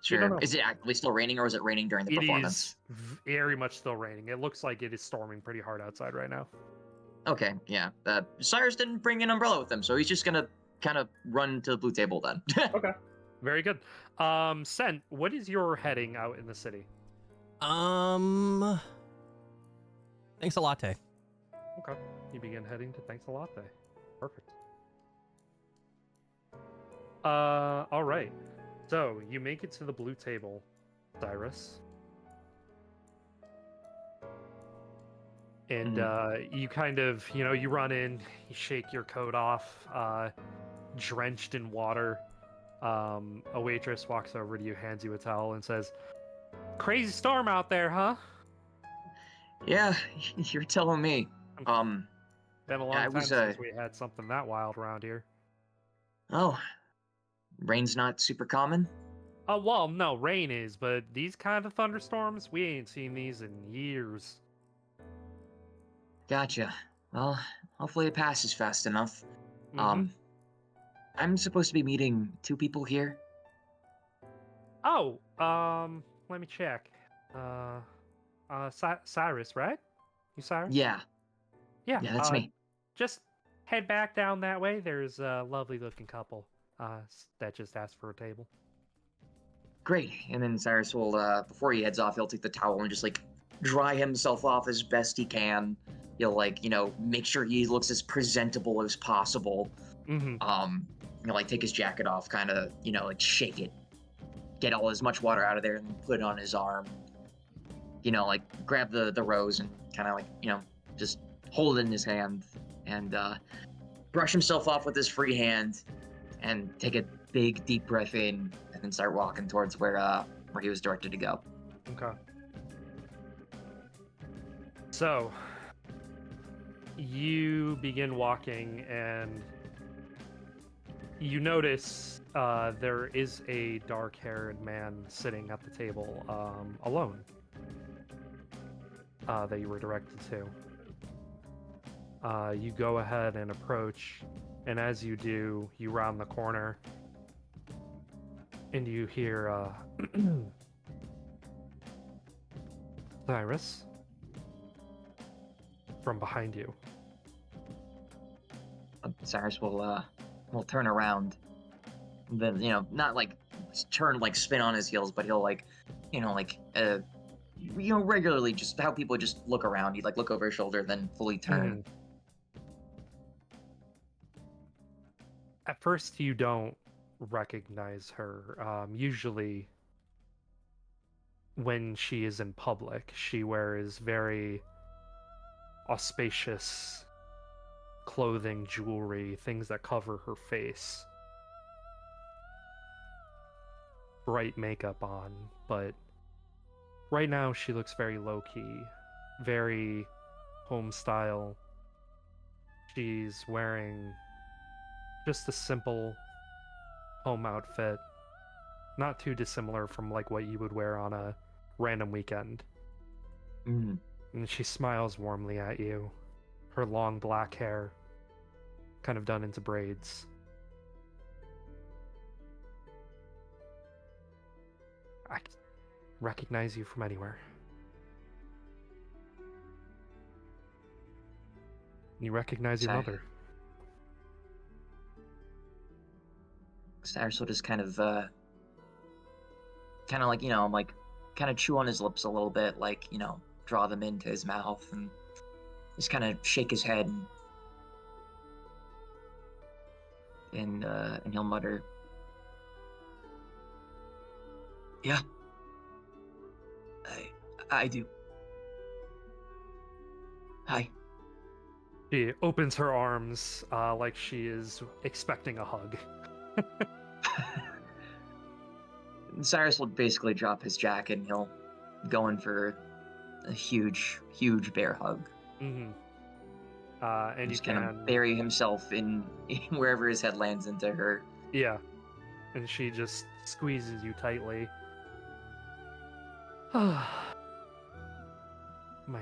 You don't Sure. know. Is it actively still raining, or is it raining during the It performance? is very much still raining. It looks like it is storming pretty hard outside right now. Okay, yeah. Cyrus didn't bring an umbrella with him, so he's just gonna kind of run to the blue table then. Okay, very good. Sen, what is your heading out in the city? Thanks a latte. Okay, you begin heading to Thanks a Latte. Perfect. All right. So you make it to the blue table, Cyrus. And you kind of, you run in, you shake your coat off, drenched in water. A waitress walks over to you, hands you a towel, and says, "Crazy storm out there, huh?" Yeah, you're telling me. Been a long I time was, since we had something that wild around here. Oh, rain's not super common? Oh, well, no, rain is, but these kind of thunderstorms, we ain't seen these in years. Gotcha. Well, hopefully it passes fast enough. Mhm. I'm supposed to be meeting 2 people here. Oh, let me check. Cyrus, right? You Cyrus? Yeah, Yeah, that's me. just head back down that way. There's a lovely looking couple that just asked for a table. Great. And then Cyrus will, before he heads off, he'll take the towel and just, like, dry himself off as best he can. He'll, like, make sure he looks as presentable as possible. Mm-hmm. He'll, like, take his jacket off, kind of, like, shake it. Get all as much water out of there and then put it on his arm. Like, grab the rose and kind of, like, just hold it in his hand. And, brush himself off with his free hand. And take a big, deep breath in. And then start walking towards where he was directed to go. Okay. So, you begin walking and you notice there is a dark-haired man sitting at the table alone that you were directed to. You go ahead and approach, and as you do, you round the corner and you hear Cyrus from behind you. Cyrus will turn around. Then, not like turn, like spin on his heels, but he'll regularly, just how people just look around. He'd like look over his shoulder, then fully turn. At first, you don't recognize her. Usually, when she is in public, she wears very auspicious clothing, jewelry, things that cover her face. Bright makeup on, but right now she looks very low-key, very home style. She's wearing just a simple home outfit, not too dissimilar from like what you would wear on a random weekend. Mm. And she smiles warmly at you, her long black hair kind of done into braids. I recognize you from anywhere. You recognize your Sorry. mother. Cyrus will just kind of like, like kind of chew on his lips a little bit, like, draw them into his mouth and just kind of shake his head and he'll mutter, "Yeah, I do. Hi." She opens her arms like she is expecting a hug. Cyrus will basically drop his jacket and he'll go in for a huge bear hug. Mm-hmm. And you Just can kind of bury himself in wherever his head lands into her. Yeah. And she just squeezes you tightly. My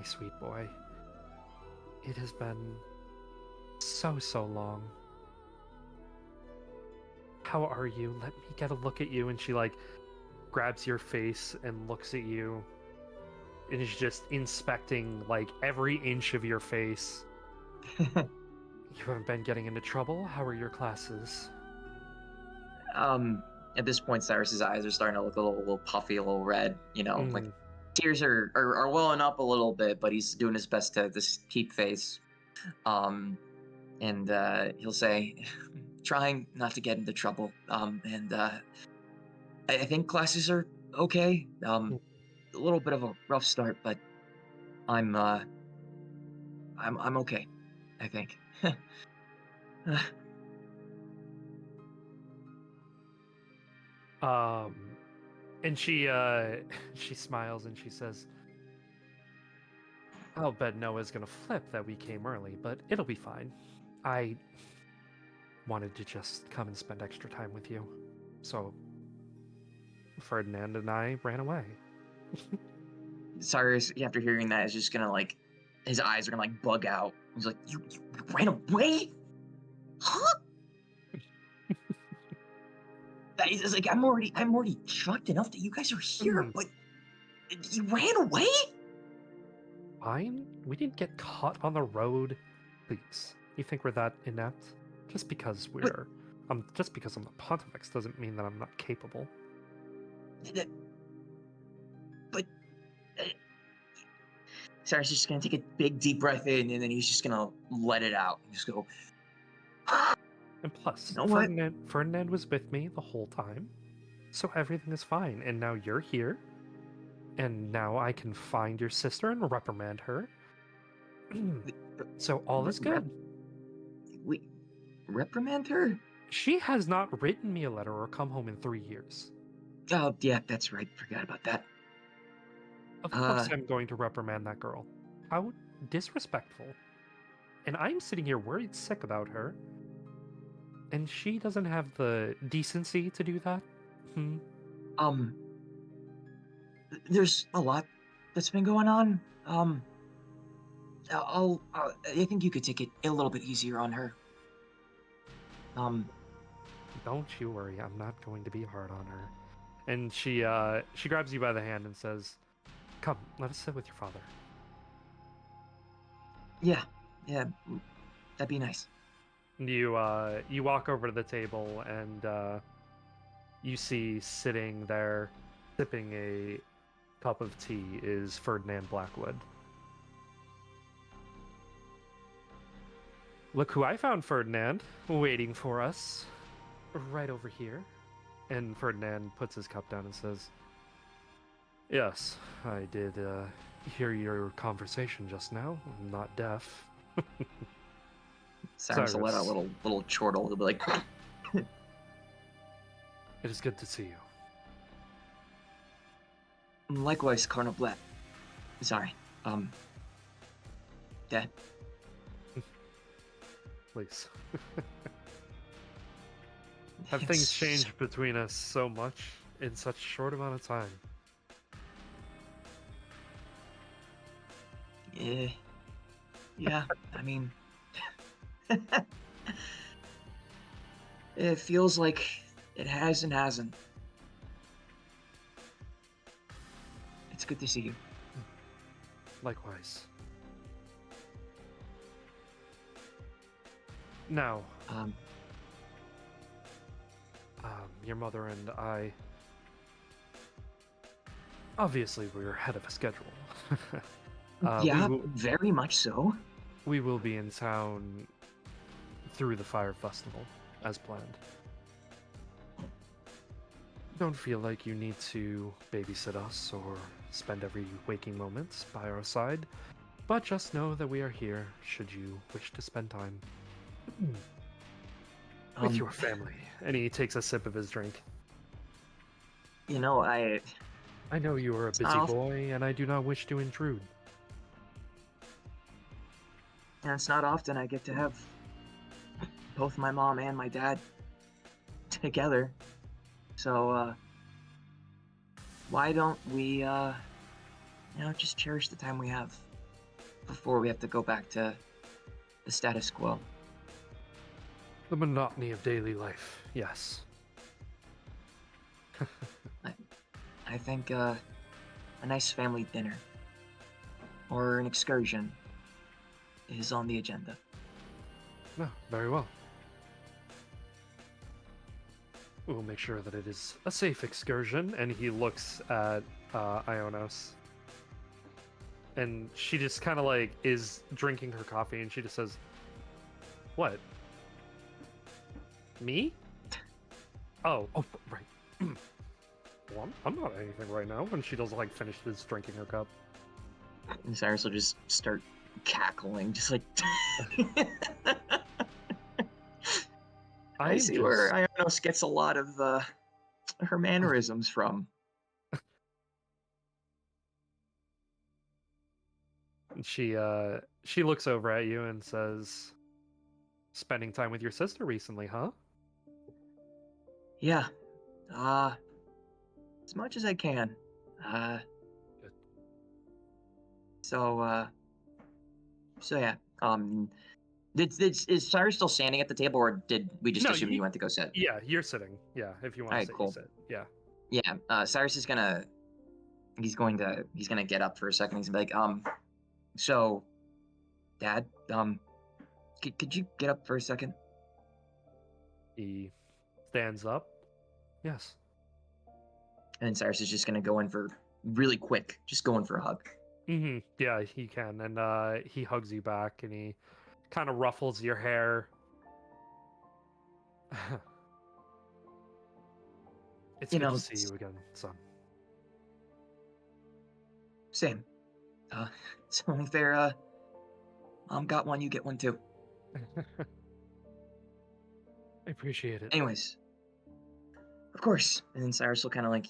sweet boy. It has been so long. How are you? Let me get a look at you. And she like grabs your face and looks at you and is just inspecting like every inch of your face. You haven't been getting into trouble? How are your classes? At this point, Cyrus's eyes are starting to look a little puffy, a little red, like tears are welling up a little bit, but he's doing his best to just keep face. And he'll say, trying not to get into trouble. I think classes are okay. A little bit of a rough start, but I'm okay, I think. And she smiles and she says, "I'll bet Noah's gonna flip that we came early, but it'll be fine. I wanted to just come and spend extra time with you, so Ferdinand and I ran away." Cyrus, after hearing that, is just gonna like, his eyes are gonna like bug out. He's like, "You ran away? Huh?" That is like, I'm already shocked enough that you guys are here, but you ran away? Fine. We didn't get caught on the road. Please. You think we're that inept? Just because I'm the Pontifex doesn't mean that I'm not capable. But Cyrus is just gonna take a big deep breath in, and then he's just gonna let it out and just go. And plus, You know what? Ferdinand was with me the whole time, so everything is fine. And now you're here, and now I can find your sister and reprimand her. So all is good. We reprimand her? She has not written me a letter or come home in 3 years. Oh, yeah, that's right. Forgot about that. Of course I'm going to reprimand that girl. How disrespectful. And I'm sitting here worried sick about her. And she doesn't have the decency to do that? There's a lot that's been going on. I think you could take it a little bit easier on her. Don't you worry, I'm not going to be hard on her. And she grabs you by the hand and says, "Come, let us sit with your father." Yeah, that'd be nice. You walk over to the table and you see sitting there sipping a cup of tea is Ferdinand Blackwood. "Look who I found, Ferdinand, waiting for us right over here." And Ferdinand puts his cup down and says, "Yes, I did hear your conversation just now. I'm not deaf." Cyrus will let out a little chortle. He'll be like, "It is good to see you." "Likewise, Cardinal Black. Sorry. Dad." Please. Have things changed between us so much in such a short amount of time? Yeah. I mean, It feels like it has and hasn't. It's good to see you. Likewise. Now, your mother and I. Obviously, we're ahead of a schedule. Yeah, very much so. We will be in town through the Fire Festival, as planned. Don't feel like you need to babysit us or spend every waking moment by our side, but just know that we are here should you wish to spend time with your family. And he takes a sip of his drink. You know, I know you are a busy boy, and I do not wish to intrude. And it's not often I get to have both my mom and my dad together. So, why don't we, just cherish the time we have before we have to go back to the status quo. The monotony of daily life, yes. I think, a nice family dinner or an excursion is on the agenda. No, very well. We'll make sure that it is a safe excursion. And he looks at Ionos. And she just kind of like is drinking her coffee and she just says, "What? Me? Oh, right. Well, I'm not anything right now." And she doesn't like finish this drinking her cup. And Cyrus will just start cackling, just like. I see where Ionos gets a lot of her mannerisms from. She looks over at you and says, "Spending time with your sister recently, huh?" Yeah. As much as I can. Good. So yeah. Is Cyrus still standing at the table, or did we just assume you went to go sit? Yeah, you're sitting. Yeah, if you want to sit, cool. you sit. Yeah. Yeah. Cyrus is gonna. He's gonna get up for a second. He's gonna be like, so, Dad, could you get up for a second? He stands up. Yes. And Cyrus is just gonna go in for really quick, just going for a hug. Mm-hmm. Yeah, he can, and he hugs you back, and he kind of ruffles your hair. It's good to see you again, son. Same. It's only fair. Mom got one, you get one too. I appreciate it. Anyways, of course. And then Cyrus will kind of like,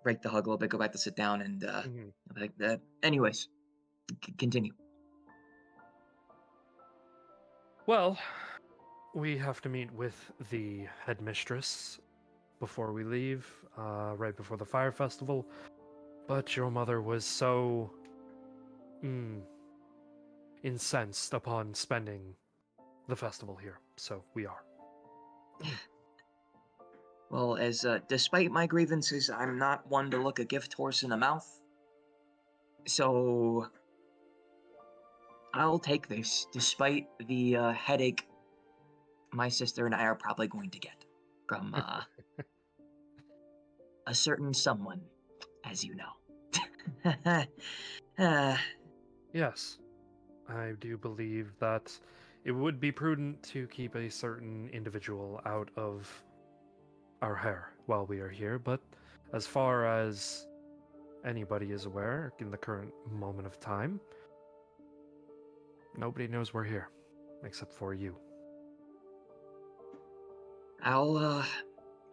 break the hug a little bit, go back to sit down, and like that. Anyways, continue. Well, we have to meet with the headmistress before we leave, right before the fire festival. But your mother was so incensed upon spending the festival here, so we are. Well, as despite my grievances, I'm not one to look a gift horse in the mouth. So I'll take this, despite the headache my sister and I are probably going to get from a certain someone, as you know. Yes, I do believe that it would be prudent to keep a certain individual out of our hair while we are here, but as far as anybody is aware in the current moment of time, nobody knows we're here, except for you. I'll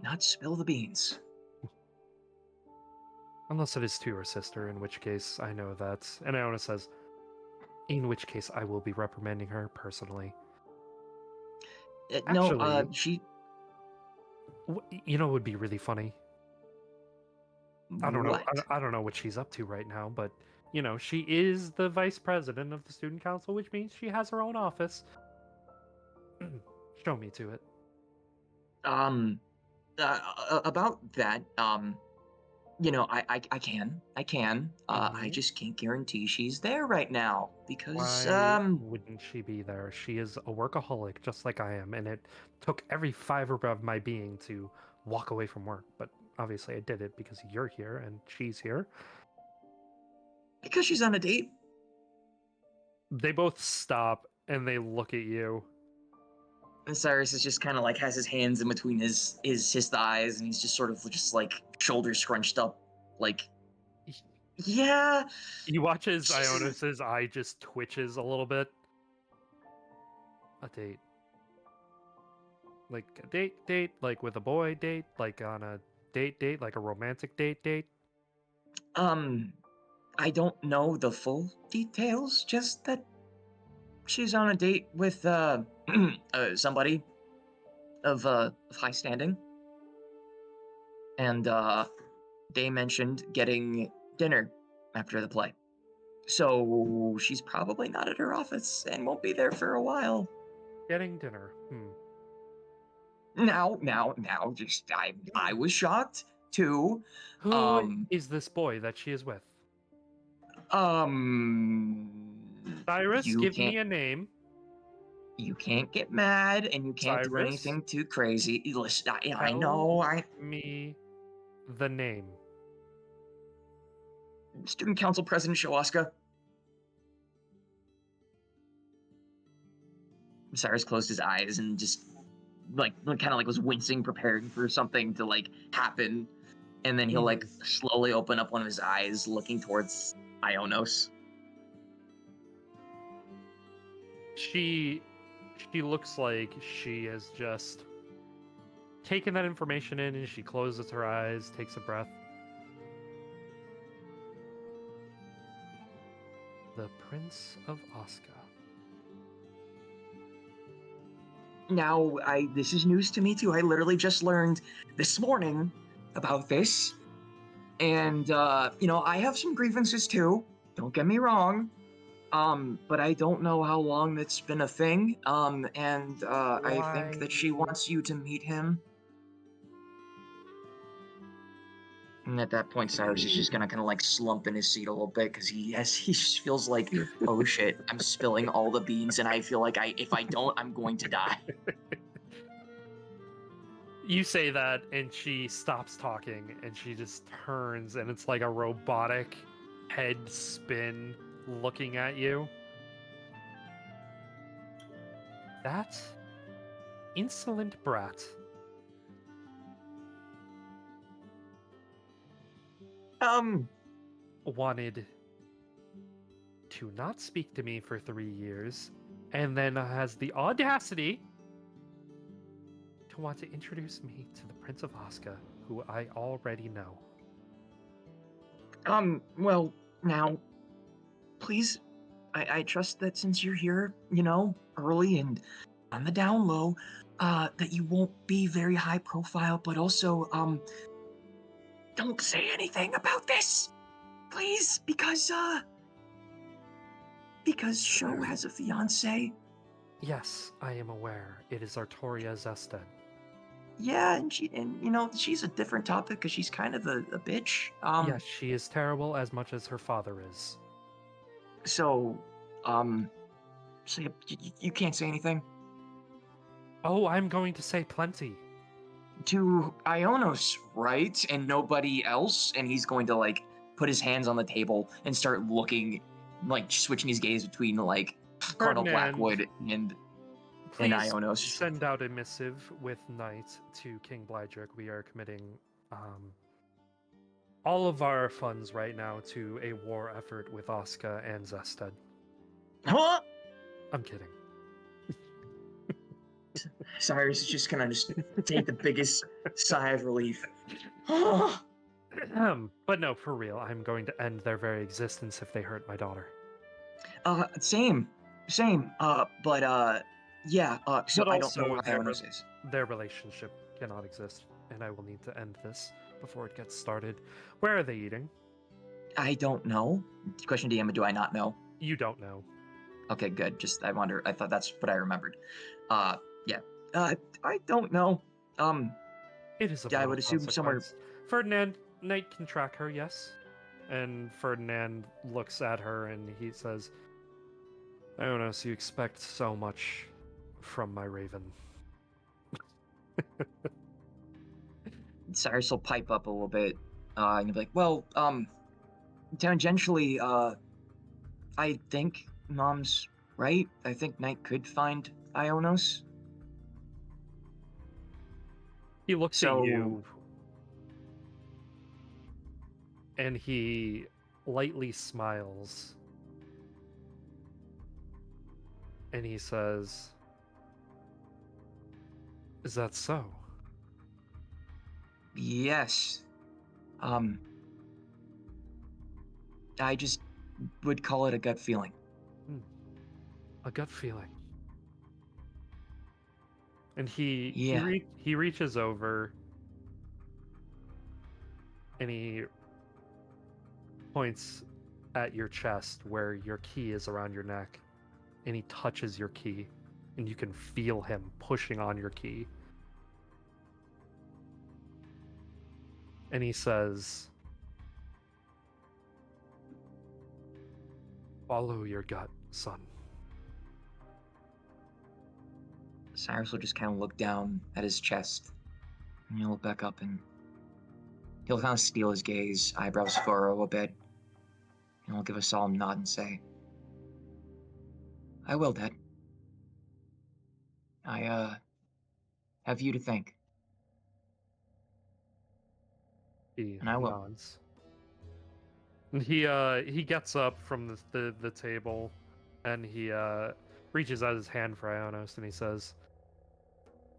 not spill the beans. Unless it is to your sister, in which case I know that. And Iona says, in which case I will be reprimanding her personally. No, she... You know what would be really funny? I don't know. What? I don't know what she's up to right now, but, she is the vice president of the student council, which means she has her own office. Show me to it. About that, you know, I can. I Mhm. just can't guarantee she's there right now because, Why wouldn't she be there? She is a workaholic, just like I am, and it took every fiber of my being to walk away from work. But obviously, I did it because you're here and she's here. because she's on a date. They both stop and they look at you. And Cyrus is just kind of like has his hands in between his thighs, and he's just sort of just like shoulders scrunched up, like, yeah. He watches She's- Ionis's eye just twitches a little bit. A date. Like a date, like with a boy date, like on a date, like a romantic date. I don't know the full details, just that she's on a date with somebody of high standing, and they mentioned getting dinner after the play, so she's probably not at her office and won't be there for a while. Getting dinner. Now, just I was shocked too. Who is this boy that she is with? Cyrus, You give can't me a name. you can't get mad, and you can't do Cyrus? anything too crazy. Listen, I Tell know. me the name. Student Council President Showaska. Cyrus closed his eyes and just like kind of like was wincing, preparing for something to like happen, and then he'll like slowly open up one of his eyes, looking towards Ionos. She looks like she has just taken that information in, and she closes her eyes, takes a breath. The Prince of Osca. Now, this is news to me too. I literally just learned this morning about this, and you know, I have some grievances too. Don't get me wrong. But I don't know how long that's been a thing. And I think that she wants you to meet him. And at that point, Cyrus is just gonna kind of like slump in his seat a little bit because he just feels like, oh shit, I'm spilling all the beans, and I feel like if I don't, I'm going to die. You say that, and she stops talking, and she just turns, and it's like a robotic head spin looking at you. That insolent brat. Wanted to not speak to me for 3 years, and then has the audacity to want to introduce me to the Prince of Osca, who I already know. Well, now, please, I trust that since you're here, you know, early and on the down low, that you won't be very high profile, but also, don't say anything about this, please, because Sho has a fiance. Yes, I am aware. It is Artoria Zested. Yeah, and you know, she's a different topic because she's kind of a bitch. Yes, she is terrible as much as her father is. So, so you can't say anything Oh, I'm going to say plenty. to Ionos, right? And nobody else. And he's going to like put his hands on the table and start looking, like switching his gaze between like Cardinal Ferdinand, Blackwood and Please Ionos. send out a missive with Knight to King Blydrick. We are committing all of our funds right now to a war effort with Osca and Zested. Huh? I'm kidding. Cyrus is just gonna just take the biggest sigh of relief. But no, for real, I'm going to end their very existence if they hurt my daughter. Same. But yeah. So But I don't also know what Ionos is. Their relationship cannot exist, and I will need to end this before it gets started. Where are they eating? I don't know. Question DM, do I not know? You don't know. Okay, good. Just I thought that's what I remembered. Yeah. I don't know. It is of Yeah, I little would assume somewhere. consequence. Ferdinand, Knight can track her, yes? And Ferdinand looks at her and he says, Ionos, you expect so much from my raven. Cyrus will pipe up a little bit, and he'll be like, well, tangentially, I think Mom's right. I think Knight could find Ionos. He looks So- at you and he lightly smiles. And he says, is that so? Yes. I just would call it a gut feeling. A gut feeling. And he Yeah. he reaches over and he points at your chest where your key is around your neck, and he touches your key, and you can feel him pushing on your key. And he says, follow your gut, son. Cyrus will just kind of look down at his chest, and he'll look back up, and he'll kind of steal his gaze, eyebrows furrow a bit, and he'll give a solemn nod and say, I will, Dad. I, have you to thank. He And I will. nods. And he gets up from the table, and he reaches out his hand for Ionos, and he says,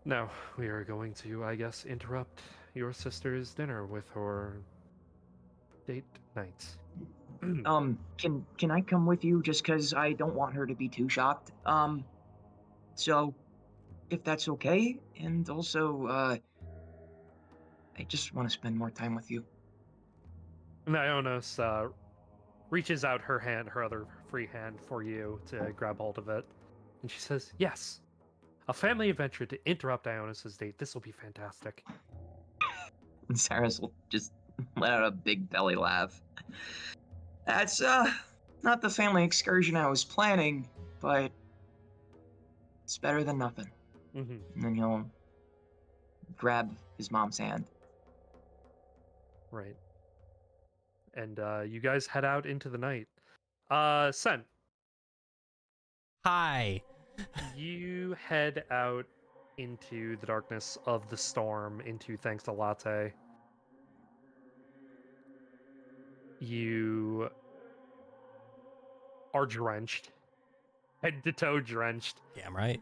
now we are going to, I guess, interrupt your sister's dinner with her date night. Can I come with you just because I don't want her to be too shocked? So, if that's okay, and also, I just want to spend more time with you. And Ionos reaches out her hand, her other free hand, for you to grab hold of it. And she says, yes, a family adventure to interrupt Ionos' date. This will be fantastic. And Cyrus will just let out a big belly laugh. That's, not the family excursion I was planning, but it's better than nothing. Mm-hmm. And then he'll grab his mom's hand. Right. And you guys head out into the night. Sen, Hi. you head out into the darkness of the storm, into Thanks to Latte. You are drenched, head to toe drenched. Damn right.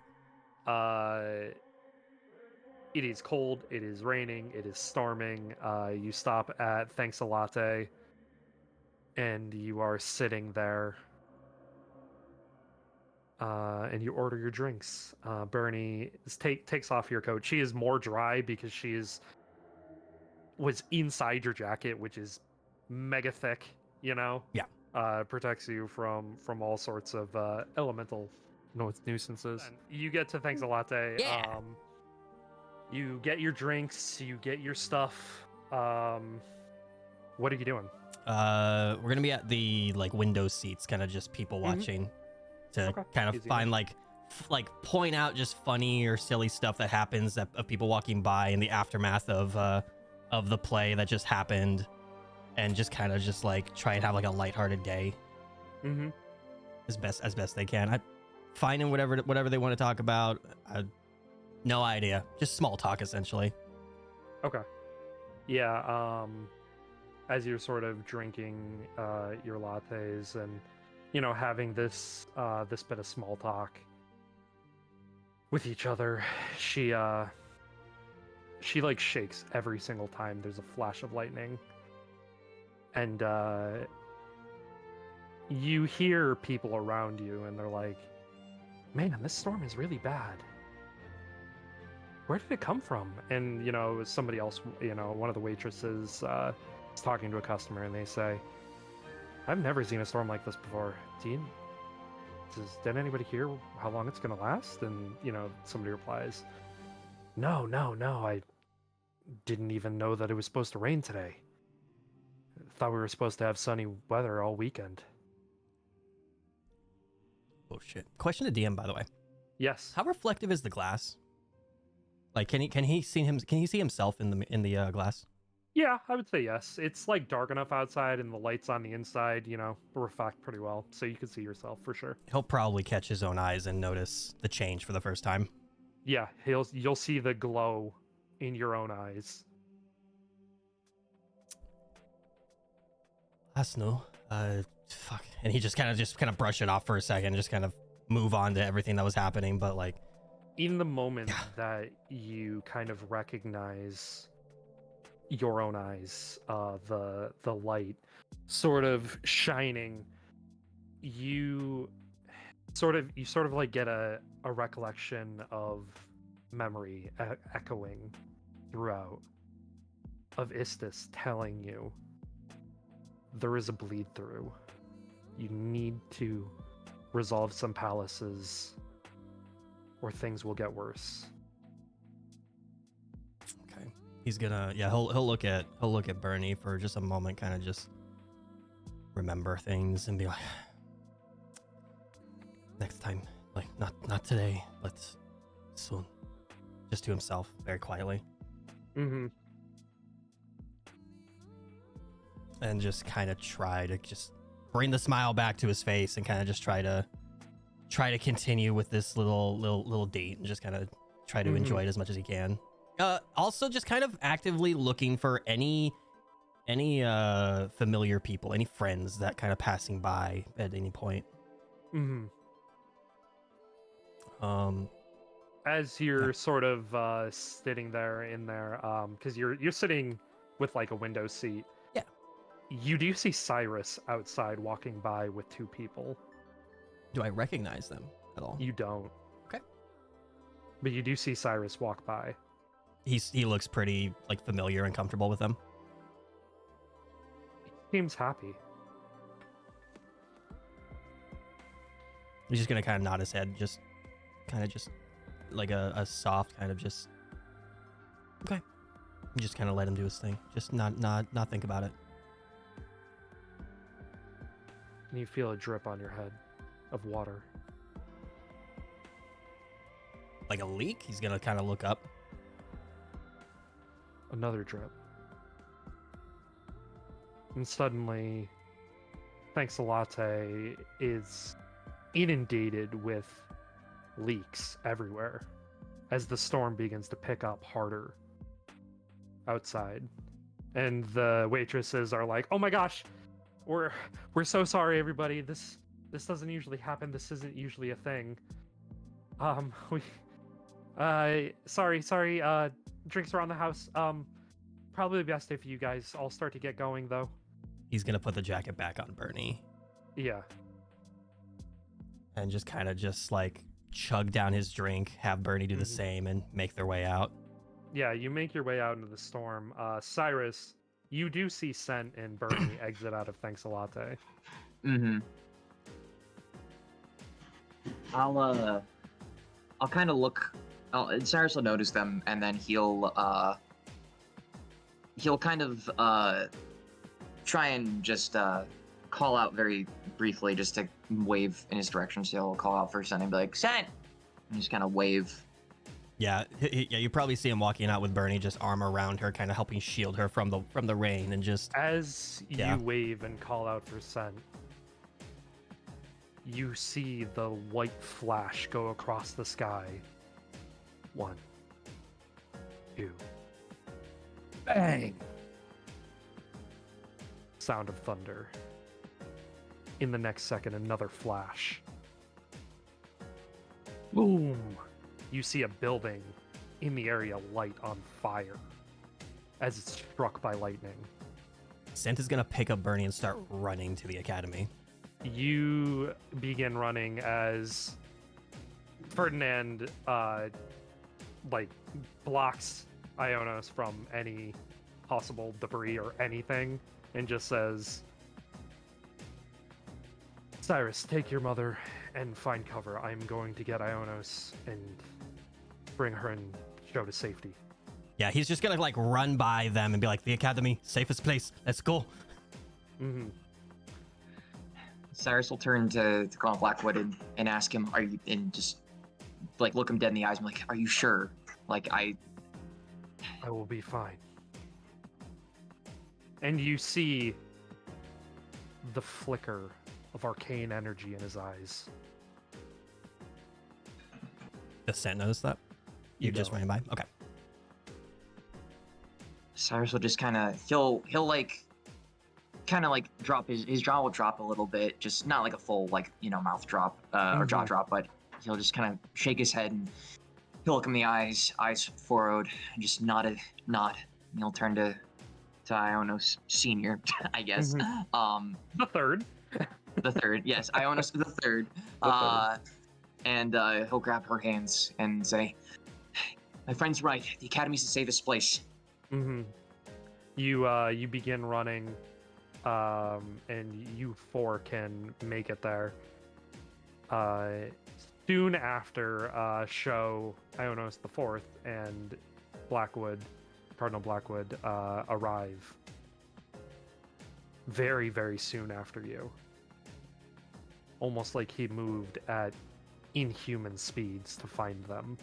It is cold, it is raining, it is storming. You stop at Thanks a Latte, and you are sitting there. And you order your drinks. Bernie takes off your coat. She is more dry because was inside your jacket, which is mega thick. You know. Yeah. Protects you from all sorts of elemental nuisances. And you get to Thanks a Latte. Yeah. You get your drinks. You get your stuff. What are you doing? We're gonna be at the like window seats, kind of just people watching, to Okay. kind of Easy find like point out just funny or silly stuff that happens of people walking by in the aftermath of the play that just happened, and just kind of just like try and have like a lighthearted day Mm-hmm. as best they can. I finding whatever they want to talk about. No idea. Just small talk essentially. Okay. Yeah, as you're sort of drinking your lattes and, you know, having this bit of small talk with each other, she like shakes every single time there's a flash of lightning. And you hear people around you and they're like, man, this storm is really bad. Where did it come from? And, you know, somebody else, you know, one of the waitresses is talking to a customer and they say, I've never seen a storm like this before. Did anybody hear how long it's going to last? And, you know, somebody replies, No, I didn't even know that it was supposed to rain today. Thought we were supposed to have sunny weather all weekend. Oh shit. Question to DM, by the way. Yes. How reflective is the glass? Like, can he see himself in the glass? Yeah, I would say yes. It's like dark enough outside and the lights on the inside, reflect pretty well, so you can see yourself for sure. He'll probably catch his own eyes and notice the change for the first time. Yeah, you'll see the glow in your own eyes. That's no. Fuck. And he just kind of brush it off for a second, just kind of move on to everything that was happening. But like, In the moment that you kind of recognize your own eyes, the light sort of shining, you sort of like get a recollection of memory echoing throughout of Istis telling you there is a bleed through. You need to resolve some palaces or things will get worse. okay, he's gonna he'll look at Bernie for just a moment, kind of just remember things and be like, next time, like not today, but soon. Just to himself, very quietly. Mm-hmm. And just kind of try to just bring the smile back to his face and kind of just try to continue with this little date and just kind of try to enjoy it as much as he can. Also just kind of actively looking for any familiar people, any friends that kind of passing by at any point. Mm-hmm. As Yeah. you're sort of sitting there in there, because you're sitting with like a window seat. Yeah. You do see Cyrus outside walking by with two people. Do I recognize them at all? You don't. Okay. But you do see Cyrus walk by. He looks pretty like familiar and comfortable with them. He seems happy. He's just gonna kind of nod his head, just like a soft kind of just okay. Just kind of let him do his thing. Just not think about it. And you feel a drip on your head of water. Like a leak. He's gonna kind of look up. Another drip. And suddenly, Thanks a Latte is inundated with leaks everywhere as the storm begins to pick up harder outside. And the waitresses are like, "Oh my gosh, we're so sorry, everybody. This doesn't usually happen. This isn't usually a thing. Sorry, drinks around the house. Probably best if you guys all start to get going, though." He's gonna put the jacket back on Bernie Yeah. and just kind of just like chug down his drink, have Bernie do the same, and make their way out. Yeah, you make your way out into the storm. Cyrus, you do see Scent and Bernie exit out of Thanks a Latte. Mm-hmm. I'll kind of look. Cyrus will notice them, and then he'll kind of try and just call out very briefly, just to wave in his direction. So he'll call out for Scent and be like, "Scent!" and just kind of wave. Yeah, yeah. You probably see him walking out with Bernie, just arm around her, kind of helping shield her from the rain, and just As Yeah. you wave and call out for Scent, you see the white flash go across the sky. 1, 2, bang! Sound of thunder. In the next second, another flash. Boom! You see a building in the area light on fire as it's struck by lightning. Scent is gonna pick up Bernie and start running to the academy. You begin running as Ferdinand blocks Ionos from any possible debris or anything and just says, "Cyrus, take your mother and find cover. I'm going to get Ionos and bring her in show to safety. Yeah, he's just gonna like run by them and be like, "The academy, safest place. Let's go." Mm-hmm. Cyrus will turn to Colonel Blackwood and ask him, "Are you?" And just like look him dead in the eyes and be like, "Are you sure? Like I will be fine." And you see the flicker of arcane energy in his eyes. The Scent noticed that? You just ran by? Okay. Cyrus will just he'll like drop his jaw will drop a little bit, just not like a full like mouth drop or jaw drop, but he'll just kind of shake his head and he'll look him in the eyes furrowed, and just nod, and he'll turn to Ionos Senior, I guess. The third, yes, Ionos the third. And he'll grab her hands and say, "My friend's right. The academy's the safest place." Mm-hmm. You begin running, and you four can make it there. Soon after, Show, Ionos the Fourth, and Cardinal Blackwood, arrive. Very, very soon after you. Almost like he moved at inhuman speeds to find them.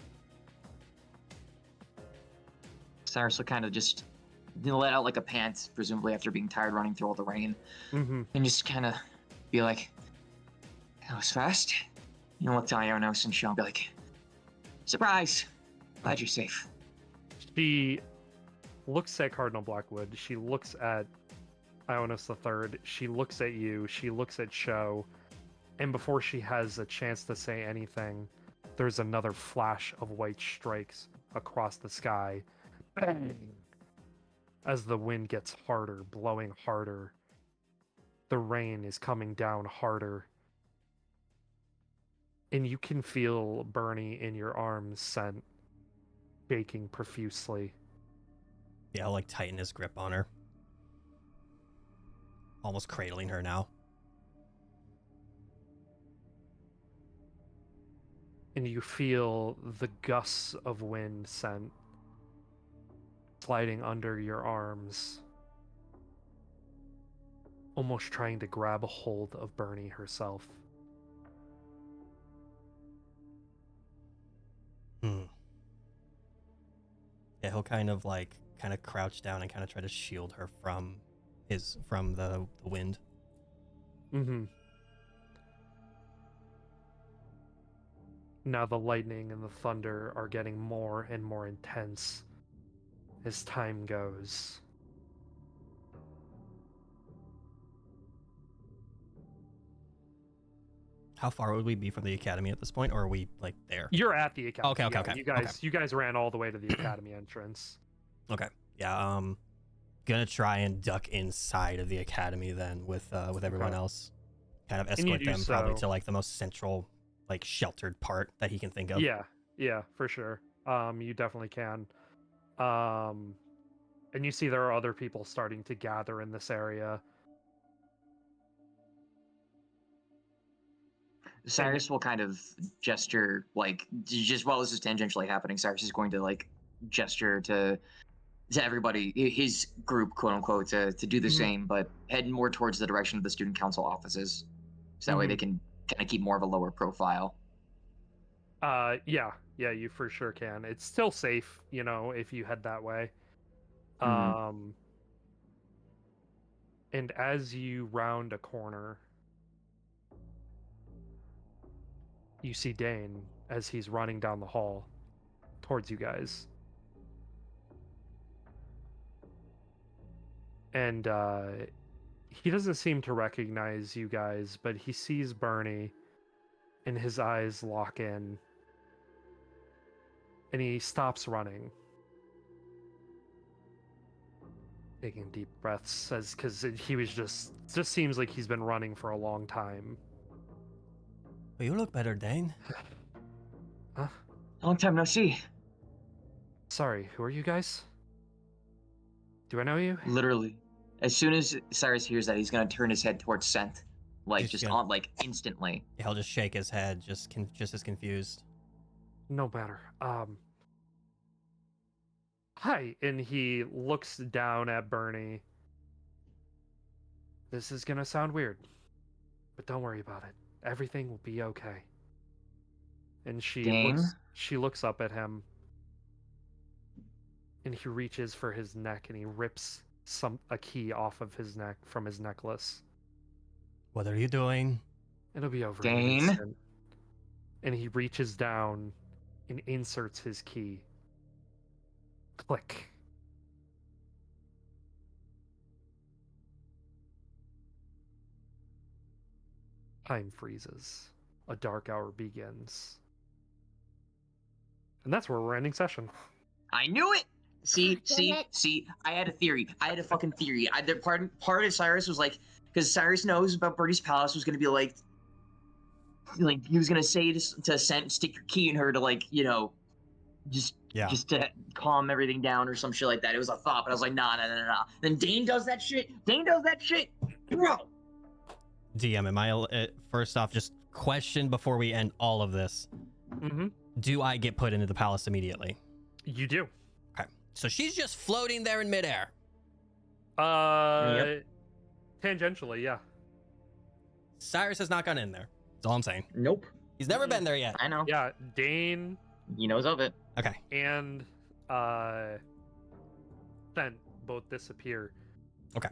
Cyrus will kind of just let out like a pant, presumably after being tired running through all the rain, and just kind of be like, "That was fast." Look to Ionos and Sean and be like, "Surprise! Glad you're safe." She looks at Cardinal Blackwood. She looks at Ionos the Third. She looks at you. She looks at Sho. And before she has a chance to say anything, there's another flash of white strikes across the sky. Bang! As the wind gets harder, blowing harder. The rain is coming down harder. And you can feel Bernie in your arms, Scent, shaking profusely. Yeah, I'll like tighten his grip on her. Almost cradling her now. And you feel the gusts of wind, Scent, sliding under your arms, almost trying to grab a hold of Bernie herself. Yeah, he'll kind of crouch down and kind of try to shield her from the wind. Mm-hmm. Now the lightning and the thunder are getting more and more intense as time goes. How far would we be from the academy at this point, or are we like there? You're at the academy. Okay. You guys ran all the way to the academy entrance. Okay. Yeah. Gonna try and duck inside of the academy then with everyone else. Kind of escort them probably to like the most central, like sheltered part that he can think of. Yeah, for sure. You definitely can. And you see there are other people starting to gather in this area. Cyrus will kind of gesture, like, just while this is tangentially happening, Cyrus is going to like gesture to everybody, his group, quote unquote, to do the same, but head more towards the direction of the student council offices, so that way they can kind of keep more of a lower profile. Yeah, you for sure can. It's still safe, if you head that way. And as you round a corner, you see Dane as he's running down the hall towards you guys. And he doesn't seem to recognize you guys, but he sees Bernie and his eyes lock in. And he stops running. Taking deep breaths, because he was just seems like he's been running for a long time. Well, you look better, Dane. Huh? Long time no see. Sorry, who are you guys? Do I know you? Literally. As soon as Cyrus hears that, he's gonna turn his head towards Scent. Like, instantly. He'll just shake his head, just as confused. No matter. Hi, and he looks down at Bernie. This is gonna sound weird, but don't worry about it. Everything will be okay. And Dane? she looks up at him, and he reaches for his neck and he rips a key off of his neck from his necklace. What are you doing? It'll be over in an Dane? instant. And he reaches down and inserts his key. Click. Time freezes. A dark hour begins. And that's where we're ending session. I knew it. See, Damn it. see. I had a theory. I had a fucking theory. Part of Cyrus was like, because Cyrus knows about Birdie's Palace was gonna be like he was gonna say to stick your key in her to like just to calm everything down or some shit like that. It was a thought, but I was like, nah. Then Dane does that shit. Bro. DM, am I first off, just question before we end all of this? Mm-hmm. Do I get put into the palace immediately? You do. Okay, so she's just floating there in midair. Yep. Tangentially, yeah. Cyrus has not gone in there. That's all I'm saying. Nope. He's never been there yet. I know. Yeah, Dane He knows of it. Okay. and then both disappear. Okay.